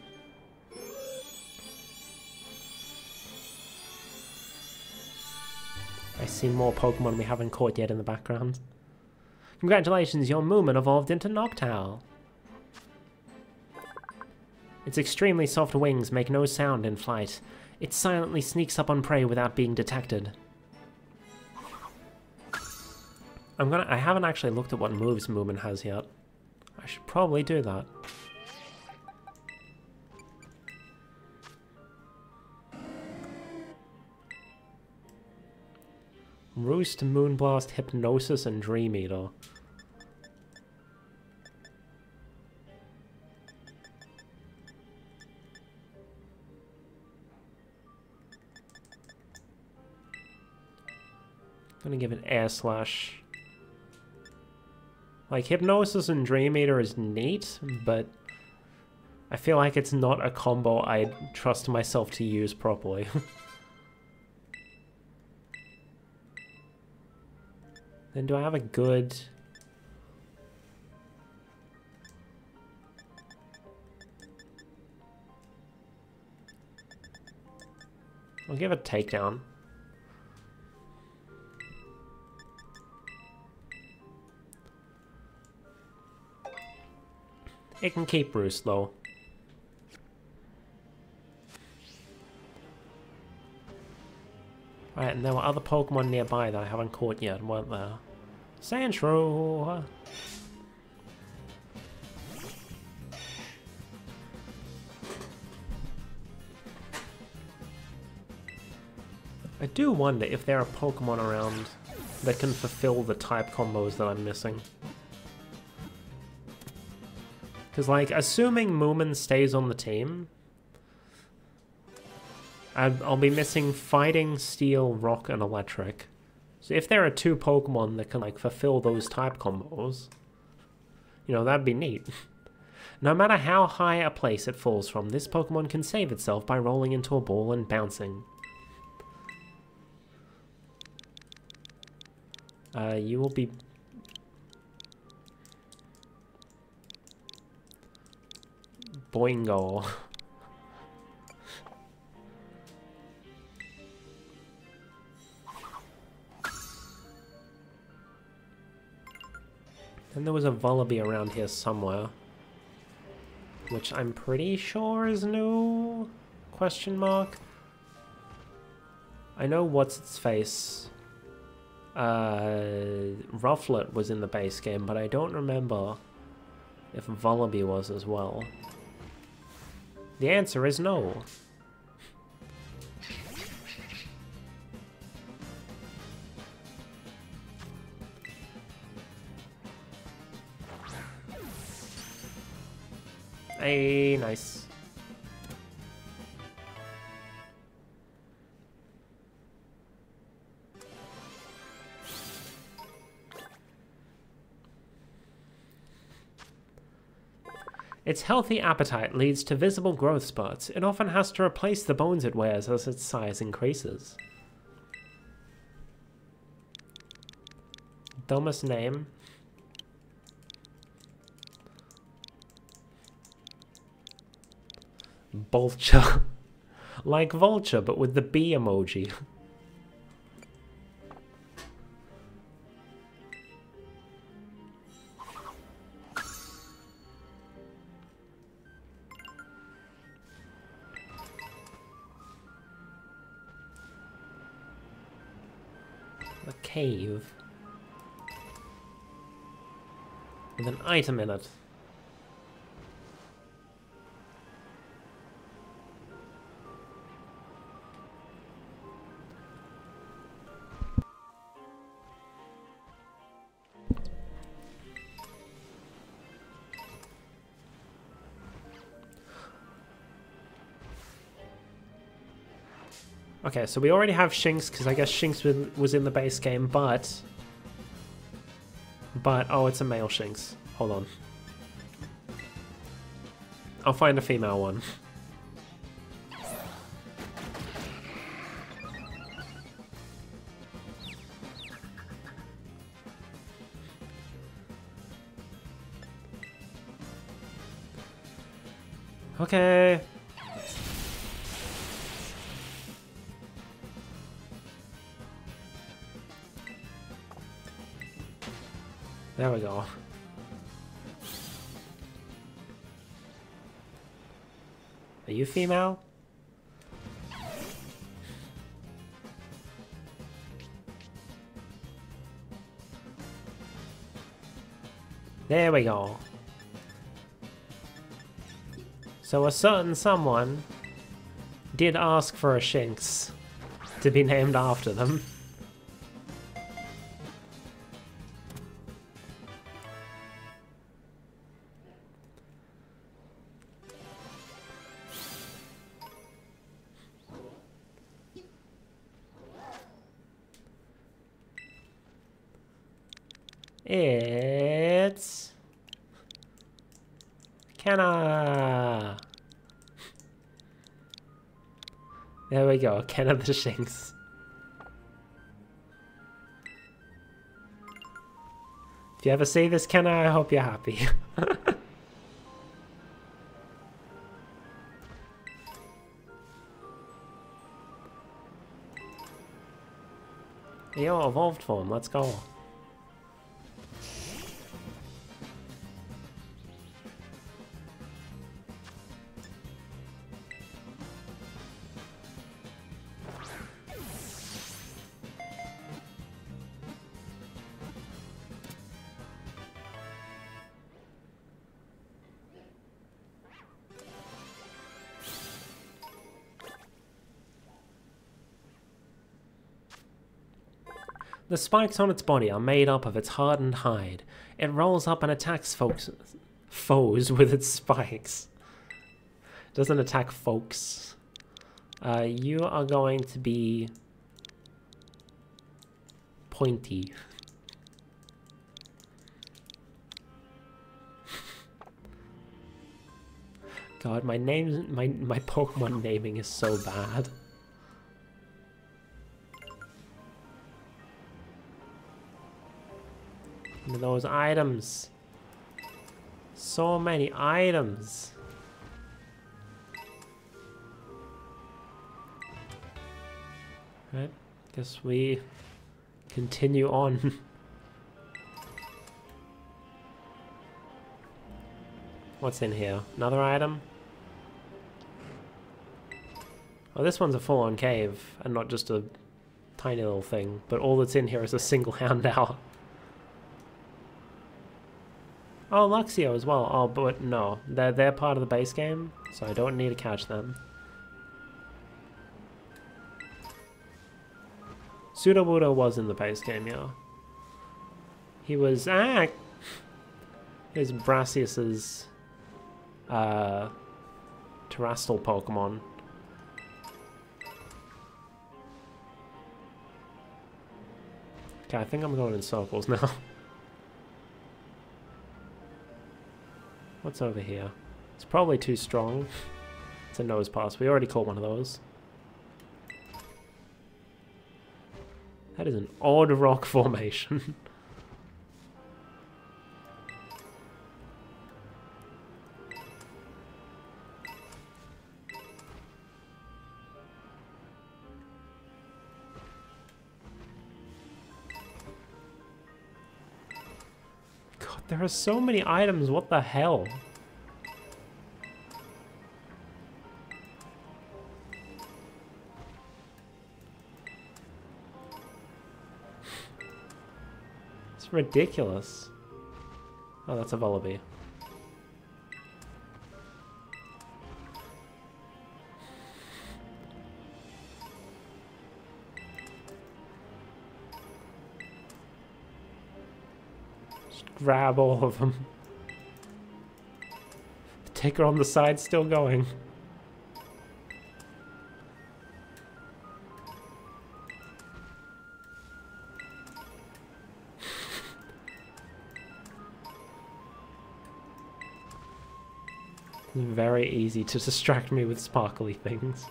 Speaker 1: I see more Pokemon we haven't caught yet in the background. Congratulations, your Moomin evolved into Noctowl. Its extremely soft wings make no sound in flight. It silently sneaks up on prey without being detected. I haven't actually looked at what moves Moomin has yet. I should probably do that. Roost, Moonblast, Hypnosis, and Dream Eater. I'm gonna give it Air Slash. Like, Hypnosis and Dream Eater is neat, but I feel like it's not a combo I'd trust myself to use properly. Then do I have a good... I'll give it Takedown. It can keep Roost though. Right, and there were other Pokemon nearby that I haven't caught yet, weren't there? Sandshrew! I do wonder if there are Pokemon around that can fulfill the type combos that I'm missing. Because, like, assuming Moomin stays on the team, I'll be missing Fighting, Steel, Rock, and Electric. So if there are 2 Pokemon that can, like, fulfill those type combos, you know, that'd be neat. No matter how high a place it falls from, this Pokemon can save itself by rolling into a ball and bouncing. You will be... Boingo. Then there was a Vullaby around here somewhere, which I'm pretty sure is new? Question mark. I know what's its face. Rufflet was in the base game, but I don't remember if Vullaby was as well. The answer is no. Hey, nice. Its healthy appetite leads to visible growth spurts. It often has to replace the bones it wears as its size increases. Dumbest name. Vulture. Like Vulture, but with the bee emoji. A cave. With an item in it. Okay, so we already have Shinx, because I guess Shinx was in the base game, but... oh, it's a male Shinx. Hold on. I'll find a female one. Okay. There we go. Are you female? There we go. So a certain someone did ask for a Shinx to be named after them. It's Kenna. There we go, Kenna the Shinx. If you ever see this, Kenna, I hope you're happy. Yo, evolved form, let's go. The spikes on its body are made up of its hardened hide. It rolls up and attacks foes with its spikes. It doesn't attack folks. You are going to be pointy. God, my Pokemon naming is so bad. Those items. So many items. Right, guess we continue on. What's in here? Another item? Oh, this one's a full-on cave and not just a tiny little thing, but all that's in here is a single handout. Oh, Luxio as well. Oh, but no. They're part of the base game, so I don't need to catch them. Sudowoodo was in the base game, yeah. He was... Ah! He was Brassius's... Terrestrial Pokemon. Okay, I think I'm going in circles now. What's over here? It's probably too strong. It's a nose pass. We already caught one of those. That is an odd rock formation. God, there are so many items. What the hell? Ridiculous. Oh, that's a Vullaby. Just grab all of them. The ticker on the side still going. Very easy to distract me with sparkly things.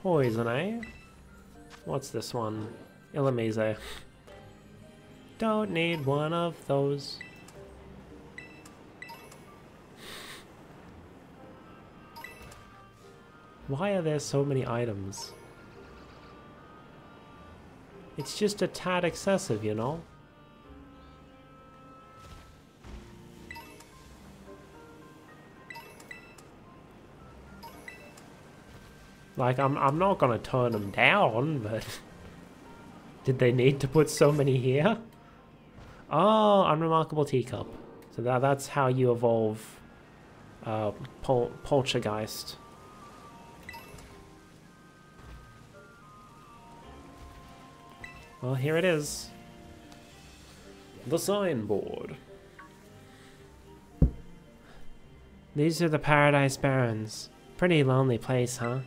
Speaker 1: Poison, eh? What's this one? Illumise. Don't need one of those. Why are there so many items? It's just a tad excessive, you know? Like, I'm not gonna turn them down, but... Did they need to put so many here? Oh, unremarkable teacup. So that's how you evolve Poltergeist. Well, here it is. The signboard. These are the Paradise Barrens. Pretty lonely place, huh?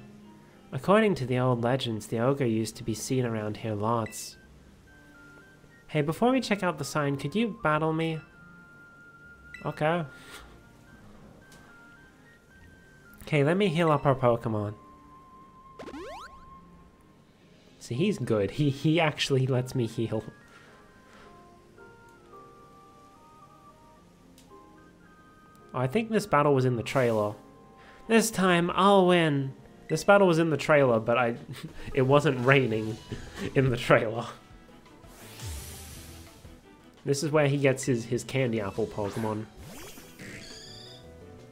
Speaker 1: According to the old legends, the ogre used to be seen around here lots. Hey, before we check out the sign, could you battle me? Okay. Okay, let me heal up our Pokemon. See, he's good. He actually lets me heal. Oh, I think this battle was in the trailer. This time, I'll win. This battle was in the trailer, but it wasn't raining in the trailer. This is where he gets his candy apple Pokemon.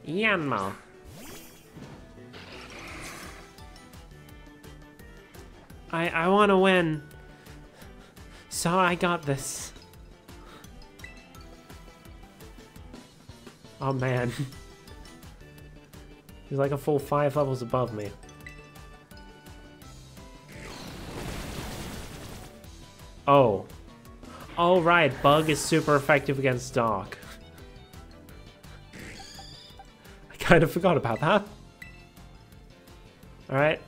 Speaker 1: Yanma. I want to win. So I got this. Oh man. He's like a full 5 levels above me. Oh. Oh right, Bug is super effective against Dark. I kind of forgot about that. Alright.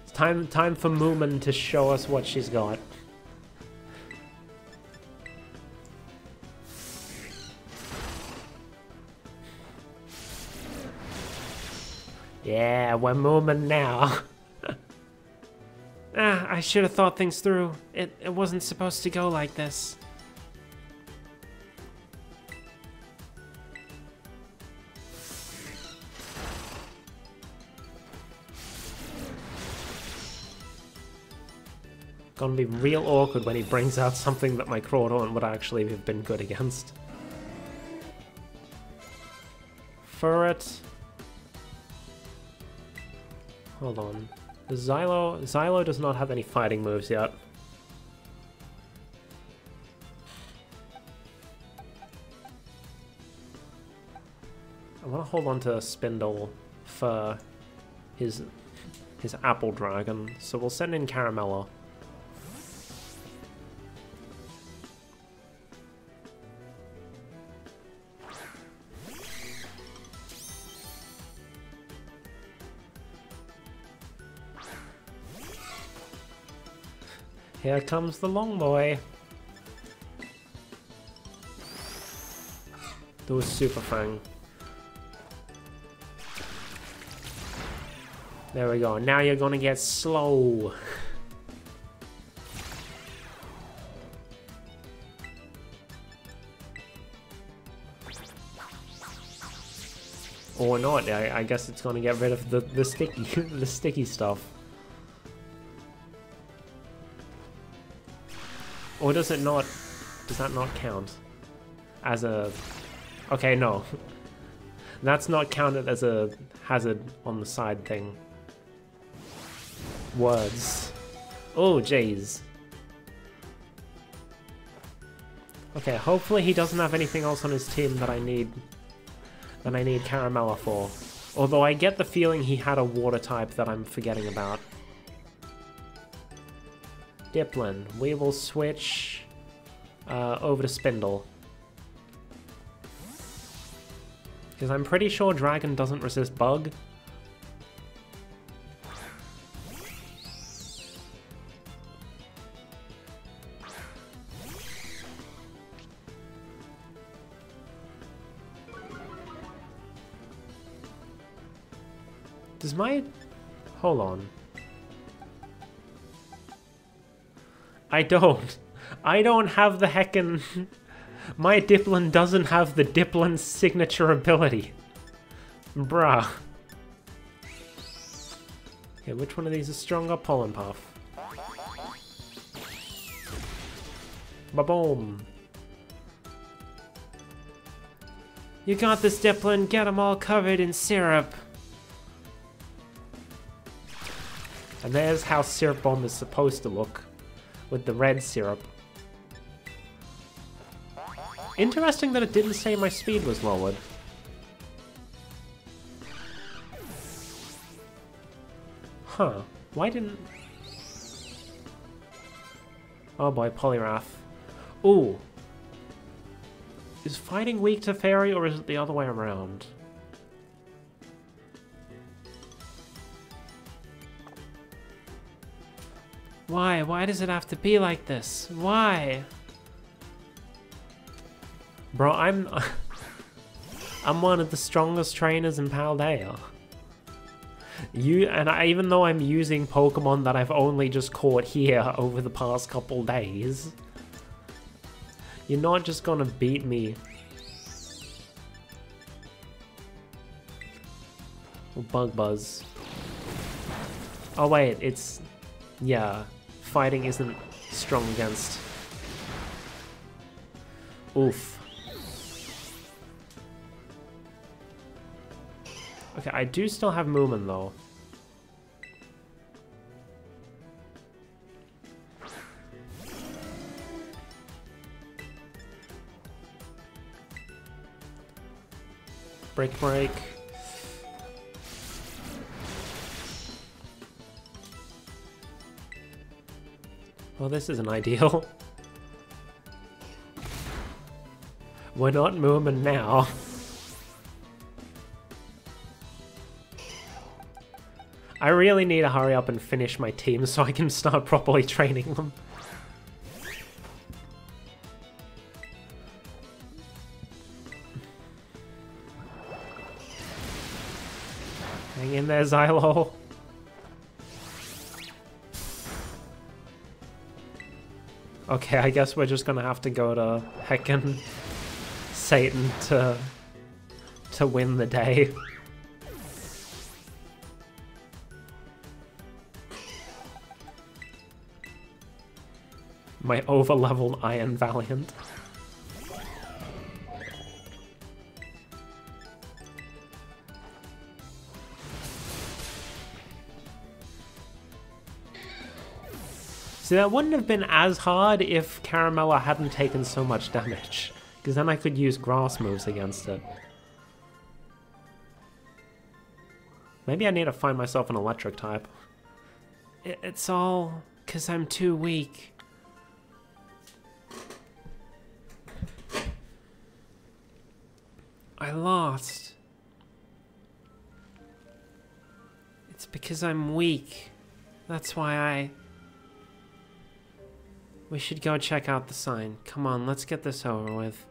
Speaker 1: It's time for Moomin to show us what she's got. Yeah, we're Moomin now. I should have thought things through. It wasn't supposed to go like this. Gonna be real awkward when he brings out something that my Crawdaunt would actually have been good against. Furret. Hold on. Xylo does not have any fighting moves yet. I want to hold on to Spindle for his Apple Dragon, so we'll send in Caramello. Here comes the long boy. Do a Super Fang. There we go. Now you're gonna get slow. Or not. I guess it's gonna get rid of the sticky the sticky stuff. Or does it not? Does that not count as a? Okay, no. That's not counted as a hazard on the side thing. Words. Oh, jeez. Okay, hopefully he doesn't have anything else on his team that I need Caramella for. Although I get the feeling he had a water type that I'm forgetting about. Diplin. We will switch over to Spindle. Because I'm pretty sure Dragon doesn't resist Bug. Does my... Hold on. I don't. I don't have the heckin'... My Diplin doesn't have the Diplin signature ability. Bruh. Okay, which one of these is stronger? Pollen Puff. Ba-boom. You got this, Diplin. Get them all covered in syrup. And there's how Syrup Bomb is supposed to look. With the red syrup. Interesting that it didn't say my speed was lowered. Huh. Why didn't... Oh boy, Poliwrath. Ooh. Is fighting weak to Fairy, or is it the other way around? Why? Why does it have to be like this? Why? Bro, I'm one of the strongest trainers in Paldea. Even though I'm using Pokemon that I've only just caught here over the past couple days, you're not just gonna beat me. Bug Buzz. Oh wait, it's... Yeah, fighting isn't strong against... Oof. Okay, I do still have Moomin though. Break. Well, this isn't ideal. We're not Moomin now. I really need to hurry up and finish my team so I can start properly training them. Hang in there, Xylo. Okay, I guess we're just gonna have to go to heckin' Satan to win the day. My over-leveled Iron Valiant. See, that wouldn't have been as hard if Caramella hadn't taken so much damage, because then I could use grass moves against it. Maybe I need to find myself an electric type. It's all because I'm too weak. I lost. It's because I'm weak. That's why We should go check out the sign. Come on, let's get this over with.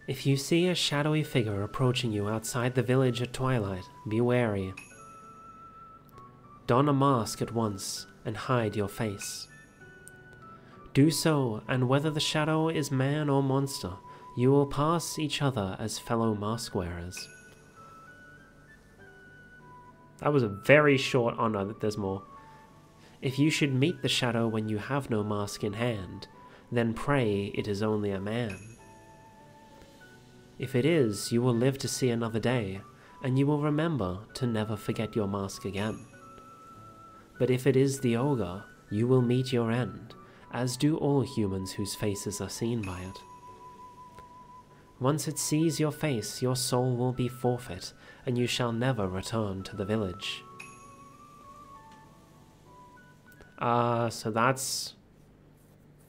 Speaker 1: If you see a shadowy figure approaching you outside the village at twilight, be wary. Don a mask at once and hide your face. Do so, and whether the shadow is man or monster, you will pass each other as fellow mask wearers. That was a very short... Oh no, there's more. If you should meet the shadow when you have no mask in hand, then pray it is only a man. If it is, you will live to see another day, and you will remember to never forget your mask again. But if it is the ogre, you will meet your end, as do all humans whose faces are seen by it. Once it sees your face, your soul will be forfeit, and you shall never return to the village. So that's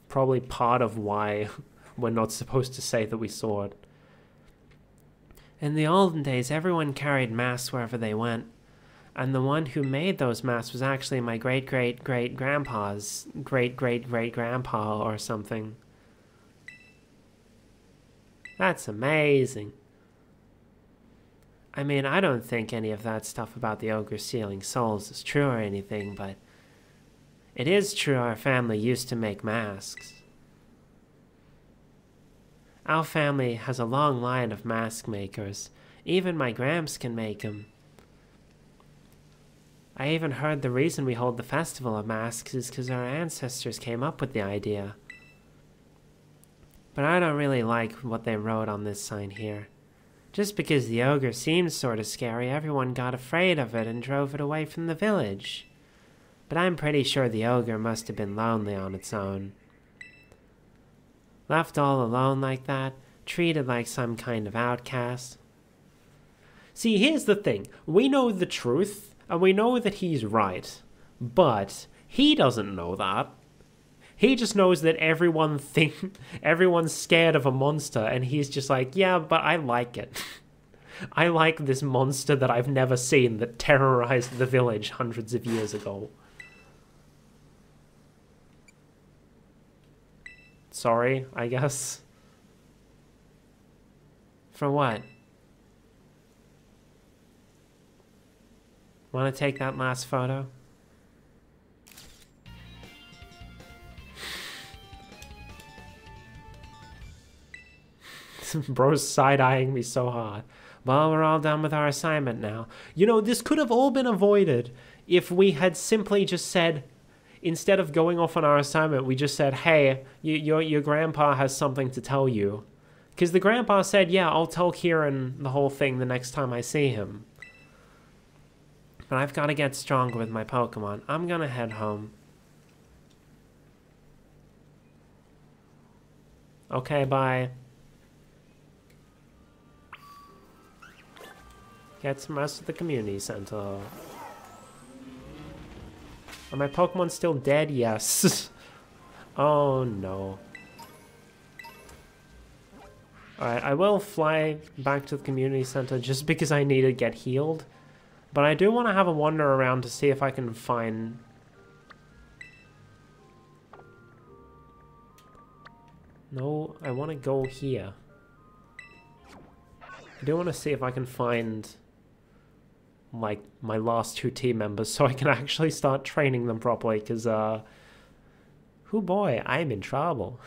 Speaker 1: probably part of why we're not supposed to say that we saw it. In the olden days, everyone carried masks wherever they went, and the one who made those masks was actually my great-great-great-grandpa's great-great-great-grandpa or something. That's amazing.
Speaker 2: I mean, I don't think any of that stuff about the ogre stealing souls is true or anything, but it is true our family used to make masks. Our family has a long line of mask makers. Even my Gramps can make them. I even heard the reason we hold the Festival of Masks is because our ancestors came up with the idea. But I don't really like what they wrote on this sign here. Just because the ogre seems sort of scary, everyone got afraid of it and drove it away from the village. But I'm pretty sure the ogre must have been lonely on its own. Left all alone like that, treated like some kind of outcast.
Speaker 1: See, here's the thing. We know the truth, and we know that he's right. But he doesn't know that. He just knows that everyone's scared of a monster, and he's just like, yeah, but I like it. I like this monster that I've never seen that terrorized the village hundreds of years ago. Sorry, I guess.
Speaker 2: For what? Want to take that last photo?
Speaker 1: Bro's side-eyeing me so hard.
Speaker 2: Well, we're all done with our assignment now.
Speaker 1: You know, this could have all been avoided if we had simply just said, instead of going off on our assignment, we just said, hey, your grandpa has something to tell you. Because the grandpa said, yeah, I'll tell Kieran the whole thing the next time I see him.
Speaker 2: But I've got to get stronger with my Pokemon. I'm gonna head home.
Speaker 1: Okay, bye.
Speaker 2: Get some rest at the community center.
Speaker 1: Are my Pokemon still dead? Yes. Oh no. Alright, I will fly back to the community center just because I need to get healed. But I do want to have a wander around to see if I can find... No, I want to go here. I do want to see if I can find... like my last 2 team members so I can actually start training them properly, because oh boy, I'm in trouble.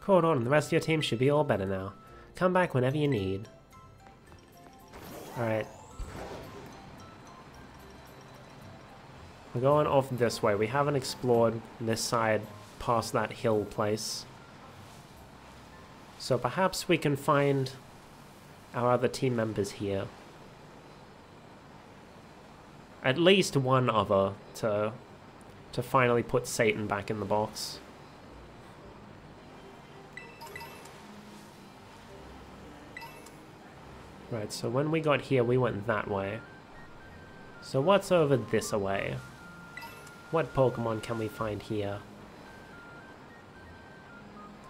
Speaker 2: Hold on, the rest of your team should be all better now. Come back whenever you need.
Speaker 1: Alright. We're going off this way. We haven't explored this side past that hill place. So perhaps we can find our other team members here. At least one other to finally put Satan back in the box. Right, so when we got here, we went that way. So what's over this way? What Pokemon can we find here?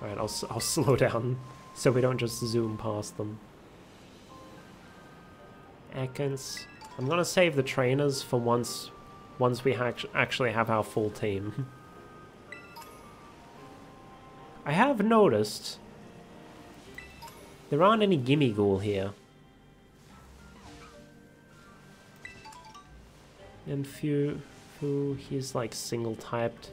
Speaker 1: Alright, I'll slow down so we don't just zoom past them. Ekans. I'm gonna save the trainers for once we actually have our full team. I have noticed there aren't any Gimmighoul here. And Fu, he's like single typed.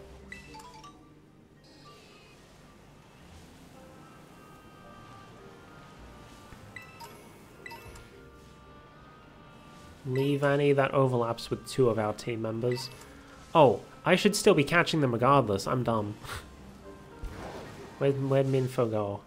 Speaker 1: Leavanny, that overlaps with 2 of our team members. Oh, I should still be catching them regardless. I'm dumb. Where'd Minfo go?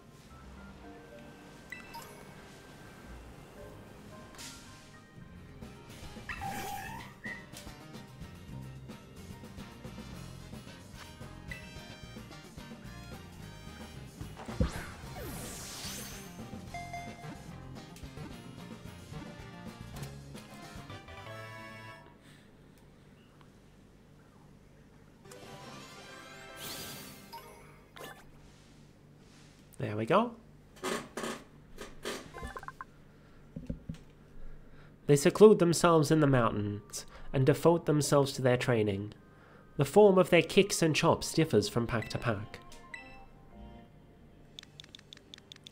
Speaker 1: There we go. They seclude themselves in the mountains and devote themselves to their training. The form of their kicks and chops differs from pack to pack.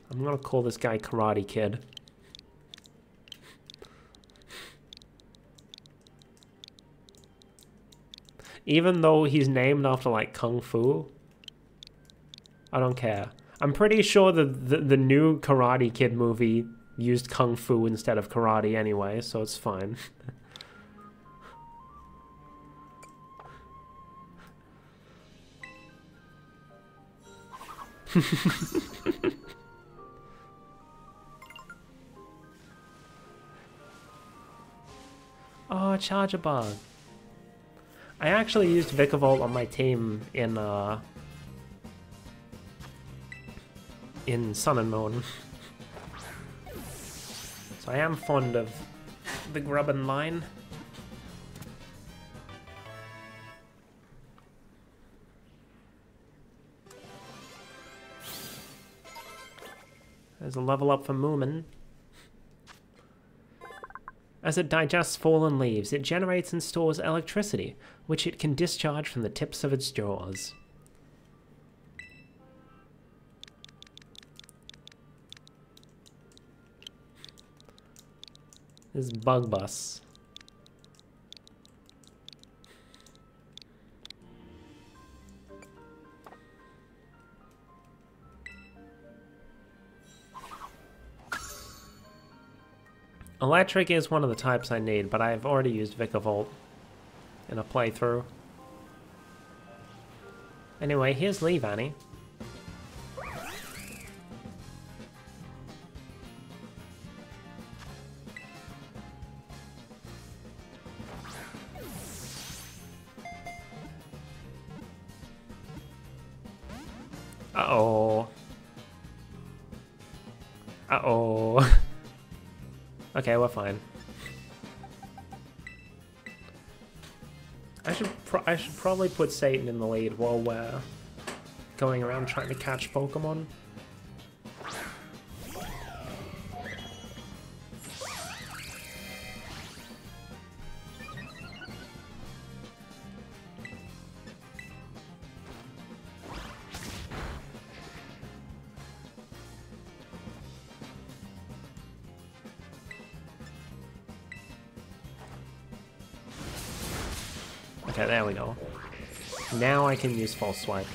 Speaker 1: I'm gonna call this guy Karate Kid. Even though he's named after, like, Kung Fu, I don't care. I'm pretty sure the new Karate Kid movie used Kung Fu instead of karate anyway, so it's fine. Oh, charger bug. I actually used Vikavolt on my team in Sun and Moon. So I am fond of the Grubbin line. There's a level up for Moomin. As it digests fallen leaves, it generates and stores electricity, which it can discharge from the tips of its jaws. This is Bug Bus. Electric is one of the types I need, but I've already used Vikavolt in a playthrough. Anyway, here's Leave Annie. Uh-oh. Uh-oh. Okay, we're fine. I should probably put Satan in the lead while we're going around trying to catch Pokemon. Okay, there we go. Now I can use False Swipe.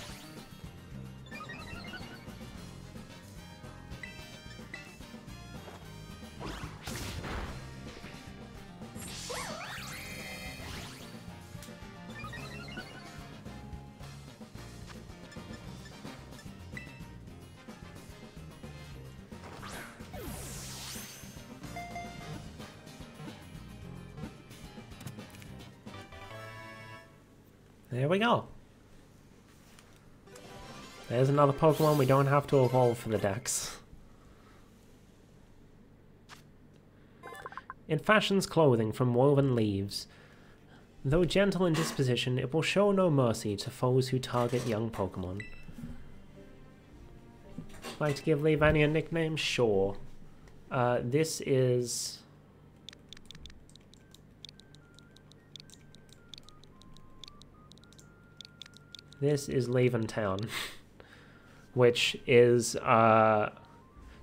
Speaker 1: There we go. There's another Pokemon we don't have to evolve for the Dex. It fashions clothing from woven leaves. Though gentle in disposition, it will show no mercy to foes who target young Pokemon. Like to give Leavanny a nickname? Sure. This is Leaventown, which is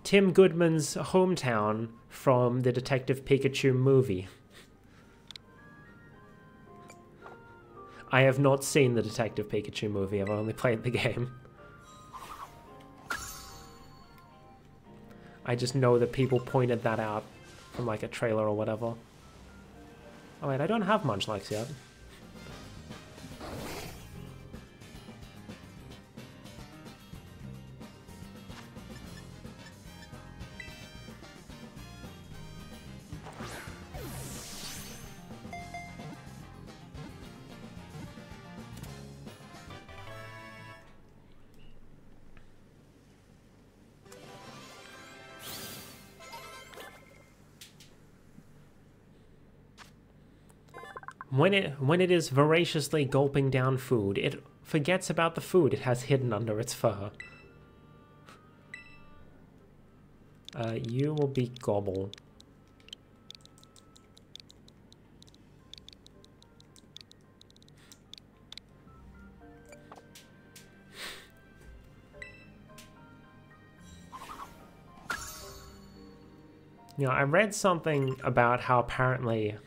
Speaker 1: Tim Goodman's hometown from the Detective Pikachu movie. I have not seen the Detective Pikachu movie, I've only played the game. I just know that people pointed that out from like a trailer or whatever. Oh wait, I don't have Munchlax yet. When it is voraciously gulping down food, it forgets about the food it has hidden under its fur. You will be Gobble. You know, I read something about how apparently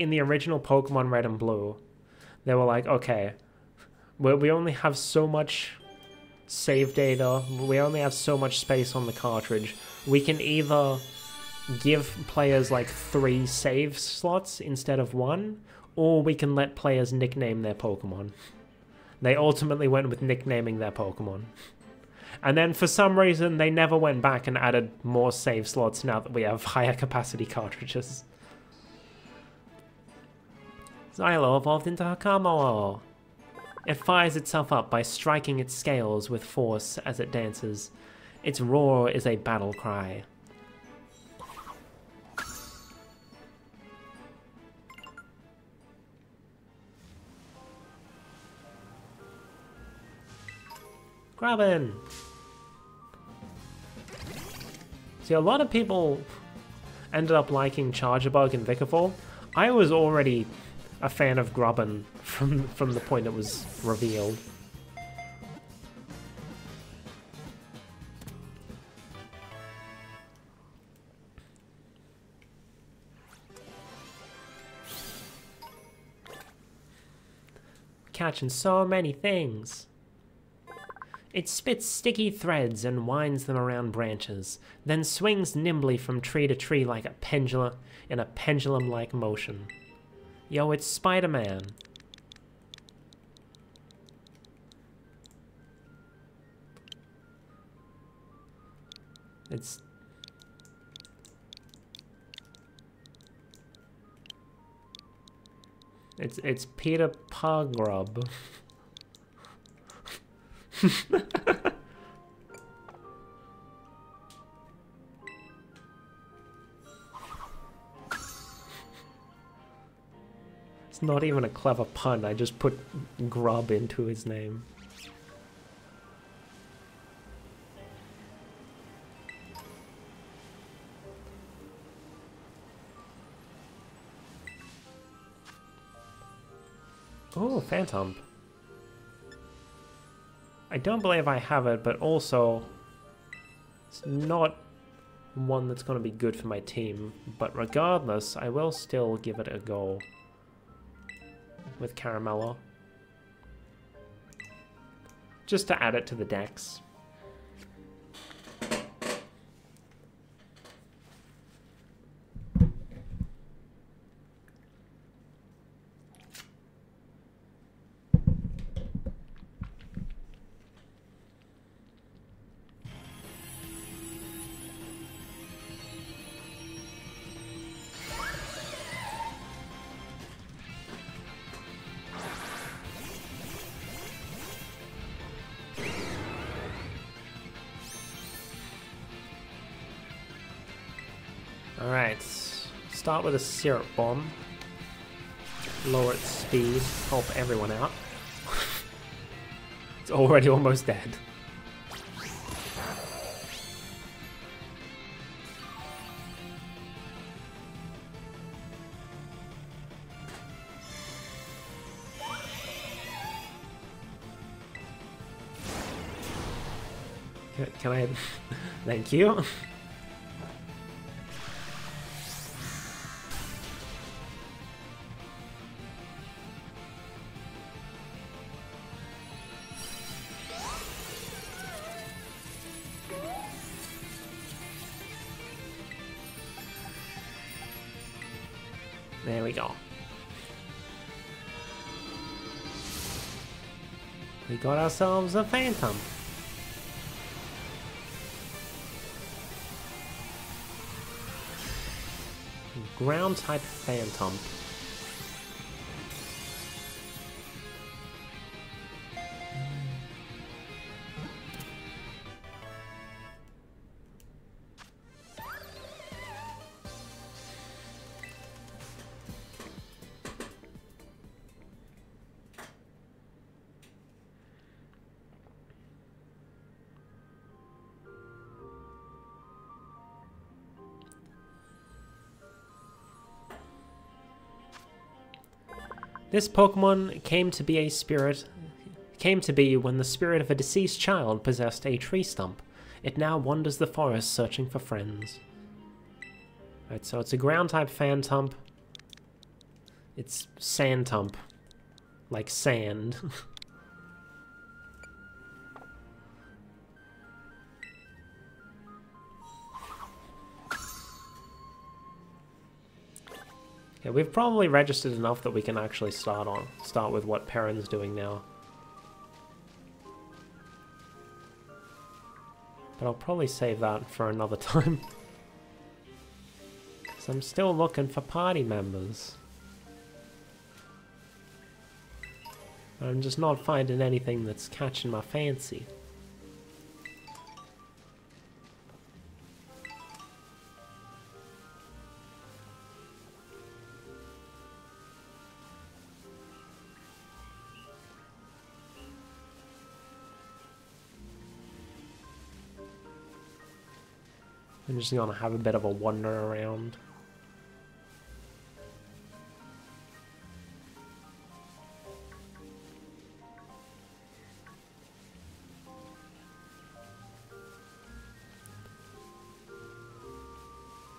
Speaker 1: in the original Pokemon Red and Blue, they were like, okay, we only have so much save data, we only have so much space on the cartridge. We can either give players like 3 save slots instead of 1, or we can let players nickname their Pokemon. They ultimately went with nicknaming their Pokemon. And then for some reason, they never went back and added more save slots now that we have higher capacity cartridges. Xylo evolved into Hakamo. It fires itself up by striking its scales with force as it dances. Its roar is a battle cry. Grubbin! See, a lot of people ended up liking Charjabug and Vikavolt. I was already a fan of Grubbin from the point it was revealed. Catching so many things. It spits sticky threads and winds them around branches, then swings nimbly from tree to tree like a pendulum in a pendulum-like motion. Yo, it's Spider-Man. It's Peter Pargrub. It's not even a clever pun, I just put grub into his name. Oh, Phantom. I don't believe I have it, but also it's not one that's going to be good for my team. But regardless, I will still give it a go with Caramello. Just to add it to the decks. Alright, start with a Syrup Bomb. Lower its speed, help everyone out. It's already almost dead. Can I... Thank you. There we go. We got ourselves a Phantom. Ground type Phantom. This Pokemon came to be when the spirit of a deceased child possessed a tree stump. It now wanders the forest searching for friends. Right, so it's a ground-type Phantump. It's Sandtump. Like sand. Okay, we've probably registered enough that we can actually start with what Perrin's doing now. But I'll probably save that for another time. Because I'm still looking for party members. I'm just not finding anything that's catching my fancy. I'm just gonna have a bit of a wander around.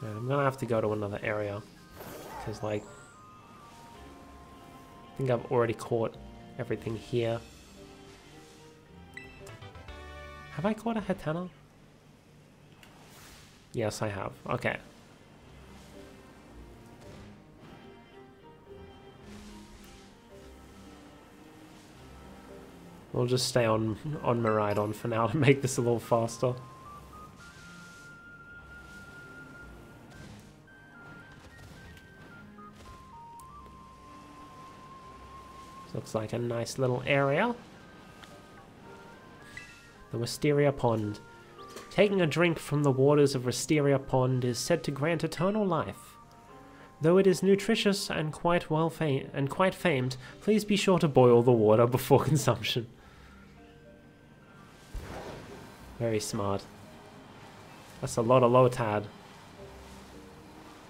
Speaker 1: Yeah, I'm gonna have to go to another area, because like, I think I've already caught everything here. Have I caught a Hatena? Yes, I have. Okay. We'll just stay on Miraidon for now to make this a little faster. This looks like a nice little area. The Wisteria Pond. Taking a drink from the waters of Wisteria Pond is said to grant eternal life. Though it is nutritious and quite famed, please be sure to boil the water before consumption. Very smart. That's a lot of Lotad.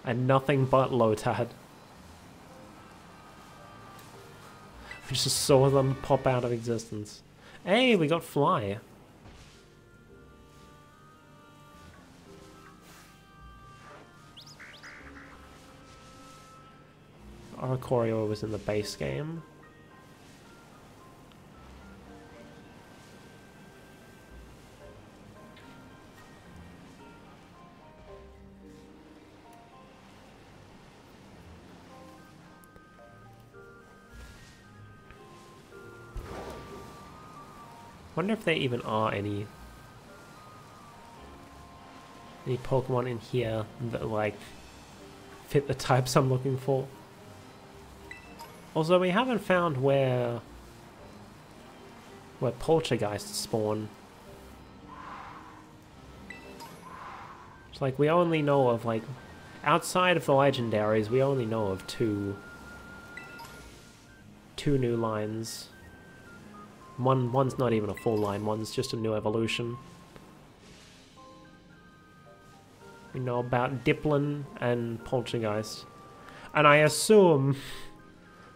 Speaker 1: And nothing but Lotad. We just saw them pop out of existence. Hey, we got Fly. Oricorio was in the base game. Wonder if there even are any Pokemon in here that like fit the types I'm looking for. Also, we haven't found where poltergeists spawn. It's like we only know of like outside of the legendaries, we only know of two new lines. One's not even a full line, one's just a new evolution. We know about Diplin and Poltergeist. And I assume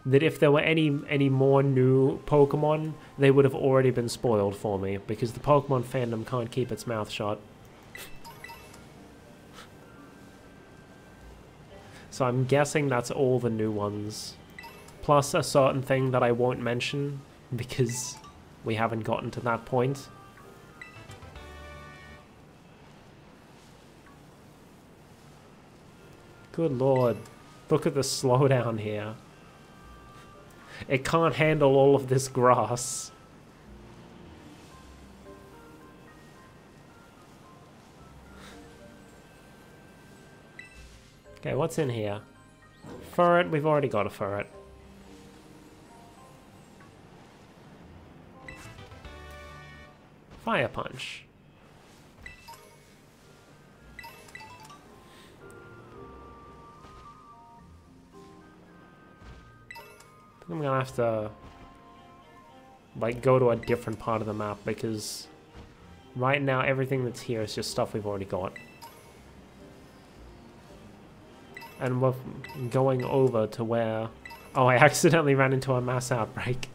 Speaker 1: that if there were any more new Pokemon, they would have already been spoiled for me, because the Pokemon fandom can't keep its mouth shut. So I'm guessing that's all the new ones. Plus a certain thing that I won't mention, because we haven't gotten to that point. Good lord. Look at the slowdown here. It can't handle all of this grass. Okay, what's in here? Ferret, we've already got a ferret. Fire Punch. I'm gonna have to like go to a different part of the map, because right now everything that's here is just stuff we've already got. And we're going over to where Oh, I accidentally ran into a mass outbreak.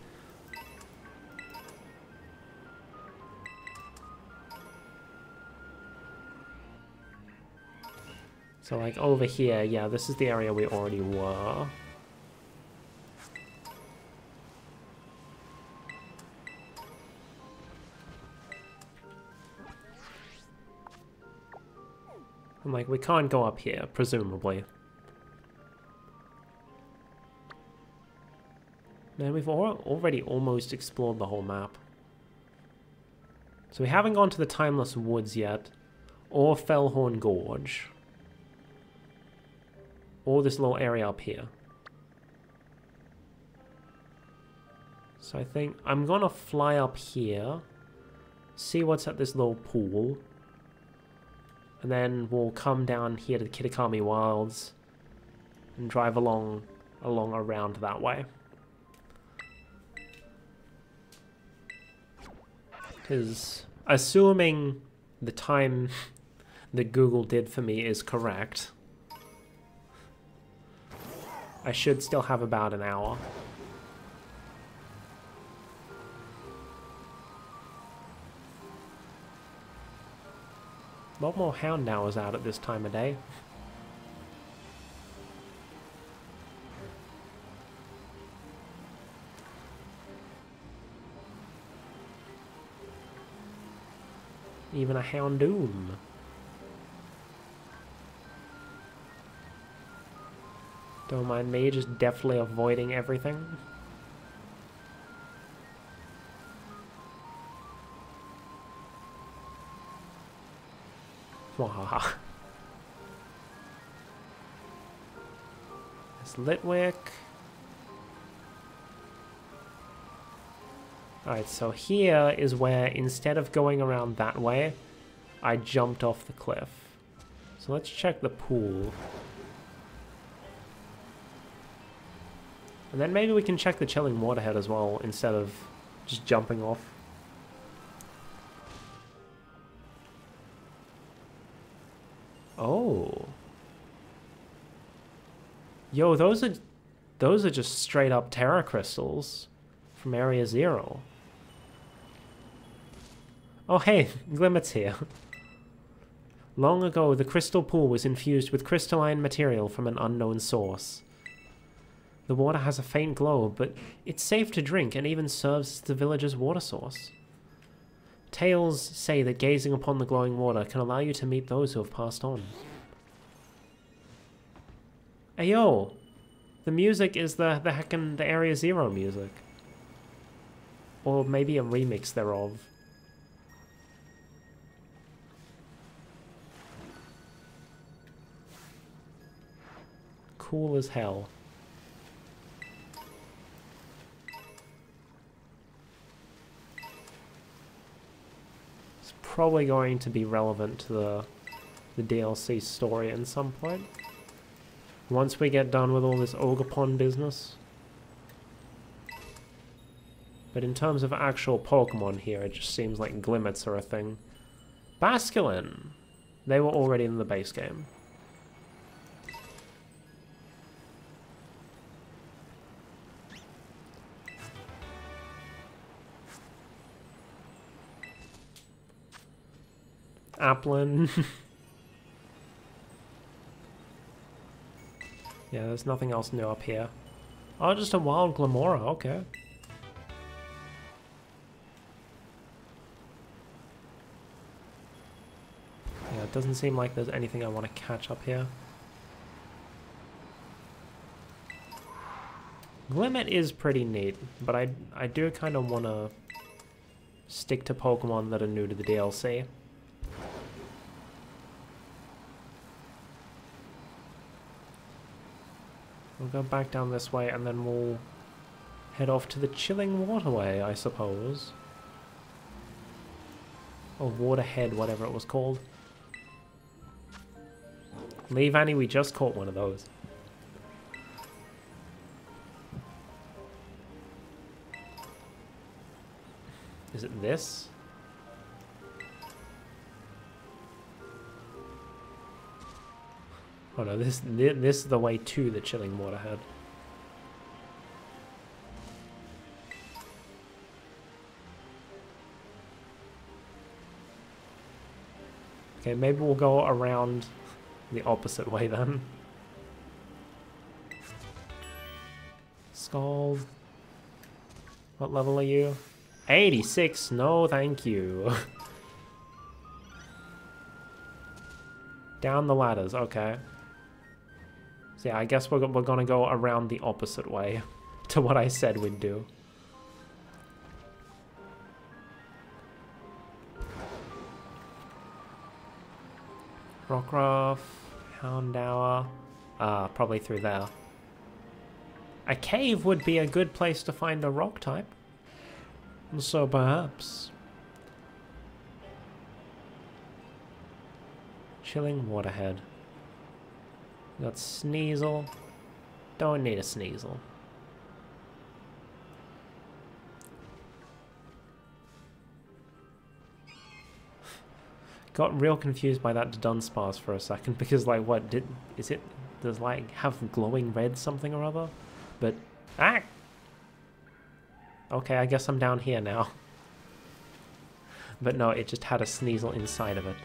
Speaker 1: So like over here, yeah, this is the area we already were. And like, we can't go up here, presumably. Man, we've already almost explored the whole map. So we haven't gone to the Timeless Woods yet, or Fellhorn Gorge, or this little area up here. So I think I'm gonna fly up here, see what's at this little pool, and then we'll come down here to the Kitakami Wilds and drive along around that way. Because assuming the time that Google did for me is correct, I should still have about an hour. A lot more hound hours out at this time of day. Even a Houndoom. Don't mind me, just deftly avoiding everything. Wahaha. There's Litwick. Alright, so here is where, instead of going around that way, I jumped off the cliff. So let's check the pool. And then maybe we can check the chilling waterhead as well, instead of just jumping off. Oh. Yo, those are just straight up Terra crystals from Area 0. Oh hey, Glimmet's here. Long ago, the crystal pool was infused with crystalline material from an unknown source. The water has a faint glow, but it's safe to drink and even serves as the village's water source. Tales say that gazing upon the glowing water can allow you to meet those who have passed on. Ayo! The music is the Area 0 music. Or maybe a remix thereof. Cool as hell. It's probably going to be relevant to the DLC story at some point. Once we get done with all this Ogerpon business. But in terms of actual Pokemon here, it just seems like Glimmets are a thing. Basculin! They were already in the base game. Applin. Yeah, there's nothing else new up here. Oh, just a wild Glamora, okay. Yeah, it doesn't seem like there's anything I want to catch up here. Glimmet is pretty neat, but I do kind of want to stick to Pokemon that are new to the DLC. We'll go back down this way and then we'll head off to the Chilling Waterway, I suppose. Or Waterhead, whatever it was called. Leave Annie, we just caught one of those. Is it this? Oh no, this is the way to the Chilling Waterhead. Okay, maybe we'll go around the opposite way then. Scald. What level are you? 86. No, thank you. Down the ladders. Okay. So yeah, I guess we're gonna go around the opposite way to what I said we'd do. Rockruff, Houndour. Probably through there. A cave would be a good place to find a rock type. So perhaps. Chilling Waterhead. We got Sneasel. Don't need a Sneasel. Got real confused by that Dunsparce for a second because like what is it? Does like have glowing red something or other? But okay, I guess I'm down here now. But no, it just had a Sneasel inside of it.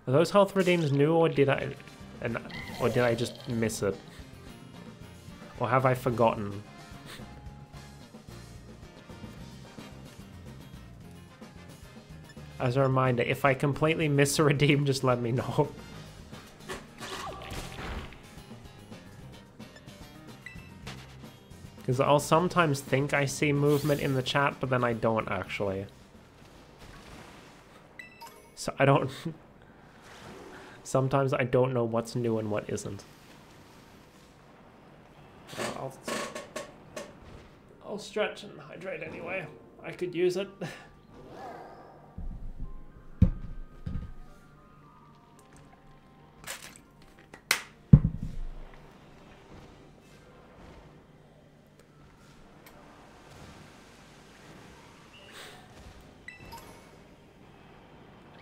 Speaker 1: Are those health redeems new, or did I just miss it? Or have I forgotten? As a reminder, if I completely miss a redeem, just let me know. Because I'll sometimes think I see movement in the chat, but then I don't actually. So I don't... Sometimes I don't know what's new and what isn't. I'll stretch and hydrate anyway. I could use it.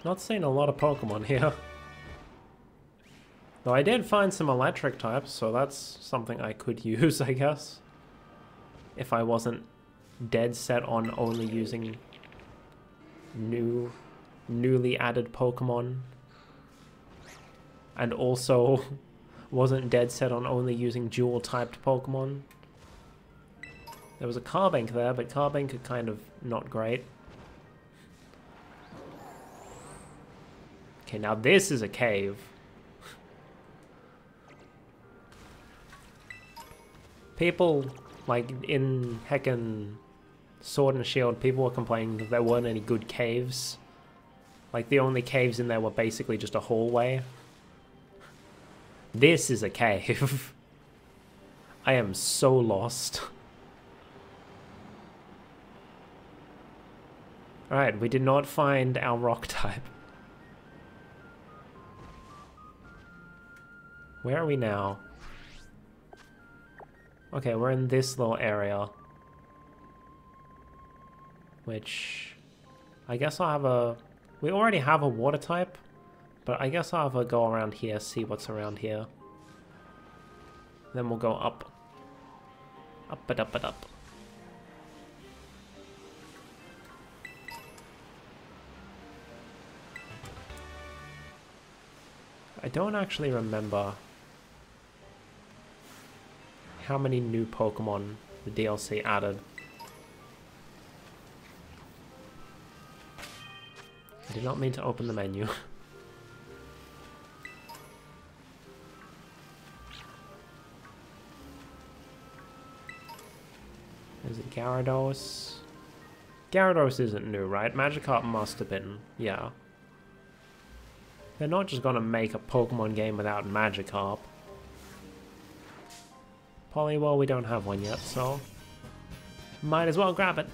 Speaker 1: Not seeing a lot of Pokemon here. Though I did find some electric types, so that's something I could use, I guess. If I wasn't dead set on only using newly added Pokemon. And also wasn't dead set on only using dual-typed Pokemon. There was a Carbink there, but Carbink are kind of not great. Okay, now this is a cave. People, like, in heckin' Sword and Shield, people were complaining that there weren't any good caves. Like, the only caves in there were basically just a hallway. This is a cave. I am so lost. Alright, we did not find our rock type. Where are we now? Okay, we're in this little area. Which... I guess I'll have a... We already have a water type. But I guess I'll have a go around here, see what's around here. Then we'll go up. Up and up and up. I don't actually remember how many new Pokemon the DLC added. I did not mean to open the menu. Is it Gyarados? Gyarados isn't new, right? Magikarp must have been, yeah. They're not just gonna make a Pokemon game without Magikarp. Poliwhirl, we don't have one yet, so... Might as well grab it.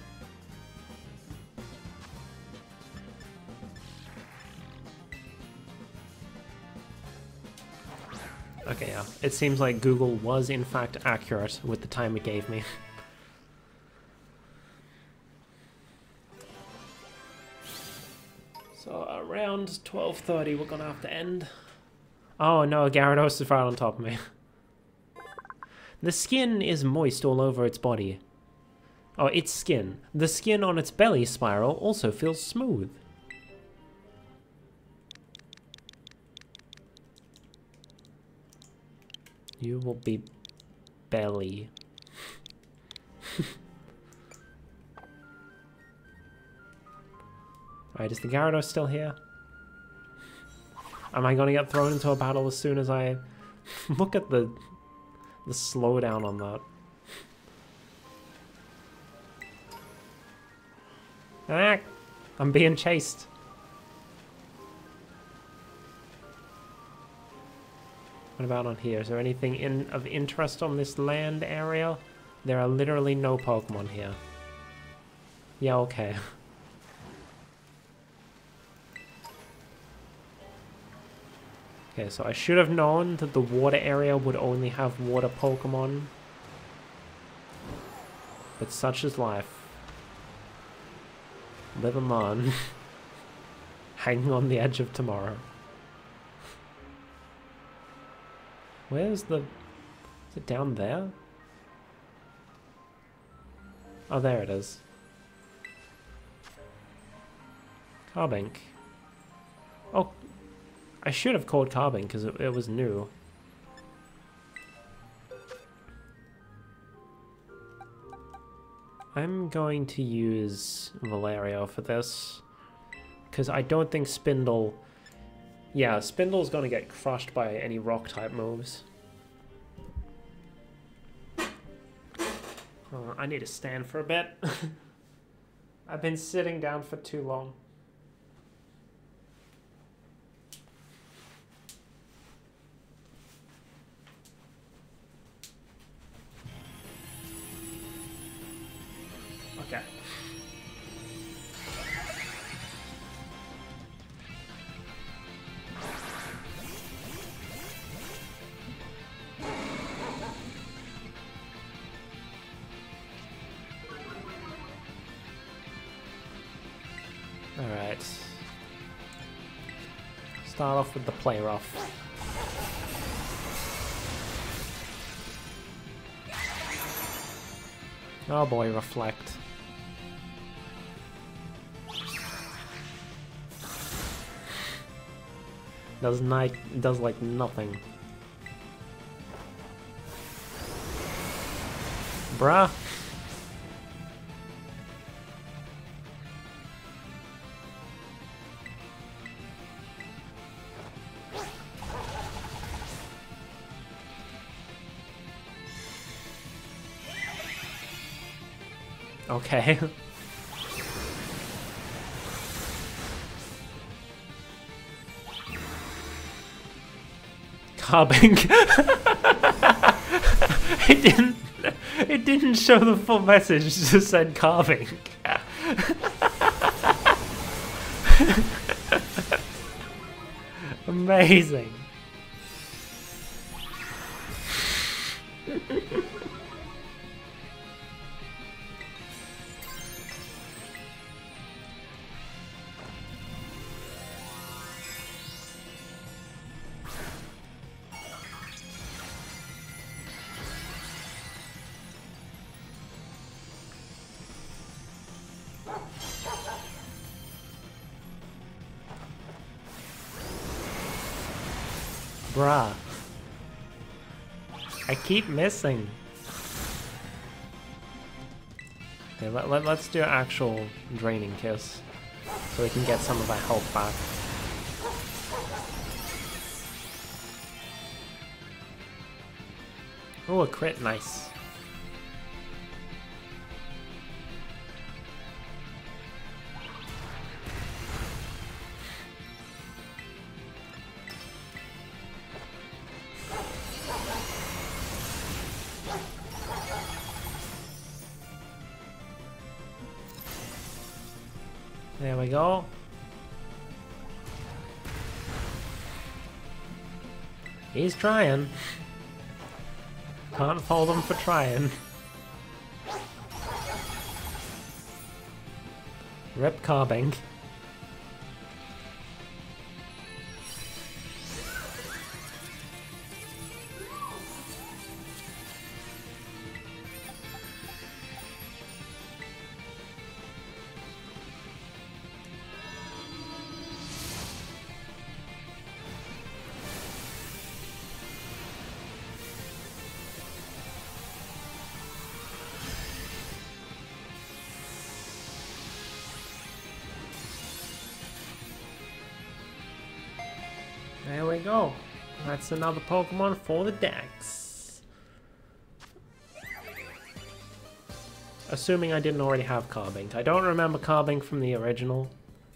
Speaker 1: Okay, yeah. It seems like Google was in fact accurate with the time it gave me. So around 12:30 we're gonna have to end. Oh no, Gyarados is right on top of me. The skin is moist all over its body. Oh, its skin. The skin on its belly spiral also feels smooth. You will be belly. Alright, is the Gyarados still here? Am I gonna get thrown into a battle as soon as I... Look at the slowdown on that. Ah, I'm being chased. What about on here? Is there anything of interest on this land area? There are literally no Pokemon here. Yeah, okay. Okay, so I should have known that the water area would only have water Pokemon. But such is life. Living on. Hanging on the edge of tomorrow. Where's the... Is it down there? Oh, there it is. Carbink. Oh, I should have called Carbink because it was new. I'm going to use Valerio for this because I don't think Spindle... Yeah, Spindle's gonna get crushed by any rock-type moves. I need to stand for a bit. I've been sitting down for too long. Okay. Alright. Start off with the play rough. Oh boy, reflect. Does like nothing. Bruh. Okay. Carbink. It didn't show the full message, it just said Carbink. Amazing. Bruh. I keep missing. Okay, let's do an actual Draining Kiss. So we can get some of our health back. Oh, a crit, nice. There we go. He's trying. Can't fault him for trying. Rip Carbink. There we go. That's another Pokemon for the Dex. Assuming I didn't already have Carbink. I don't remember Carbink from the original,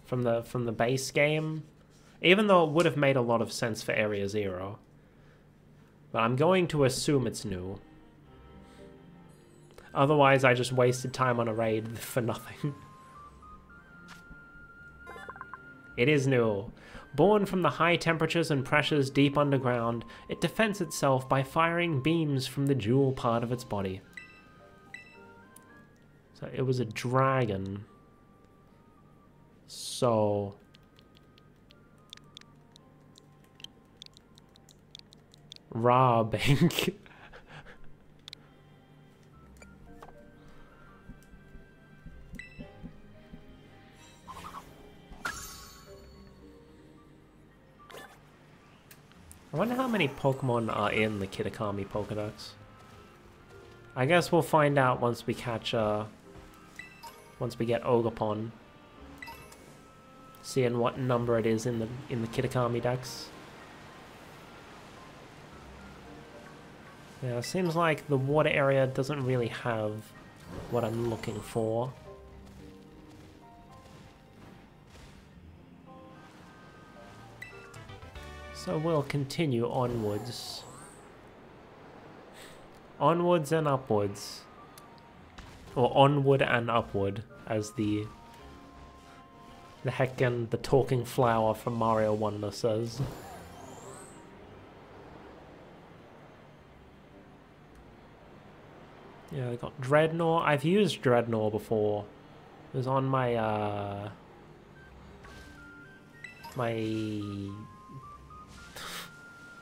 Speaker 1: from the base game, even though it would have made a lot of sense for Area 0. But I'm going to assume it's new. Otherwise, I just wasted time on a raid for nothing. It is new. Born from the high temperatures and pressures deep underground, it defends itself by firing beams from the jewel part of its body. So it was a dragon. So... robbing. I wonder how many Pokemon are in the Kitakami Pokedex. I guess we'll find out once we catch, once we get Ogerpon. Seeing what number it is in the Kitakami Dex. Yeah, it seems like the water area doesn't really have what I'm looking for. So we'll continue onwards. Onwards and upwards. Or onward and upward, as the heckin' the talking flower from Mario Wonder says. Yeah, I got Dreadnought. I've used Dreadnought before. It was on my,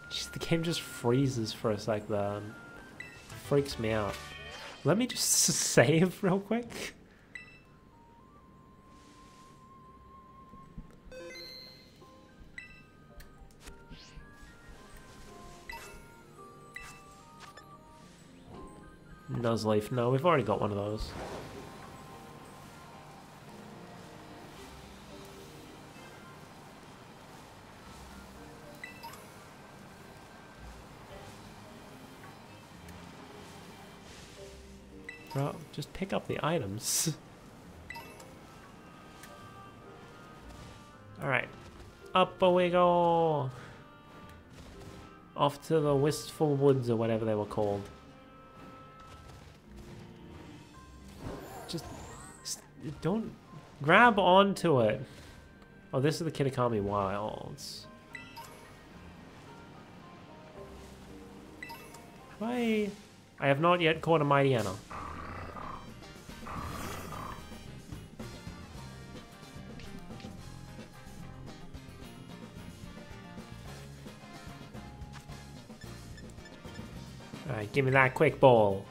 Speaker 1: Jeez, the game just freezes for a sec there. Freaks me out. Let me just save real quick. Nuzleaf, no, we've already got one of those. Bro, just pick up the items. Alright, up we go! Off to the Wistful Woods, or whatever they were called. Just don't grab onto it. Oh, this is the Kitakami Wilds. I have not yet caught a Mightyena. Alright, give me that quick ball.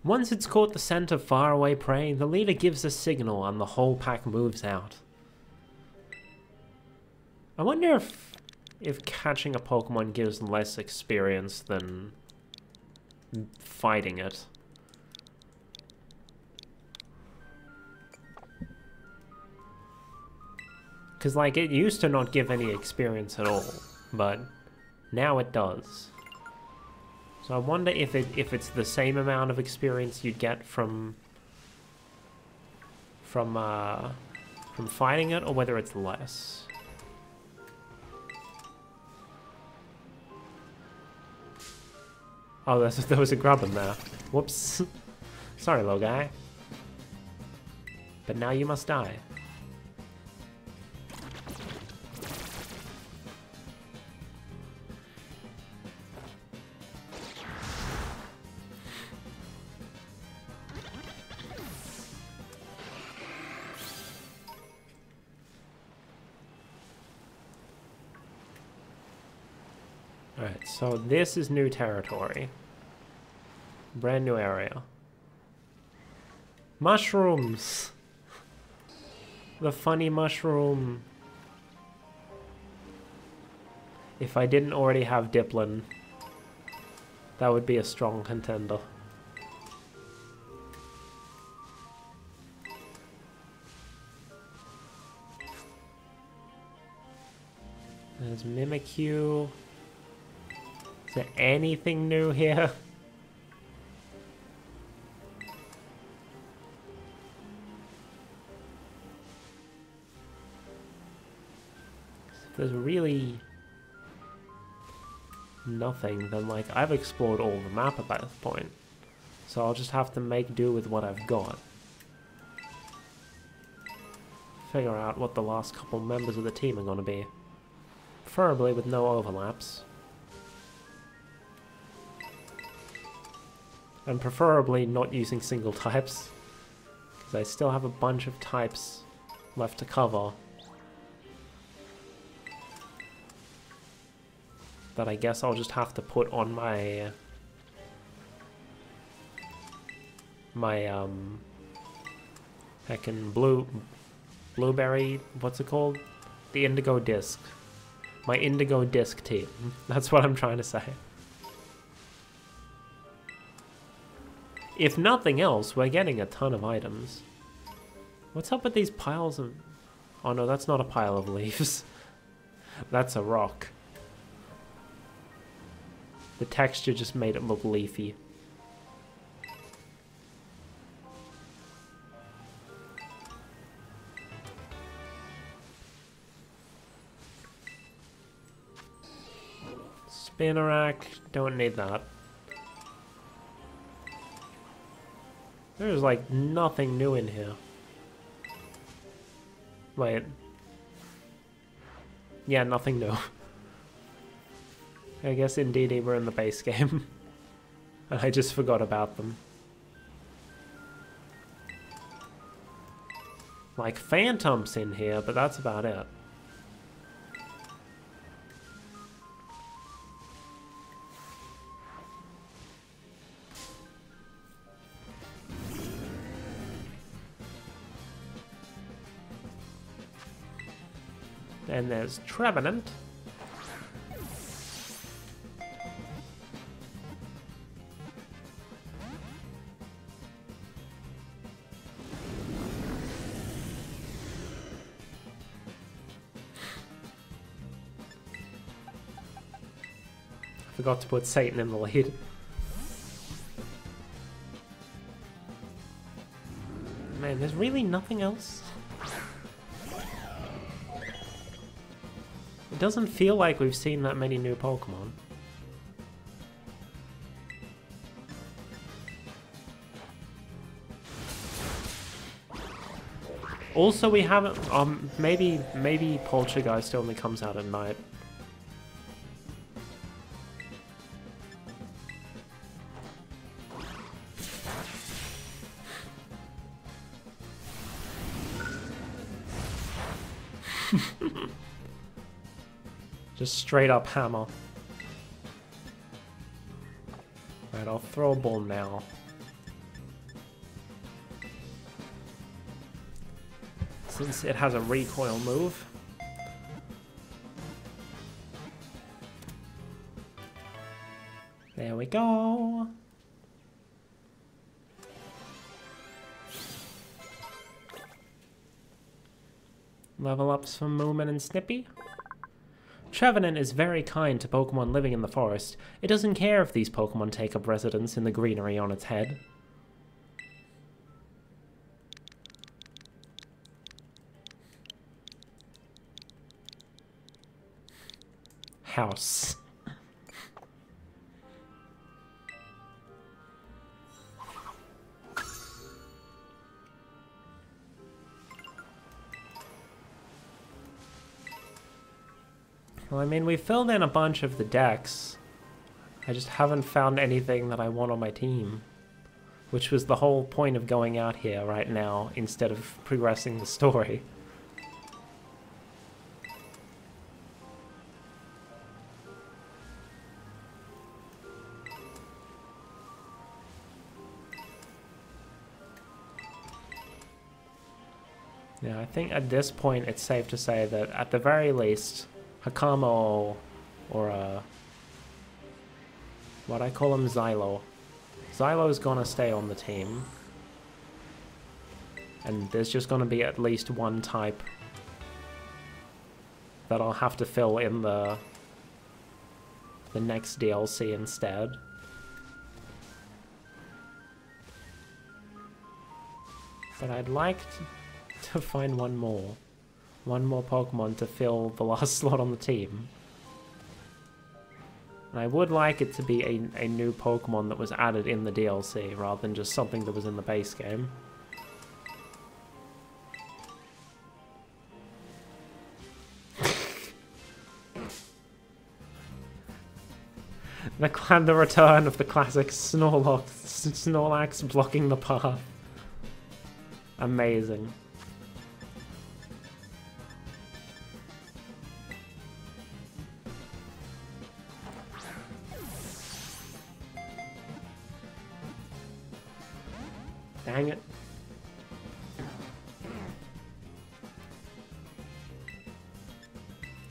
Speaker 1: Once it's caught the scent of faraway prey, the leader gives a signal and the whole pack moves out. I wonder if catching a Pokemon gives less experience than fighting it. Because, like, it used to not give any experience at all, but now it does. So I wonder if it's the same amount of experience you'd get from fighting it, or whether it's less. Oh, there was a grub in there. Whoops. Sorry, little guy. But now you must die. Alright, so this is new territory. Brand new area. Mushrooms! The funny mushroom. If I didn't already have Diplin, that would be a strong contender. There's Mimikyu. Is there anything new here? There's really nothing, then like I've explored all the map at that point. So I'll just have to make do with what I've got. Figure out what the last couple members of the team are going to be. Preferably with no overlaps. And preferably not using single types. Because I still have a bunch of types left to cover. That I guess I'll just have to put on my heckin' blueberry, what's it called? The indigo disc. My indigo disc team. That's what I'm trying to say. If nothing else, we're getting a ton of items. What's up with these piles of... Oh no, that's not a pile of leaves. That's a rock. The texture just made it look leafy. Spinnerack, don't need that. There's like nothing new in here. Wait. Yeah, nothing new. I guess indeed we're in the base game. And I just forgot about them. Like Phantom's in here, but that's about it. Then there's Trevenant. Forgot to put Satan in the lead. Man, there's really nothing else. It doesn't feel like we've seen that many new Pokemon. Also, we haven't. Maybe Poltergeist only comes out at night. Just straight up hammer. Alright, I'll throw a ball now. Since it has a recoil move. There we go. Level ups for Moomin and Snippy. Trevenant is very kind to Pokemon living in the forest. It doesn't care if these Pokemon take up residence in the greenery on its head. House. Well, I mean, we filled in a bunch of the decks. I just haven't found anything that I want on my team. Which was the whole point of going out here right now, instead of progressing the story. Yeah, I think at this point it's safe to say that at the very least, Hakamo or what I call him, Xylo. Xylo's gonna stay on the team. And there's just gonna be at least one type that I'll have to fill in the next DLC instead. But I'd like to find one more Pokemon to fill the last slot on the team. And I would like it to be a new Pokemon that was added in the DLC rather than just something that was in the base game. The return of the classic Snorlax blocking the path. Amazing. Dang it.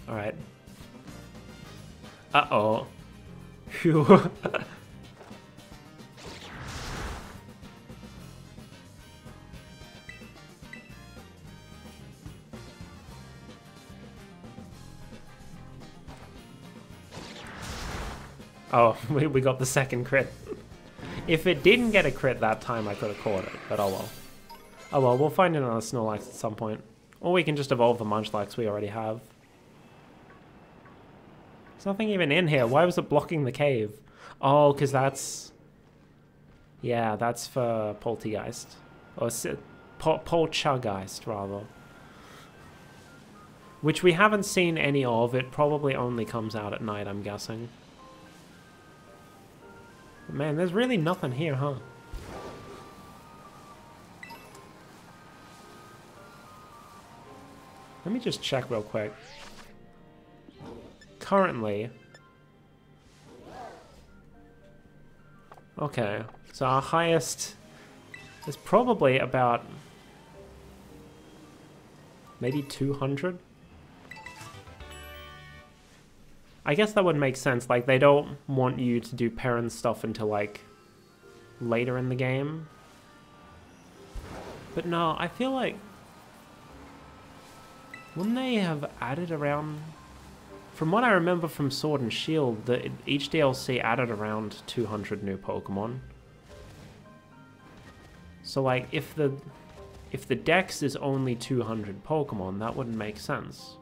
Speaker 1: Alright. Uh-oh. Phew. Oh, we got the second crit. If it didn't get a crit that time, I could have caught it, but oh well. Oh well, we'll find another Snorlax at some point. Or we can just evolve the Munchlax we already have. There's nothing even in here. Why was it blocking the cave? Oh, because that's... Yeah, that's for Poltergeist. Or Poltergeist, rather. Which we haven't seen any of. It probably only comes out at night, I'm guessing. But man, there's really nothing here, huh? Let me just check real quick. Currently... Okay, so our highest is probably about... maybe 200? I guess that would make sense, like, they don't want you to do parent stuff until, like, later in the game. But no, I feel like... Wouldn't they have added around... From what I remember from Sword and Shield, that each DLC added around 200 new Pokemon. So, like, if the dex is only 200 Pokemon, that wouldn't make sense.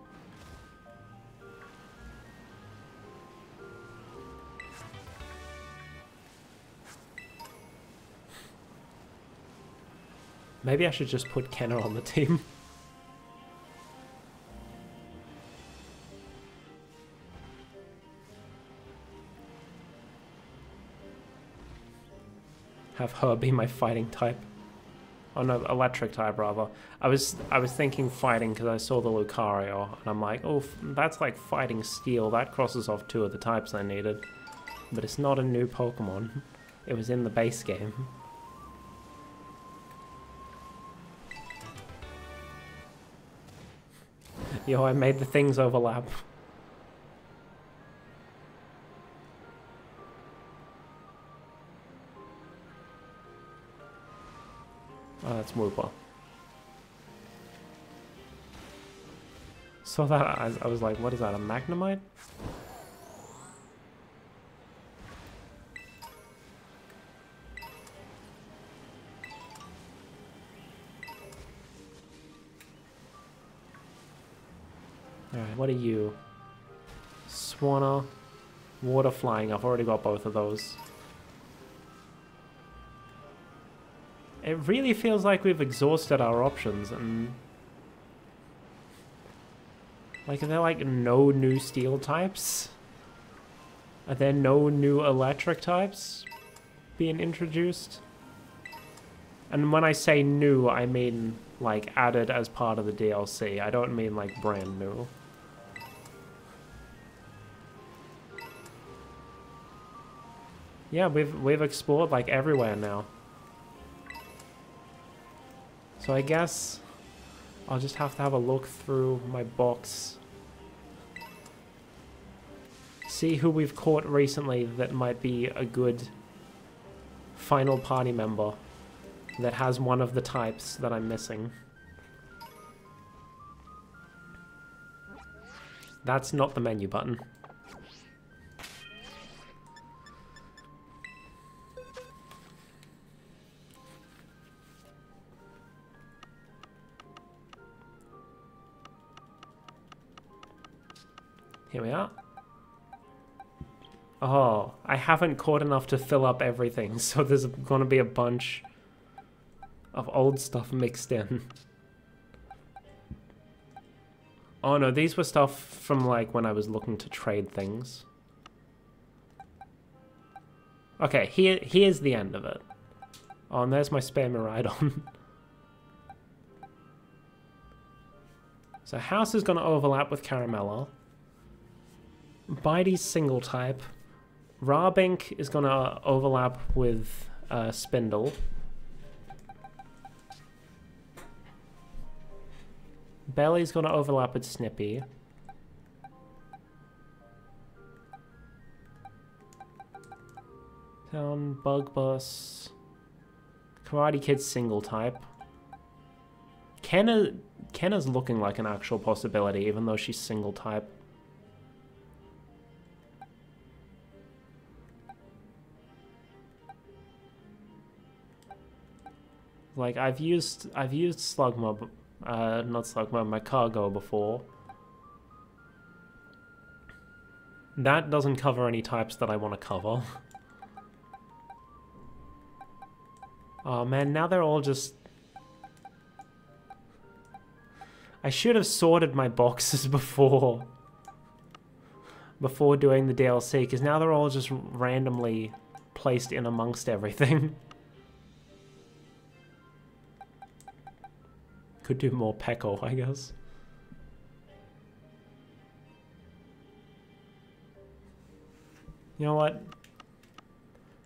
Speaker 1: Maybe I should just put Kenna on the team. Have her be my fighting type. Oh no, electric type rather. I was thinking fighting because I saw the Lucario, and I'm like, oh, that's like fighting steel. That crosses off 2 of the types I needed. But it's not a new Pokemon. It was in the base game. Yo, I made the things overlap. Oh, that's Wooper. So that, I was like, what is that, a Magnemite? Alright, what are you? Swanna, Water Flying, I've already got both of those. It really feels like we've exhausted our options, and... Like, are there, like, no new steel types? Are there no new electric types being introduced? And when I say new, I mean, like, added as part of the DLC. I don't mean, like, brand new. Yeah, we've explored, like, everywhere now. So I guess I'll just have to have a look through my box. See who we've caught recently that might be a good final party member that has one of the types that I'm missing. That's not the menu button. Here we are. Oh, I haven't caught enough to fill up everything, so there's gonna be a bunch of old stuff mixed in. Oh no, these were stuff from like when I was looking to trade things. Okay, here's the end of it. Oh, and there's my spare Miraidon. So House is gonna overlap with Caramella. Bitey's single type. Rawbink is gonna overlap with Spindle. Belly's gonna overlap with Snippy. Town, Bug Bus. Karate Kid's single type. Kenna's looking like an actual possibility, even though she's single type. Like I've used Slugma, not Slugma, my cargo before. That doesn't cover any types that I want to cover. Oh man, now they're all just... I should have sorted my boxes before doing the DLC, because now they're all just randomly placed in amongst everything. Could do more Peko, I guess. You know what?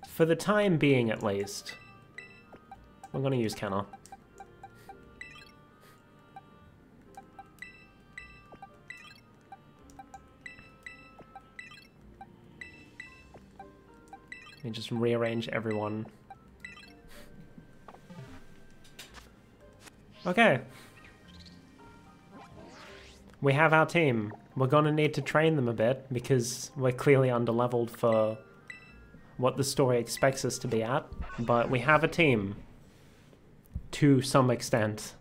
Speaker 1: For the time being, at least, I'm gonna use Kenna. Let me just rearrange everyone. Okay. We have our team. We're gonna need to train them a bit because we're clearly underleveled for what the story expects us to be at, but we have a team to some extent.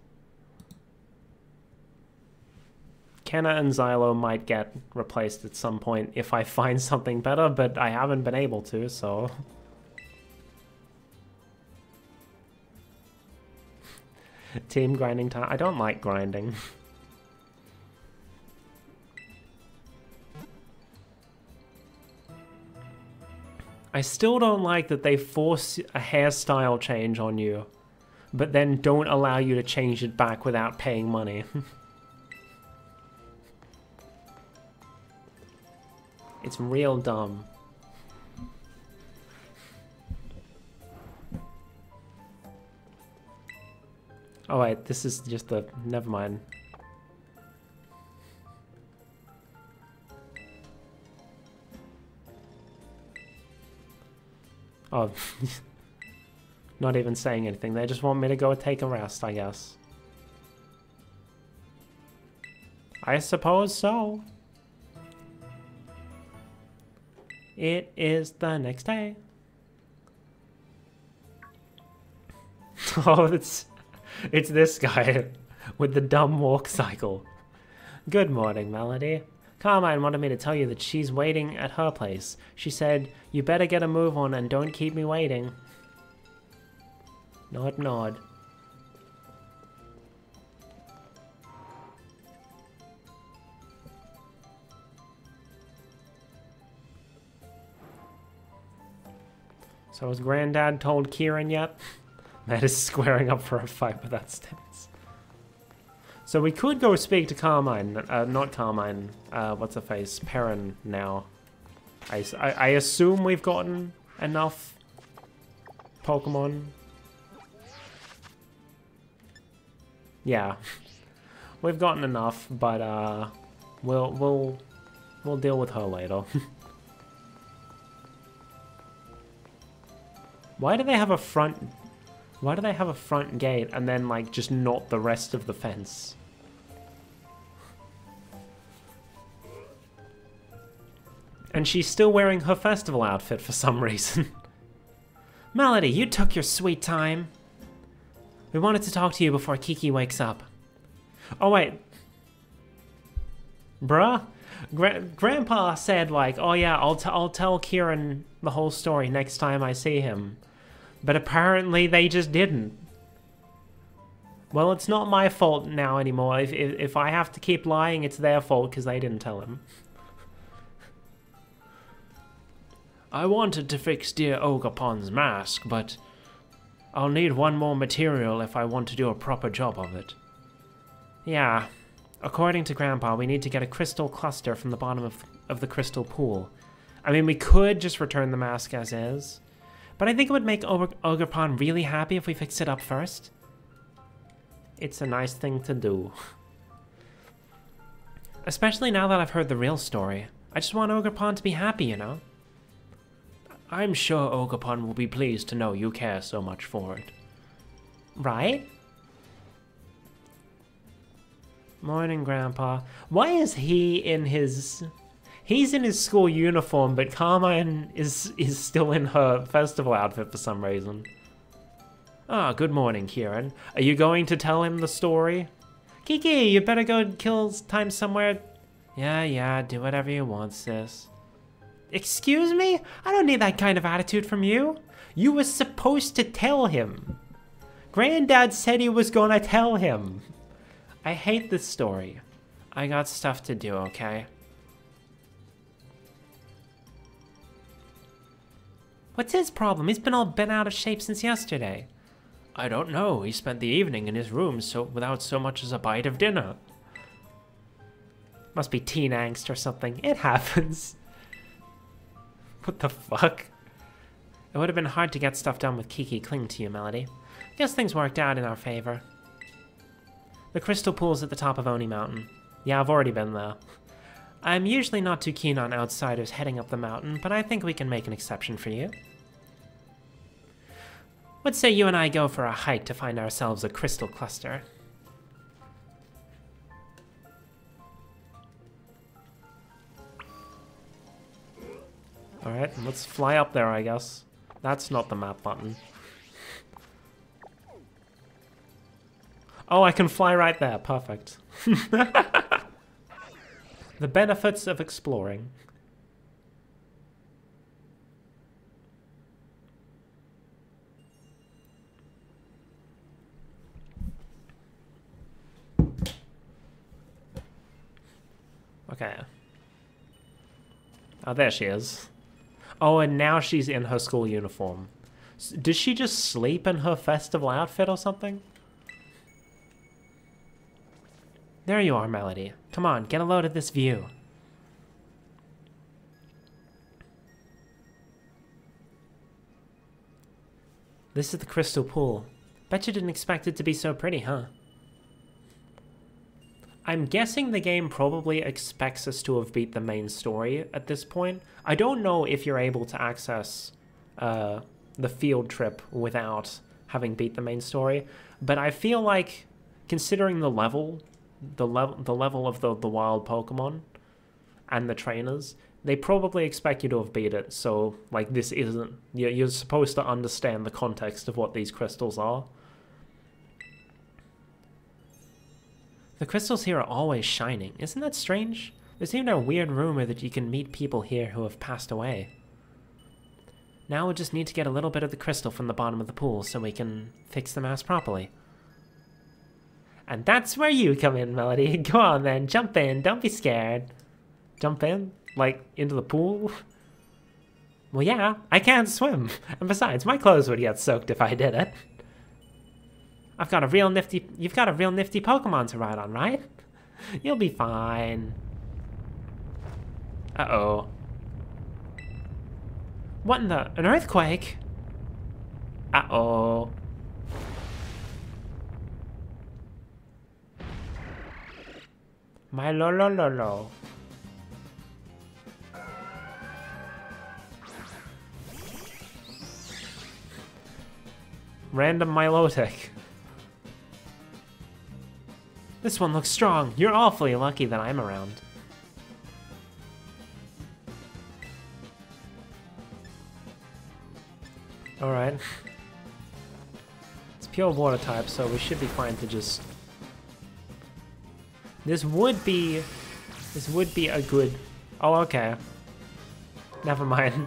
Speaker 1: Kenna and Xylo might get replaced at some point if I find something better, but I haven't been able to, so... Team grinding time. I don't like grinding. I still don't like that they force a hairstyle change on you, but then don't allow you to change it back without paying money. It's real dumb. Oh wait, this is just the... never mind. Oh, not even saying anything. They just want me to go take a rest, I guess. I suppose so. It is the next day. Oh, it's this guy with the dumb walk cycle. Good morning, Melody. Carmine wanted me to tell you that she's waiting at her place. She said, you better get a move on and don't keep me waiting. Nod, nod. So has Granddad told Kieran yet? Matt is squaring up for a fight with that stance. So we could go speak to Carmine, not Carmine, what's her face, Perrin now. I assume we've gotten enough Pokemon. Yeah. We've gotten enough, but we'll deal with her later. Why do they have a front gate and then like just not the rest of the fence? And she's still wearing her festival outfit for some reason.
Speaker 2: Melody, you took your sweet time. We wanted to talk to you before Kiki wakes up.
Speaker 1: Oh wait. Bruh? Grandpa said like, oh yeah, I'll tell Kieran the whole story next time I see him. But apparently they just didn't. Well, it's not my fault now anymore. If I have to keep lying, it's their fault because they didn't tell him. I wanted to fix dear Ogerpon's mask, but I'll need one more material if I want to do a proper job of it.
Speaker 2: Yeah. According to Grandpa, we need to get a crystal cluster from the bottom of the crystal pool. I mean, we could just return the mask as is, but I think it would make Ogerpon really happy if we fix it up first.
Speaker 1: It's a nice thing to do.
Speaker 2: Especially now that I've heard the real story. I just want Ogerpon to be happy, you know?
Speaker 1: I'm sure Ogerpon will be pleased to know you care so much for it.
Speaker 2: Right?
Speaker 1: Morning, Grandpa. Why is he in his... He's in his school uniform, but Carmine is still in her festival outfit for some reason. Ah, good morning, Kieran. Are you going to tell him the story?
Speaker 2: Kiki, you better go kill time somewhere. Yeah, do whatever you want, sis. Excuse me? I don't need that kind of attitude from you.
Speaker 1: You were supposed to tell him. Granddad said he was gonna tell him.
Speaker 2: I hate this story. I got stuff to do, okay? What's his problem? He's been all bent out of shape since yesterday.
Speaker 1: I don't know. He spent the evening in his room without so much as a bite of dinner.
Speaker 2: Must be teen angst or something. It happens.
Speaker 1: What the fuck?
Speaker 2: It would have been hard to get stuff done with Kiki clinging to you, Melody. Guess things worked out in our favor. The crystal pool's at the top of Oni Mountain.
Speaker 1: Yeah, I've already been there.
Speaker 2: I'm usually not too keen on outsiders heading up the mountain, but I think we can make an exception for you. Let's say you and I go for a hike to find ourselves a crystal cluster.
Speaker 1: Alright, let's fly up there, I guess. That's not the map button. Oh, I can fly right there. Perfect. The benefits of exploring. Okay. Oh, there she is. Oh, and now she's in her school uniform. Did she just sleep in her festival outfit or something?
Speaker 2: There you are, Melody. Come on, get a load of this view.
Speaker 1: This is the crystal pool.
Speaker 2: Bet you didn't expect it to be so pretty, huh?
Speaker 1: I'm guessing the game probably expects us to have beat the main story at this point. I don't know if you're able to access the field trip without having beat the main story, but I feel like, considering the level of the wild Pokemon and the trainers, they probably expect you to have beat it. So, like, this isn't... You're supposed to understand the context of what these crystals are.
Speaker 2: The crystals here are always shining. Isn't that strange? There's even a weird rumor that you can meet people here who have passed away. Now we'll just need to get a little bit of the crystal from the bottom of the pool so we can fix the mask properly.
Speaker 1: And that's where you come in, Melody. Go on then, jump in, don't be scared. Jump in? Like, into the pool?
Speaker 2: Well, yeah, I can't swim. And besides, my clothes would get soaked if I did it. You've got a real nifty Pokemon to ride on, right? You'll be fine.
Speaker 1: Uh-oh.
Speaker 2: What in the... An earthquake?
Speaker 1: Uh-oh. My lo lo lo lo. Random Milotic.
Speaker 2: This one looks strong. You're awfully lucky that I'm around.
Speaker 1: Alright. It's pure water type, so we should be fine to just... This would be a good... Oh, okay. Never mind.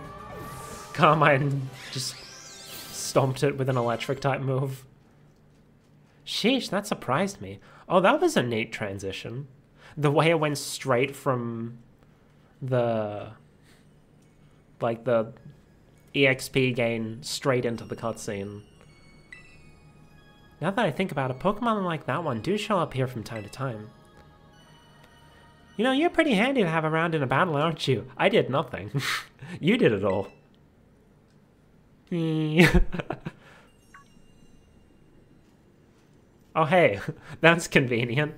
Speaker 1: Carmine just stomped it with an electric type move.
Speaker 2: Sheesh, that surprised me.
Speaker 1: Oh, that was a neat transition. The way it went straight from the... like the EXP gain straight into the cutscene. Now that I think about it, Pokemon like that one do show up here from time to time. You know, you're pretty handy to have around in a battle, aren't you? I did nothing. You did it all. Oh, hey, that's convenient.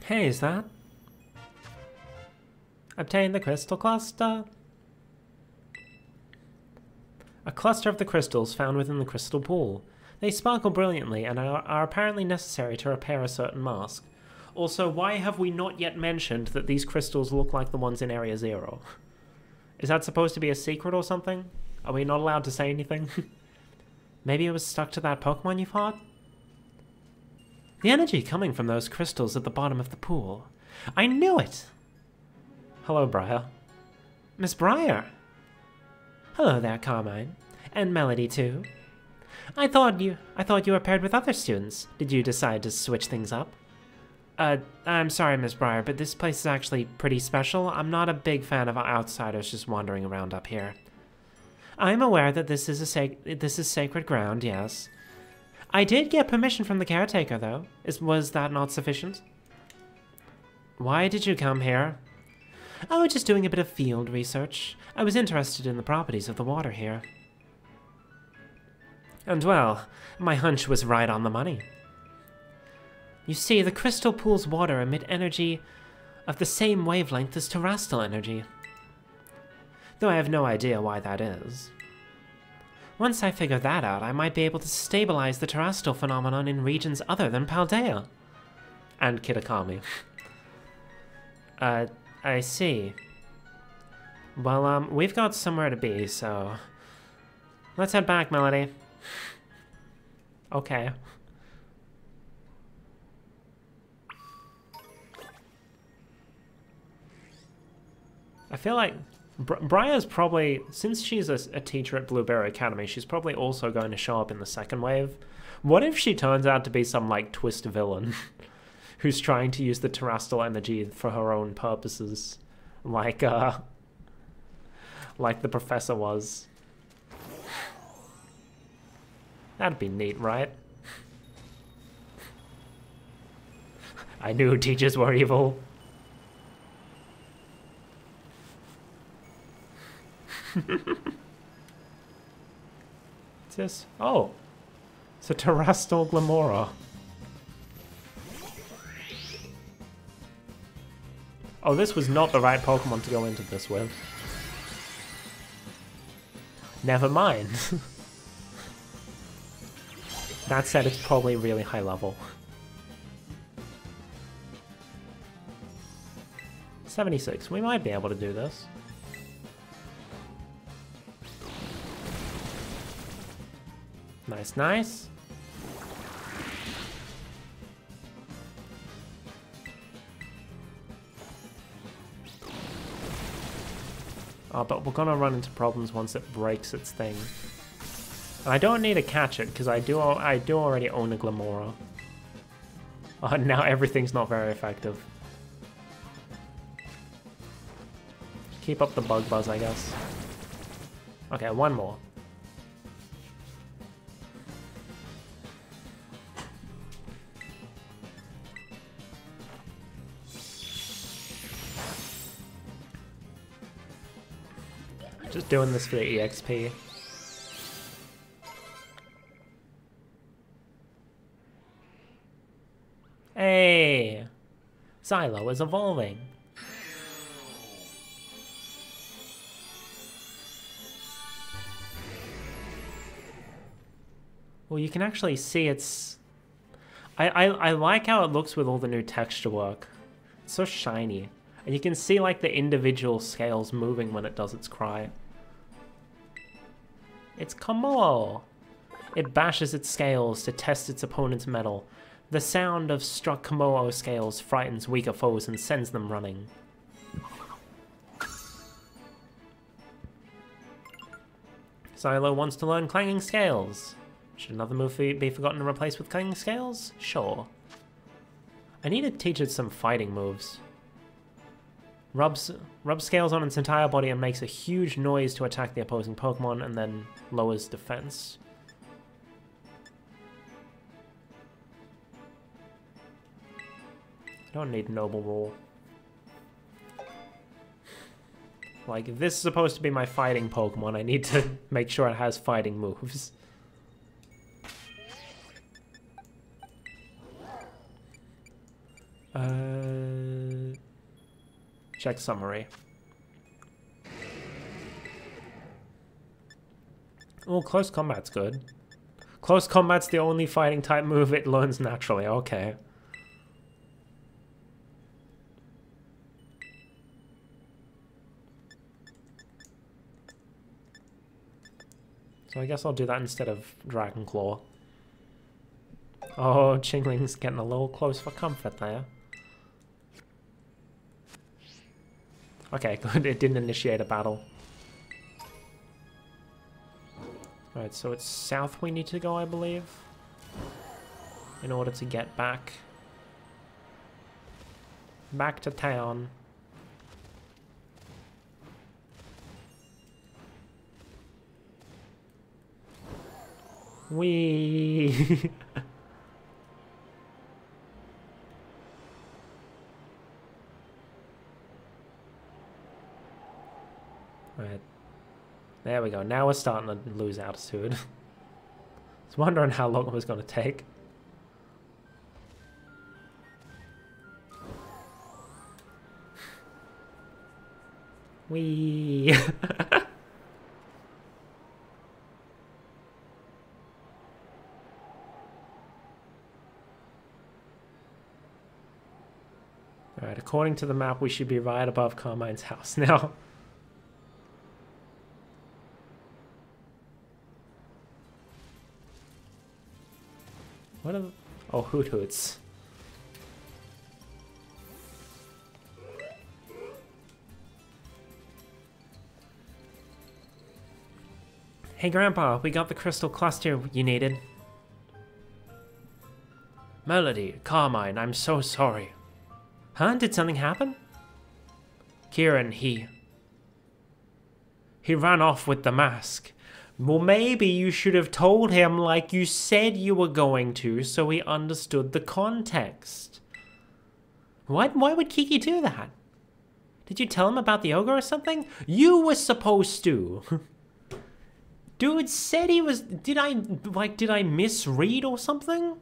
Speaker 2: Hey, is that?
Speaker 1: Obtain the crystal cluster. A cluster of the crystals found within the crystal pool. They sparkle brilliantly and are apparently necessary to repair a certain mask. Also, why have we not yet mentioned that these crystals look like the ones in Area 0? Is that supposed to be a secret or something? Are we not allowed to say anything? Maybe it was stuck to that Pokemon you fought? The energy coming from those crystals at the bottom of the pool. I knew it! Hello, Briar.
Speaker 2: Miss Briar!
Speaker 1: Hello there, Carmine. And Melody, too.
Speaker 2: I thought you were paired with other students. Did you decide to switch things up? I'm sorry, Miss Briar, but this place is actually pretty special. I'm not a big fan of outsiders just wandering around up here. I'm aware that this is sacred ground, yes. I did get permission from the caretaker, though. Was that not sufficient?
Speaker 1: Why did you come here?
Speaker 2: I was just doing a bit of field research. I was interested in the properties of the water here.
Speaker 1: And well, my hunch was right on the money.
Speaker 2: You see, the crystal pool's water emit energy of the same wavelength as terrestrial energy.
Speaker 1: Though I have no idea why that is.
Speaker 2: Once I figure that out, I might be able to stabilize the terrestrial phenomenon in regions other than Paldea.
Speaker 1: And Kitakami.
Speaker 2: I see.
Speaker 1: Well, we've got somewhere to be, so... Let's head back, Melody. Okay. I feel like Briar's probably, since she's a teacher at Blueberry Academy, she's probably also going to show up in the second wave. What if she turns out to be some, like, twist villain who's trying to use the terrestrial energy for her own purposes, like the professor was? That'd be neat, right? I knew teachers were evil. What's this? Oh, it's a terrestrial Glamora. Oh, this was not the right Pokemon to go into this with. Never mind. That said, it's probably really high level. 76. We might be able to do this. Nice, nice. Oh, but we're gonna run into problems once it breaks its thing. And I don't need to catch it because I do already own a Glamora. Oh, now everything's not very effective. Keep up the bug buzz, I guess. Okay, one more. Just doing this for the EXP. Hey! Xylo is evolving. Well, you can actually see it's... I like how it looks with all the new texture work. It's so shiny. And you can see like the individual scales moving when it does its cry. It's Komo! It bashes its scales to test its opponent's mettle. The sound of struck Komo scales frightens weaker foes and sends them running. Xylo wants to learn clanging scales. Should another move be forgotten and replaced with clanging scales? Sure. I need to teach it some fighting moves. Rubs scales on its entire body and makes a huge noise to attack the opposing Pokemon, and then lowers defense. I don't need Noble Rule. Like, if this is supposed to be my fighting Pokemon, I need to make sure it has fighting moves. Check summary. Oh, close combat's good. Close combat's the only fighting type move it learns naturally, okay. So I guess I'll do that instead of Dragon Claw. Oh, Chingling's getting a little close for comfort there. Okay, good, it didn't initiate a battle. Alright, so it's south we need to go, I believe, in order to get back to town. Whee! Right. There we go. Now we're starting to lose altitude. I was wondering how long it was going to take. Whee! Alright, according to the map, we should be right above Carmine's house now. What are the... Oh, Hoot Hoots. Hey Grandpa, we got the crystal cluster you needed. Melody, Carmine, I'm so sorry. Huh? Did something happen? Kieran, he ran off with the mask. Well, maybe you should have told him like you said you were going to, so he understood the context. Why would Kiki do that? Did you tell him about the ogre or something? You were supposed to. Dude said he was... Did I misread or something?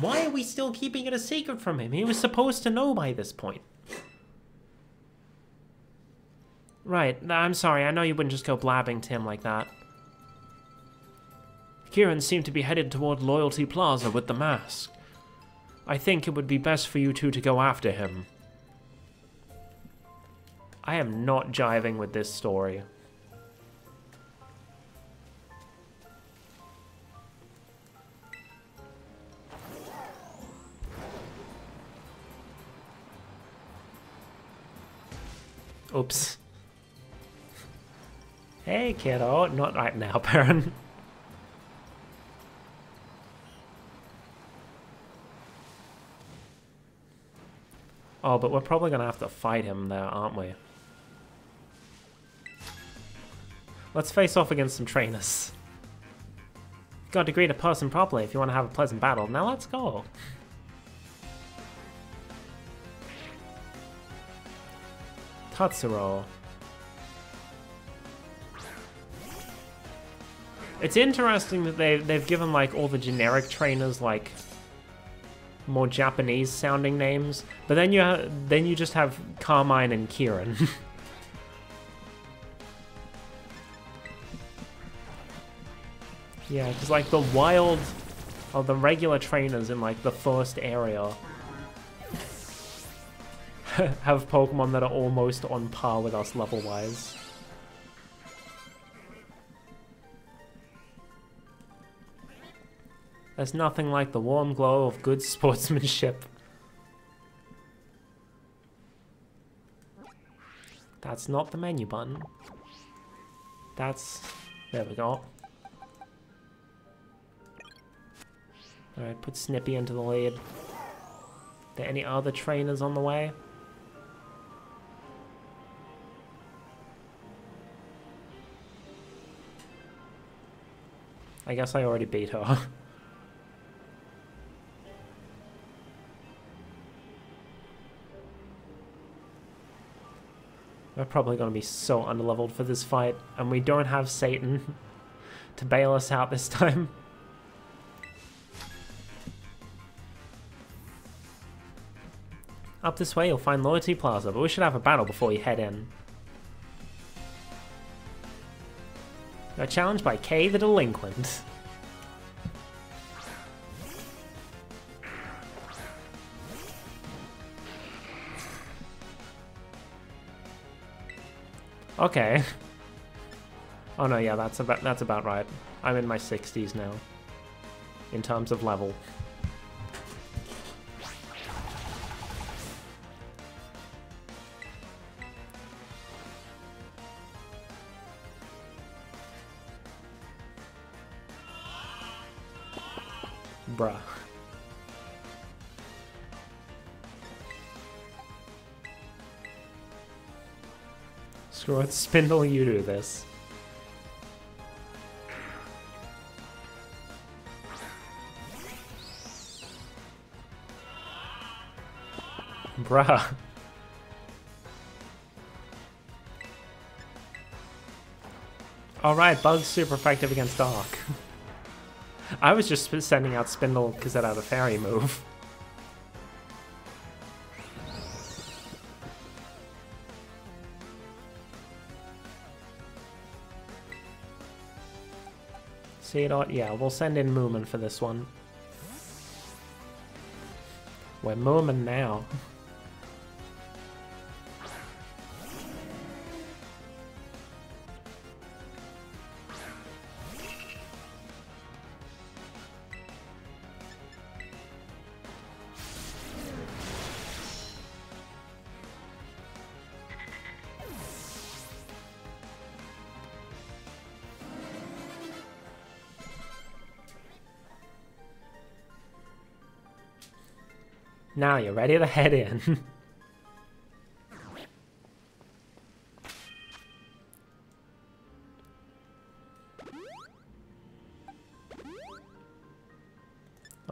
Speaker 1: Why are we still keeping it a secret from him? He was supposed to know by this point. Right, I'm sorry, I know you wouldn't just go blabbing to him like that. Kieran seemed to be headed toward Loyalty Plaza with the mask. I think it would be best for you two to go after him. I am not jiving with this story. Oops. Hey kiddo, not right now, Baron. Oh, but we're probably gonna have to fight him there, aren't we? Let's face off against some trainers. You've got to greet a person properly if you want to have a pleasant battle. Now let's go. Tatsuro. It's interesting that they've given like all the generic trainers like more Japanese sounding names, but then you just have Carmine and Kieran. Yeah, because like the wild, or the regular trainers in like the first area have Pokemon that are almost on par with us level-wise. There's nothing like the warm glow of good sportsmanship. That's not the menu button. That's... there we go. Alright, put Snippy into the lead. Are there any other trainers on the way? I guess I already beat her. We're probably going to be so underleveled for this fight, and we don't have Satan to bail us out this time. Up this way, you'll find Loyalty Plaza, but we should have a battle before we head in. You're challenged by Kay the Delinquent. Okay. Oh no, yeah, that's about right. I'm in my 60s now, in terms of level. Bruh. Screw it, Spindle, you do this. Bruh. Alright, Bug's super effective against Dark. I was just sending out Spindle because it had a fairy move. Seedot, yeah, we'll send in Moomin for this one. We're Moomin now. Now you're ready to head in.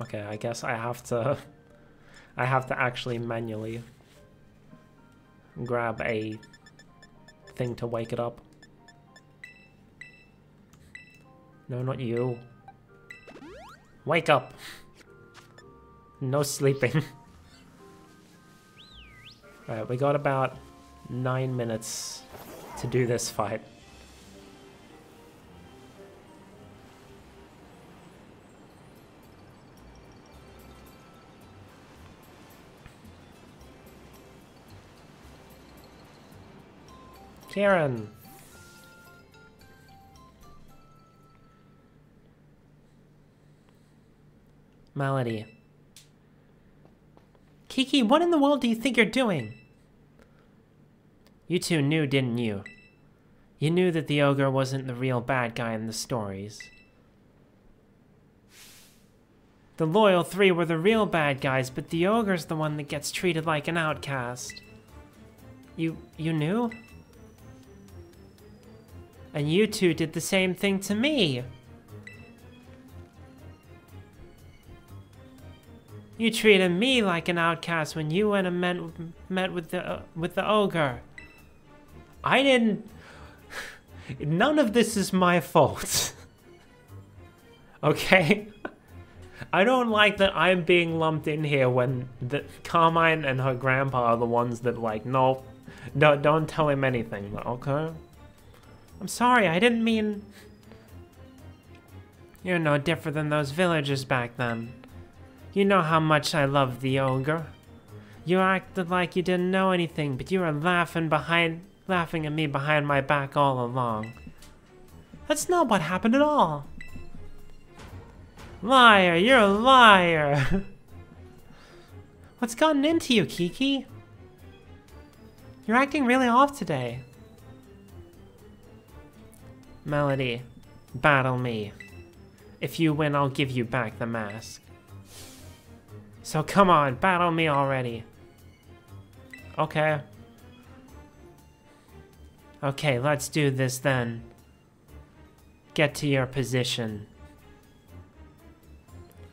Speaker 1: Okay, I guess I have to actually manually grab a thing to wake it up. No, not you. Wake up. No sleeping. Alright, we got about 9 minutes to do this fight. Kieran! Melody. Kiki, what in the world do you think you're doing? You two knew, didn't you? You knew that the ogre wasn't the real bad guy in the stories. The loyal three were the real bad guys, but the ogre's the one that gets treated like an outcast. You knew? And you two did the same thing to me. You treated me like an outcast when you went and met with the ogre. I didn't... None of this is my fault. Okay? I don't like that I'm being lumped in here when the Carmine and her grandpa are the ones that like, no, don't tell him anything. Okay.
Speaker 2: I'm sorry, I didn't mean... You're no different than those villagers back then. You know how much I loved the ogre. You acted like you didn't know anything, but you were laughing at me behind my back all along. That's not what happened at all. Liar, you're a liar. What's gotten into you, Kiki? You're acting really off today. Melody, battle me. If you win, I'll give you back the mask. So come on, battle me already.
Speaker 1: Okay.
Speaker 2: Okay, let's do this then. Get to your position.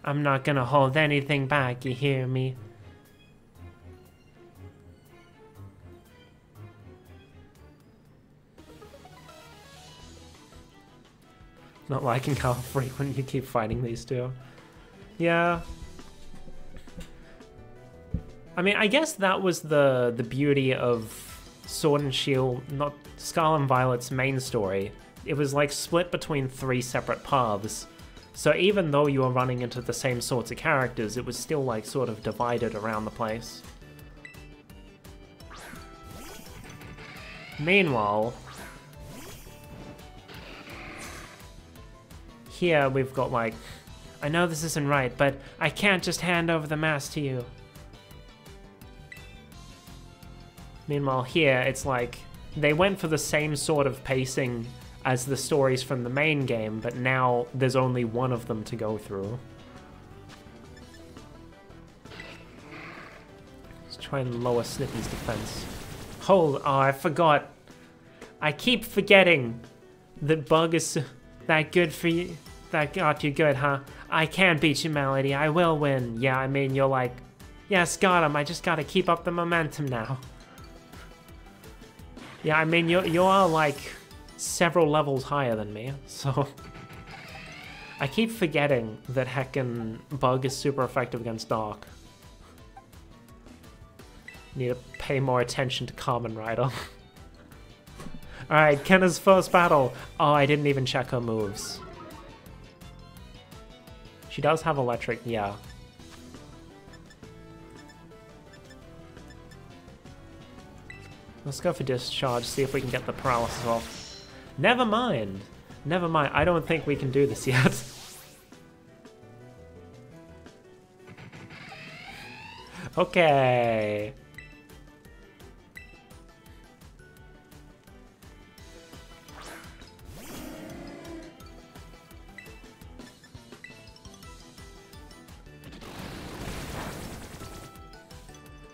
Speaker 2: I'm not gonna hold anything back, you hear me?
Speaker 1: Not liking how frequent you keep fighting these two. Yeah. I mean, I guess that was the beauty of Sword and Shield, not Scarlet and Violet's main story. It was like split between 3 separate paths. So even though you were running into the same sorts of characters, it was still like sort of divided around the place. Meanwhile, here we've got like,
Speaker 2: I know this isn't right, but I can't just hand over the mask to you.
Speaker 1: Meanwhile here, it's like, they went for the same sort of pacing as the stories from the main game, but now there's only one of them to go through. Let's try and lower Snippy's defense. Oh, I forgot. I keep forgetting that Bug is that good for you. That got you good, huh? I can beat you, Melody. I will win. Yeah, I mean, you're like, yes, got him. I just gotta keep up the momentum now. Yeah, I mean, you are like several levels higher than me, so I keep forgetting that heckin' Bug is super effective against Dark. Need to pay more attention to Kamen Rider. Alright, Kenna's first battle. Oh, I didn't even check her moves. She does have electric, yeah. Let's go for discharge, see if we can get the paralysis off. Never mind. Never mind. I don't think we can do this yet. Okay.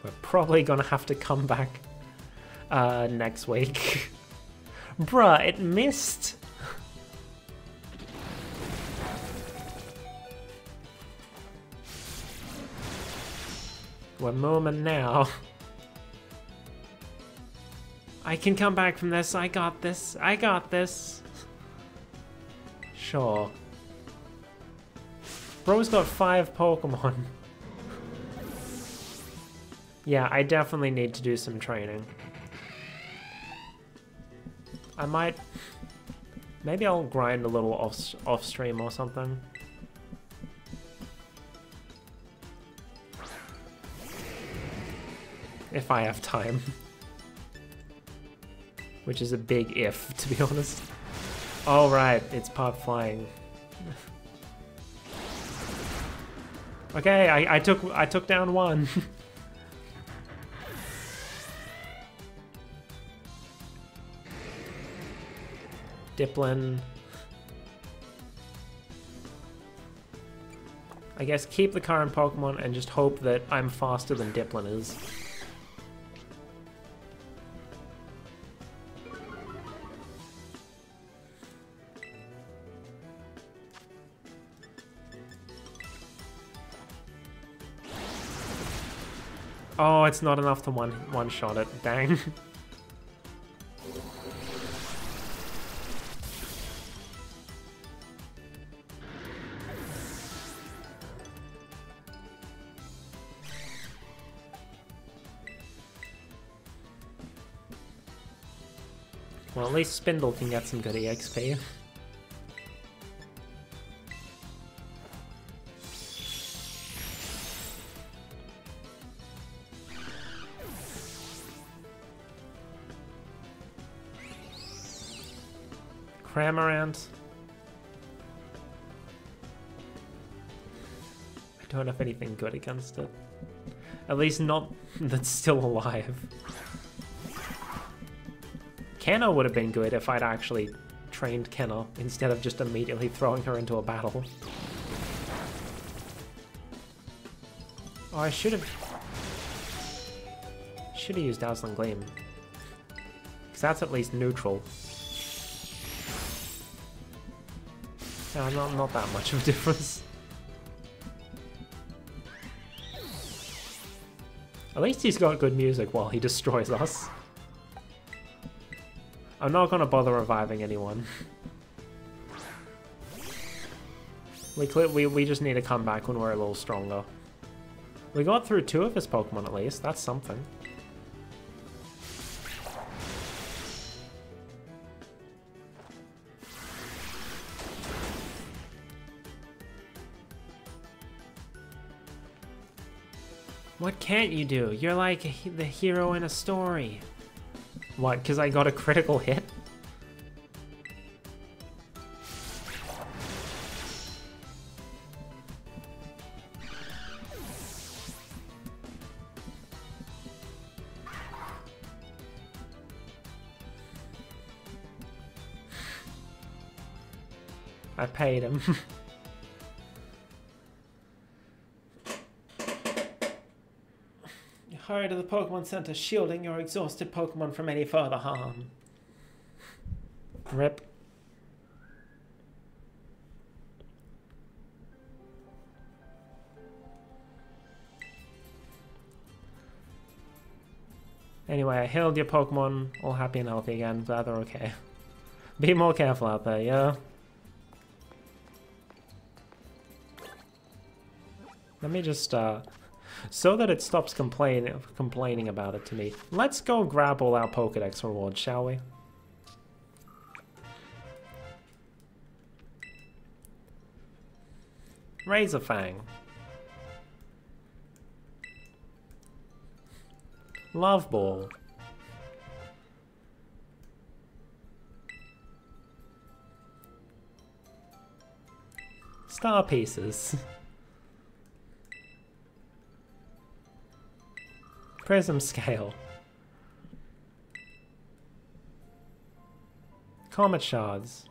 Speaker 1: We're probably gonna have to come back next week. Bruh, it missed. We're moving now.
Speaker 2: I can come back from this. I got this. I got this.
Speaker 1: Sure. Bro's got 5 Pokemon. Yeah, I definitely need to do some training. I might... Maybe I'll grind a little off stream or something. If I have time. Which is a big if, to be honest. Oh right, it's part flying. Okay, I took down 1. Diplin. I guess keep the current Pokemon and just hope that I'm faster than Diplin is. Oh, it's not enough to one-shot it. Dang. Well, at least Spindle can get some good EXP. Cramorant. I don't have anything good against it. At least not that's still alive. Kenna would have been good if I'd actually trained Kenna instead of just immediately throwing her into a battle. Oh, I should have used Dazzling Gleam. Because that's at least neutral. No, not that much of a difference. At least he's got good music while he destroys us. I'm not gonna bother reviving anyone. We just need to come back when we're a little stronger. We got through 2 of his Pokemon at least, that's something. What can't you do? You're like the hero in a story. What, because I got a critical hit? I paid him. Hurry to the Pokemon Center, shielding your exhausted Pokemon from any further harm. Rip. Anyway, I healed your Pokemon, all happy and healthy again, glad they're okay. Be more careful out there, yeah? Let me just, so that it stops complaining about it to me, let's go grab all our Pokedex rewards, shall we? Razorfang. Love Ball. Star Pieces. Prism Scale. Comet Shards.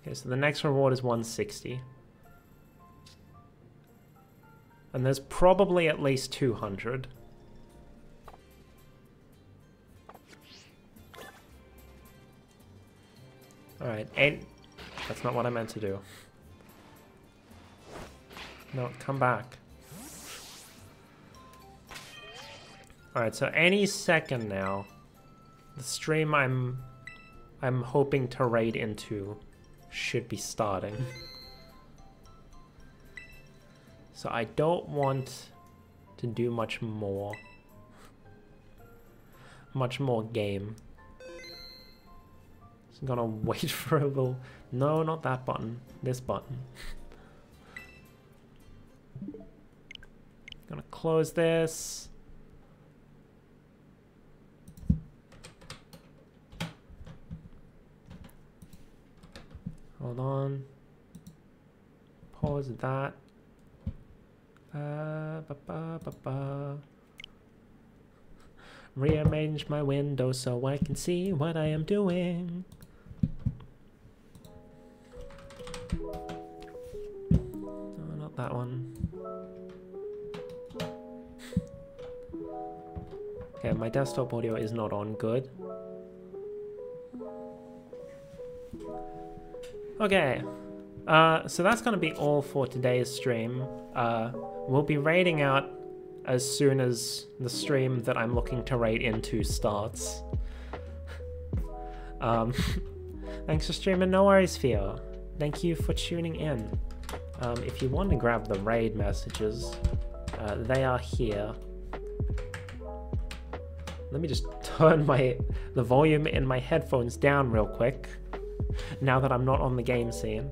Speaker 1: Okay, so the next reward is 160. And there's probably at least 200. Alright, 8. That's not what I meant to do. No, come back. Alright, so any second now, the stream I'm hoping to raid into should be starting. So I don't want to do much more game. So I'm gonna wait for a little... No, not that button. This button. Gonna close this. Hold on. Pause that. Rearrange my window so I can see what I am doing. Oh, not that one. Okay, my desktop audio is not on. Good. Okay, so that's going to be all for today's stream. We'll be raiding out as soon as the stream that I'm looking to raid into starts. Thanks for streaming, no worries, Theo. Thank you for tuning in. If you want to grab the raid messages, they are here. Let me just turn the volume in my headphones down real quick, now that I'm not on the game scene.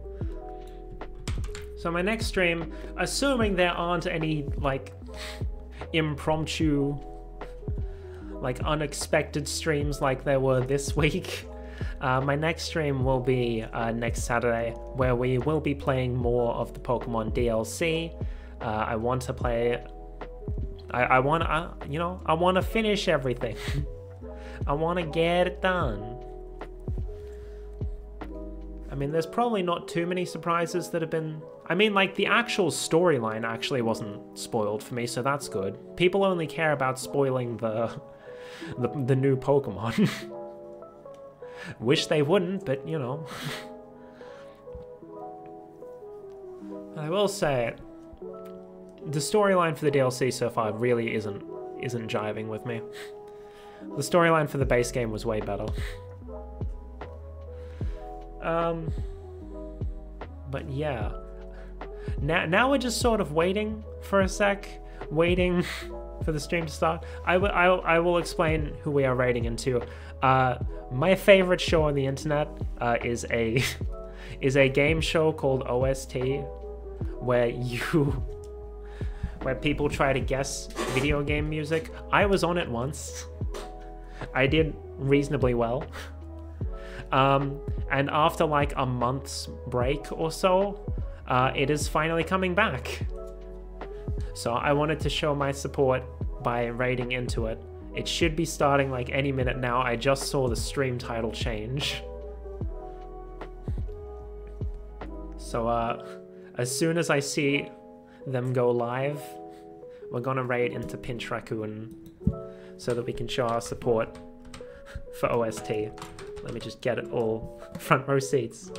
Speaker 1: So my next stream, assuming there aren't any, like, impromptu, like, unexpected streams like there were this week, my next stream will be next Saturday, where we will be playing more of the Pokemon DLC. I want to play... I want to, you know, I want to finish everything. I want to get it done. I mean, there's probably not too many surprises that have been... I mean, like, the actual storyline actually wasn't spoiled for me, so that's good. People only care about spoiling the new Pokemon. Wish they wouldn't, but, you know. I will say, the storyline for the DLC so far really isn't jiving with me. The storyline for the base game was way better. But yeah. Now we're just sort of waiting for a sec, waiting for the stream to start. I will explain who we are raiding into. My favorite show on the internet is a game show called OST, where people try to guess video game music. I was on it once. I did reasonably well. And after like a month's break or so, it is finally coming back. So I wanted to show my support by raiding into it. It should be starting like any minute now. I just saw the stream title change. So as soon as I see them go live, we're gonna raid into Pinch Raccoon so that we can show our support for OST. Let me just get it all front row seats.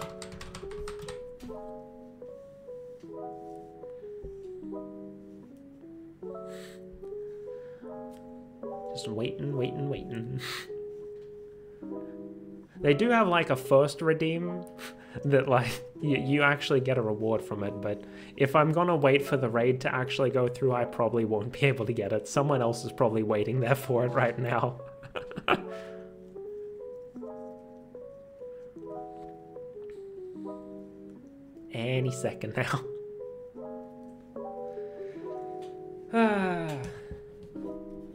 Speaker 1: Just waiting. They do have like a first redeem that like you actually get a reward from it, but if I'm gonna wait for the raid to actually go through, I probably won't be able to get it. Someone else is probably waiting there for it right now. Any second now.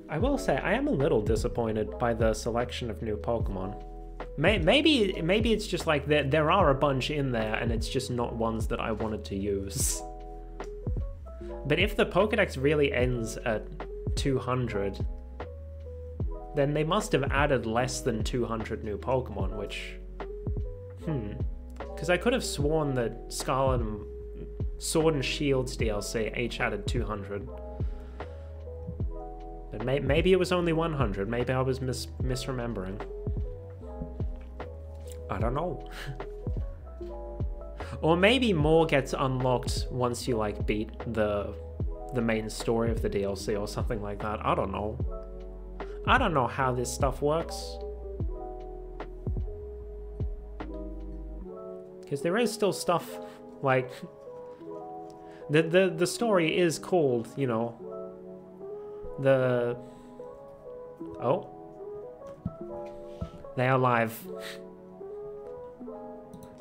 Speaker 1: I will say, I am a little disappointed by the selection of new Pokemon. Maybe it's just like there are a bunch in there and it's just not ones that I wanted to use. But if the Pokédex really ends at 200, then they must have added less than 200 new Pokemon, which... Because I could have sworn that Scarlet and Sword and Shield's DLC each added 200. But maybe it was only 100. Maybe I was misremembering. I don't know. Or maybe more gets unlocked once you like beat the main story of the DLC or something like that. I don't know. I don't know how this stuff works. Because there is still stuff like the story is called, you know, oh, they are live.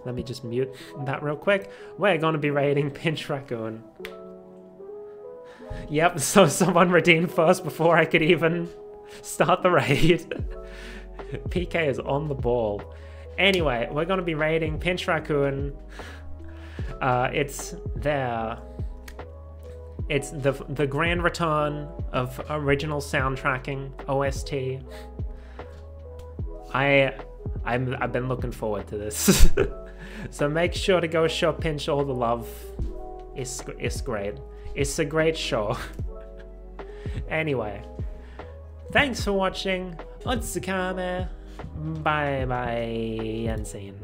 Speaker 1: Let me just mute that real quick. We're gonna be raiding Pinch Raccoon. Yep, so someone redeemed first before I could even start the raid. PK is on the ball. Anyway, we're gonna be raiding Pinch Raccoon. It's there. It's the grand return of original soundtracking, OST. I've been looking forward to this. So make sure to go show Pinch all the love. It's great. It's a great show. Anyway, thanks for watching. Otsukame. Bye bye and see you.